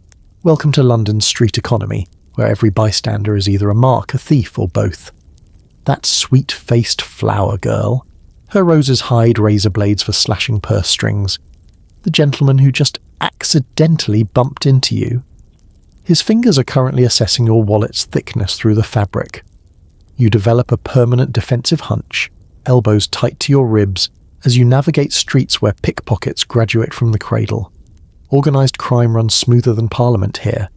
Welcome to London's street economy, where every bystander is either a mark, a thief, or both. That sweet-faced flower girl. Her roses hide razor blades for slashing purse strings. The gentleman who just accidentally bumped into you. His fingers are currently assessing your wallet's thickness through the fabric. You develop a permanent defensive hunch, elbows tight to your ribs, as you navigate streets where pickpockets graduate from the cradle. Organised crime runs smoother than Parliament here.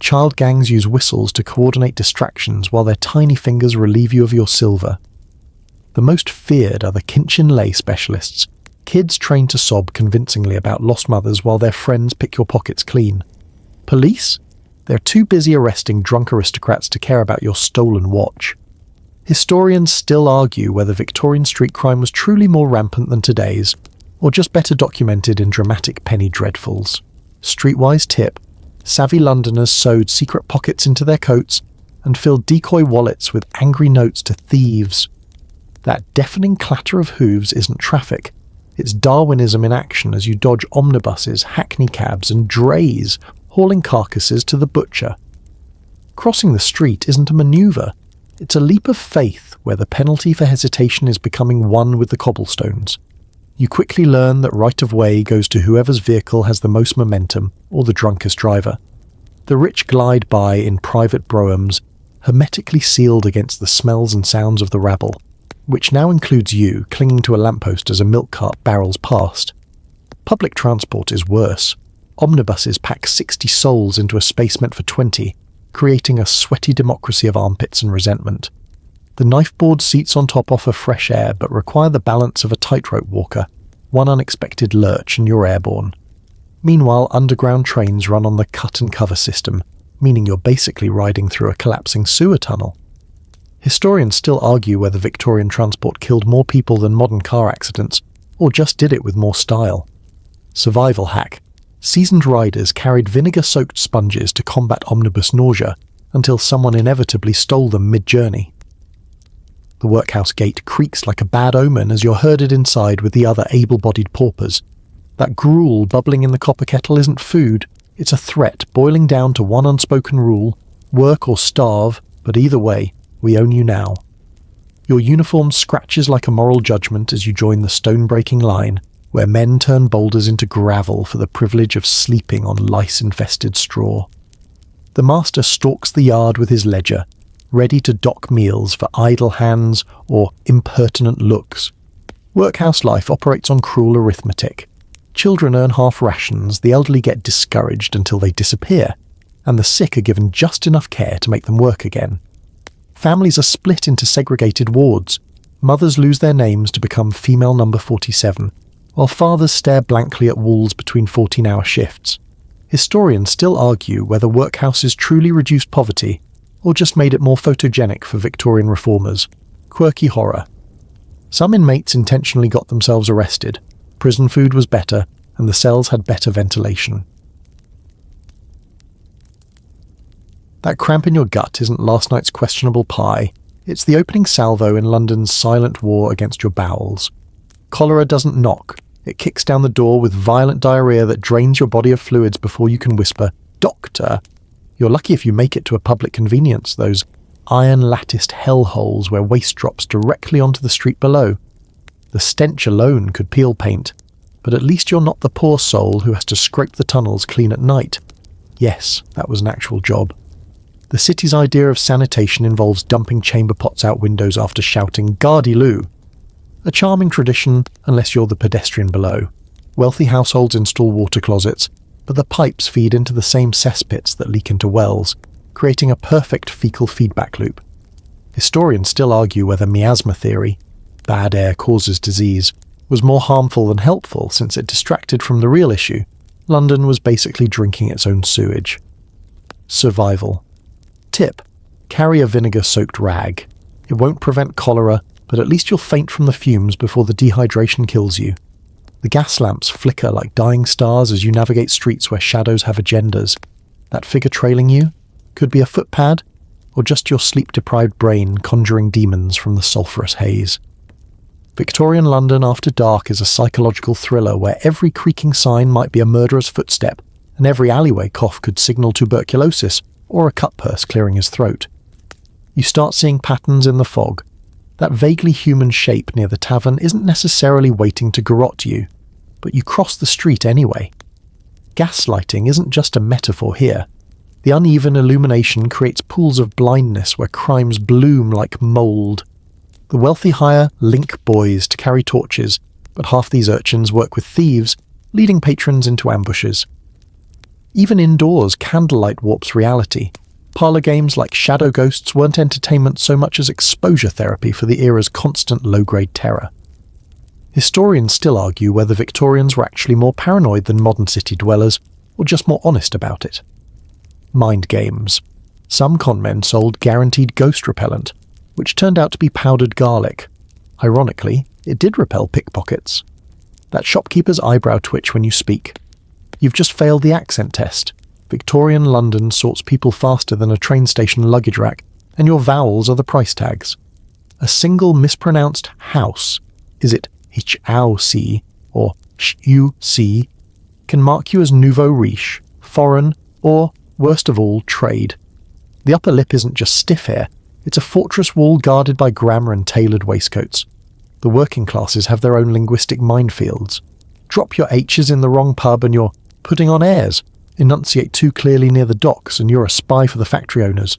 Child gangs use whistles to coordinate distractions while their tiny fingers relieve you of your silver. The most feared are the Kinchin lay specialists, kids trained to sob convincingly about lost mothers while their friends pick your pockets clean. Police? They're too busy arresting drunk aristocrats to care about your stolen watch. Historians still argue whether Victorian street crime was truly more rampant than today's, or just better documented in dramatic penny dreadfuls. Streetwise tip: savvy Londoners sewed secret pockets into their coats and filled decoy wallets with angry notes to thieves. That deafening clatter of hooves isn't traffic. It's Darwinism in action as you dodge omnibuses, hackney cabs, and drays, hauling carcasses to the butcher. Crossing the street isn't a manoeuvre. It's a leap of faith where the penalty for hesitation is becoming one with the cobblestones. You quickly learn that right-of-way goes to whoever's vehicle has the most momentum, or the drunkest driver. The rich glide by in private broughams, hermetically sealed against the smells and sounds of the rabble, which now includes you clinging to a lamppost as a milk cart barrels past. Public transport is worse. Omnibuses pack 60 souls into a space meant for 20, creating a sweaty democracy of armpits and resentment. The knife-board seats on top offer fresh air but require the balance of a tightrope walker, One unexpected lurch and you're airborne. Meanwhile, underground trains run on the cut-and-cover system, meaning you're basically riding through a collapsing sewer tunnel. Historians still argue whether Victorian transport killed more people than modern car accidents, or just did it with more style. Survival hack. Seasoned riders carried vinegar-soaked sponges to combat omnibus nausea until someone inevitably stole them mid-journey. The workhouse gate creaks like a bad omen as you're herded inside with the other able-bodied paupers. That gruel bubbling in the copper kettle isn't food, it's a threat boiling down to one unspoken rule: work or starve, but either way, we own you now. Your uniform scratches like a moral judgment as you join the stone-breaking line, where men turn boulders into gravel for the privilege of sleeping on lice-infested straw. The master stalks the yard with his ledger, ready to dock meals for idle hands or impertinent looks. Workhouse life operates on cruel arithmetic. Children earn half rations, the elderly get discouraged until they disappear, and the sick are given just enough care to make them work again. Families are split into segregated wards. Mothers lose their names to become female number 47, while fathers stare blankly at walls between 14-hour shifts. Historians still argue whether workhouses truly reduced poverty or just made it more photogenic for Victorian reformers. Quirky horror. Some inmates intentionally got themselves arrested. Prison food was better, and the cells had better ventilation. That cramp in your gut isn't last night's questionable pie. It's the opening salvo in London's silent war against your bowels. Cholera doesn't knock. It kicks down the door with violent diarrhea that drains your body of fluids before you can whisper, "Doctor!" You're lucky if you make it to a public convenience, those iron-latticed hellholes where waste drops directly onto the street below. The stench alone could peel paint, but at least you're not the poor soul who has to scrape the tunnels clean at night. Yes, that was an actual job. The city's idea of sanitation involves dumping chamber pots out windows after shouting, "Gardy-loo!" A charming tradition, unless you're the pedestrian below. Wealthy households install water closets, but the pipes feed into the same cesspits that leak into wells, creating a perfect fecal feedback loop. Historians still argue whether miasma theory, bad air causes disease, was more harmful than helpful since it distracted from the real issue. London was basically drinking its own sewage. Survival. Tip: carry a vinegar-soaked rag. It won't prevent cholera, but at least you'll faint from the fumes before the dehydration kills you. The gas lamps flicker like dying stars as you navigate streets where shadows have agendas. That figure trailing you could be a footpad, or just your sleep-deprived brain conjuring demons from the sulphurous haze. Victorian London after dark is a psychological thriller where every creaking sign might be a murderer's footstep, and every alleyway cough could signal tuberculosis or a cut purse clearing his throat. You start seeing patterns in the fog. That vaguely human shape near the tavern isn't necessarily waiting to garrote you, but you cross the street anyway. Gaslighting isn't just a metaphor here. The uneven illumination creates pools of blindness where crimes bloom like mould. The wealthy hire link boys to carry torches, but half these urchins work with thieves, leading patrons into ambushes. Even indoors, candlelight warps reality. Parlour games like Shadow Ghosts weren't entertainment so much as exposure therapy for the era's constant low-grade terror. Historians still argue whether Victorians were actually more paranoid than modern city dwellers, or just more honest about it. Mind games. Some conmen sold guaranteed ghost repellent, which turned out to be powdered garlic. Ironically, it did repel pickpockets. That shopkeeper's eyebrow twitch when you speak. You've just failed the accent test. Victorian London sorts people faster than a train station luggage rack, and your vowels are the price tags. A single mispronounced house, is it H-ow-C or Sh-u-C, can mark you as nouveau riche, foreign, or, worst of all, trade. The upper lip isn't just stiff here, it's a fortress wall guarded by grammar and tailored waistcoats. The working classes have their own linguistic minefields. Drop your H's in the wrong pub and you're putting on airs. Enunciate too clearly near the docks and you're a spy for the factory owners.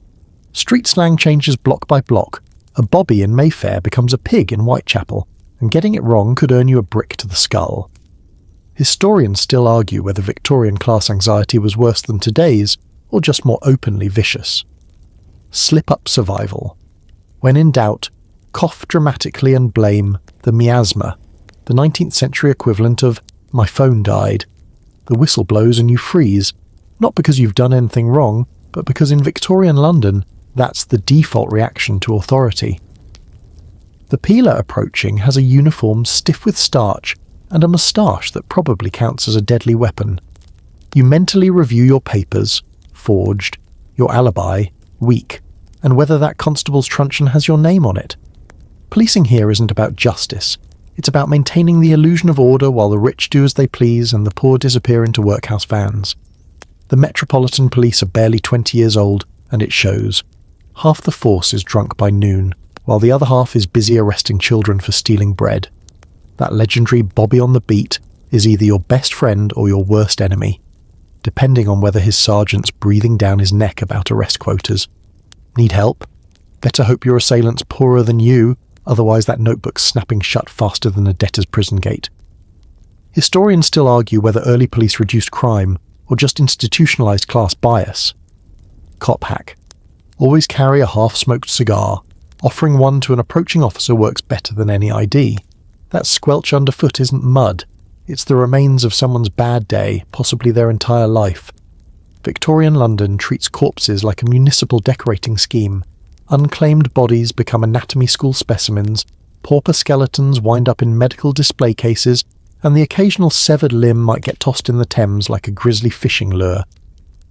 Street slang changes block by block. A bobby in Mayfair becomes a pig in Whitechapel, and getting it wrong could earn you a brick to the skull. Historians still argue whether Victorian class anxiety was worse than today's, or just more openly vicious. Slip-up survival. When in doubt, cough dramatically and blame the miasma. the 19th century equivalent of "my phone died." The whistle blows and you freeze, not because you've done anything wrong, but because in Victorian London, that's the default reaction to authority. The peeler approaching has a uniform stiff with starch and a moustache that probably counts as a deadly weapon. You mentally review your papers, forged, your alibi, weak, and whether that constable's truncheon has your name on it. Policing here isn't about justice. It's about maintaining the illusion of order while the rich do as they please and the poor disappear into workhouse vans. The Metropolitan Police are barely 20 years old, and it shows. Half the force is drunk by noon, while the other half is busy arresting children for stealing bread. That legendary Bobby on the beat is either your best friend or your worst enemy, depending on whether his sergeant's breathing down his neck about arrest quotas. Need help? Better hope your assailant's poorer than you, otherwise that notebook's snapping shut faster than a debtor's prison gate. Historians still argue whether early police reduced crime or just institutionalised class bias. Cop hack. Always carry a half-smoked cigar. Offering one to an approaching officer works better than any ID. That squelch underfoot isn't mud. It's the remains of someone's bad day, possibly their entire life. Victorian London treats corpses like a municipal decorating scheme. Unclaimed bodies become anatomy school specimens, pauper skeletons wind up in medical display cases, and the occasional severed limb might get tossed in the Thames like a grisly fishing lure.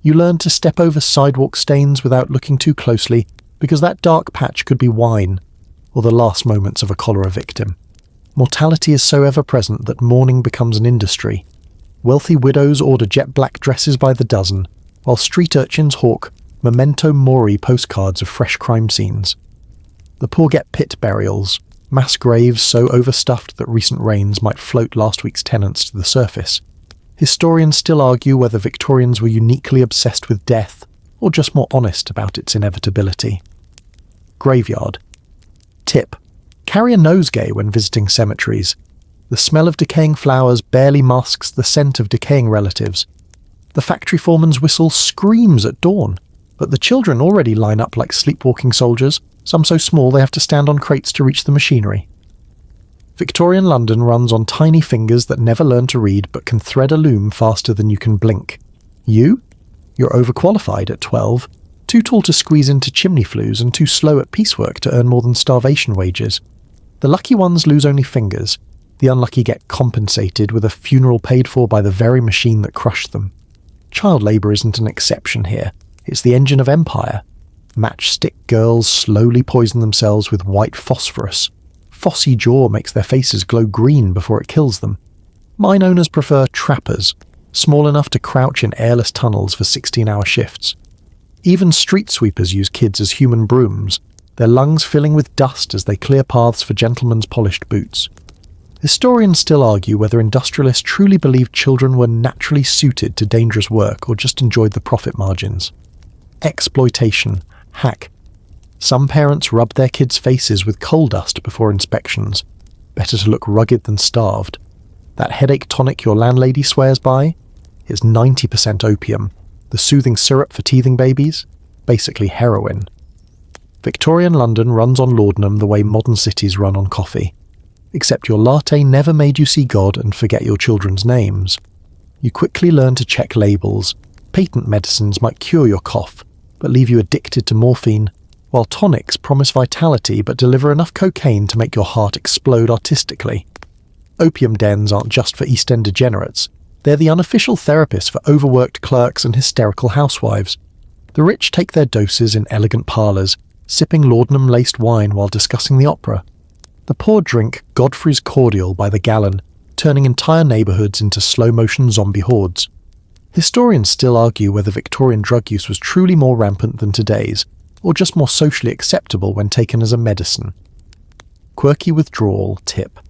You learn to step over sidewalk stains without looking too closely, because that dark patch could be wine, or the last moments of a cholera victim. Mortality is so ever-present that mourning becomes an industry. Wealthy widows order jet-black dresses by the dozen, while street urchins hawk memento mori postcards of fresh crime scenes. The poor get pit burials, mass graves so overstuffed that recent rains might float last week's tenants to the surface. Historians still argue whether Victorians were uniquely obsessed with death, or just more honest about its inevitability. Graveyard. Tip. Carry a nosegay when visiting cemeteries. The smell of decaying flowers barely masks the scent of decaying relatives. The factory foreman's whistle screams at dawn, but the children already line up like sleepwalking soldiers, some so small they have to stand on crates to reach the machinery. Victorian London runs on tiny fingers that never learn to read but can thread a loom faster than you can blink. You? You're overqualified at 12, too tall to squeeze into chimney flues and too slow at piecework to earn more than starvation wages. The lucky ones lose only fingers. The unlucky get compensated with a funeral paid for by the very machine that crushed them. Child labour isn't an exception here. It's the engine of empire. Matchstick girls slowly poison themselves with white phosphorus. Phossy jaw makes their faces glow green before it kills them. Mine owners prefer trappers, small enough to crouch in airless tunnels for 16-hour shifts. Even street sweepers use kids as human brooms, their lungs filling with dust as they clear paths for gentlemen's polished boots. Historians still argue whether industrialists truly believed children were naturally suited to dangerous work or just enjoyed the profit margins. Exploitation. Hack. Some parents rub their kids' faces with coal dust before inspections. Better to look rugged than starved. That headache tonic your landlady swears by? It's 90% opium. The soothing syrup for teething babies? Basically heroin. Victorian London runs on laudanum the way modern cities run on coffee. Except your latte never made you see God and forget your children's names. You quickly learn to check labels. Patent medicines might cure your cough, but leave you addicted to morphine, while tonics promise vitality but deliver enough cocaine to make your heart explode artistically. Opium dens aren't just for East End degenerates. They're the unofficial therapists for overworked clerks and hysterical housewives. The rich take their doses in elegant parlours, sipping laudanum-laced wine while discussing the opera. The poor drink Godfrey's cordial by the gallon, turning entire neighbourhoods into slow-motion zombie hordes. Historians still argue whether Victorian drug use was truly more rampant than today's, or just more socially acceptable when taken as a medicine. Quirky withdrawal tip.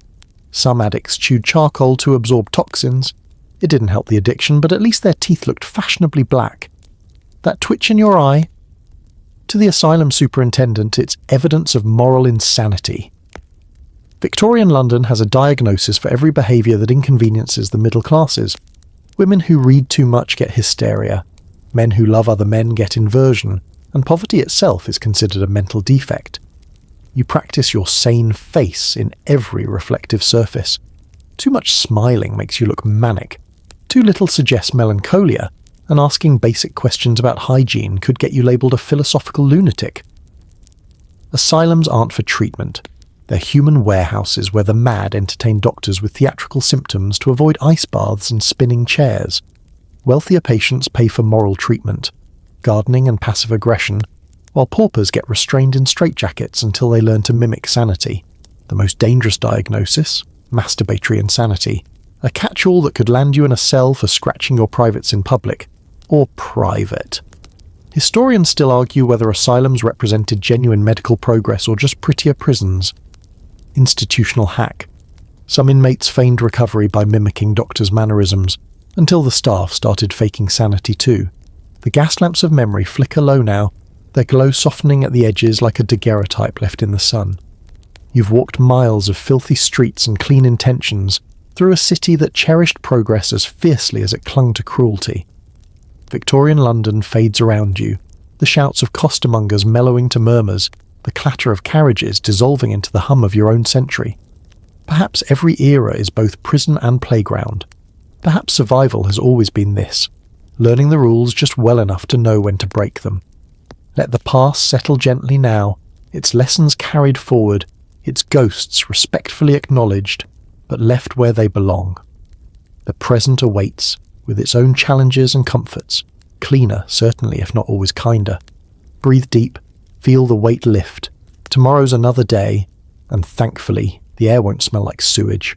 Some addicts chewed charcoal to absorb toxins. It didn't help the addiction, but at least their teeth looked fashionably black. That twitch in your eye? To the asylum superintendent, it's evidence of moral insanity. Victorian London has a diagnosis for every behaviour that inconveniences the middle classes. Women who read too much get hysteria. Men who love other men get inversion. And poverty itself is considered a mental defect. You practice your sane face in every reflective surface. Too much smiling makes you look manic. Too little suggests melancholia, and asking basic questions about hygiene could get you labelled a philosophical lunatic. Asylums aren't for treatment. They're human warehouses where the mad entertain doctors with theatrical symptoms to avoid ice baths and spinning chairs. Wealthier patients pay for moral treatment, gardening and passive aggression, while paupers get restrained in straitjackets until they learn to mimic sanity. The most dangerous diagnosis, masturbatory insanity, a catch-all that could land you in a cell for scratching your privates in public, or private. Historians still argue whether asylums represented genuine medical progress or just prettier prisons. Institutional hack. Some inmates feigned recovery by mimicking doctors' mannerisms, until the staff started faking sanity too. The gas lamps of memory flicker low now, their glow softening at the edges like a daguerreotype left in the sun. You've walked miles of filthy streets and clean intentions through a city that cherished progress as fiercely as it clung to cruelty. Victorian London fades around you, the shouts of costermongers mellowing to murmurs, the clatter of carriages dissolving into the hum of your own century. Perhaps every era is both prison and playground. Perhaps survival has always been this, learning the rules just well enough to know when to break them. Let the past settle gently now, its lessons carried forward, its ghosts respectfully acknowledged, but left where they belong. The present awaits, with its own challenges and comforts, cleaner, certainly, if not always kinder. Breathe deep, feel the weight lift. Tomorrow's another day, and thankfully, the air won't smell like sewage.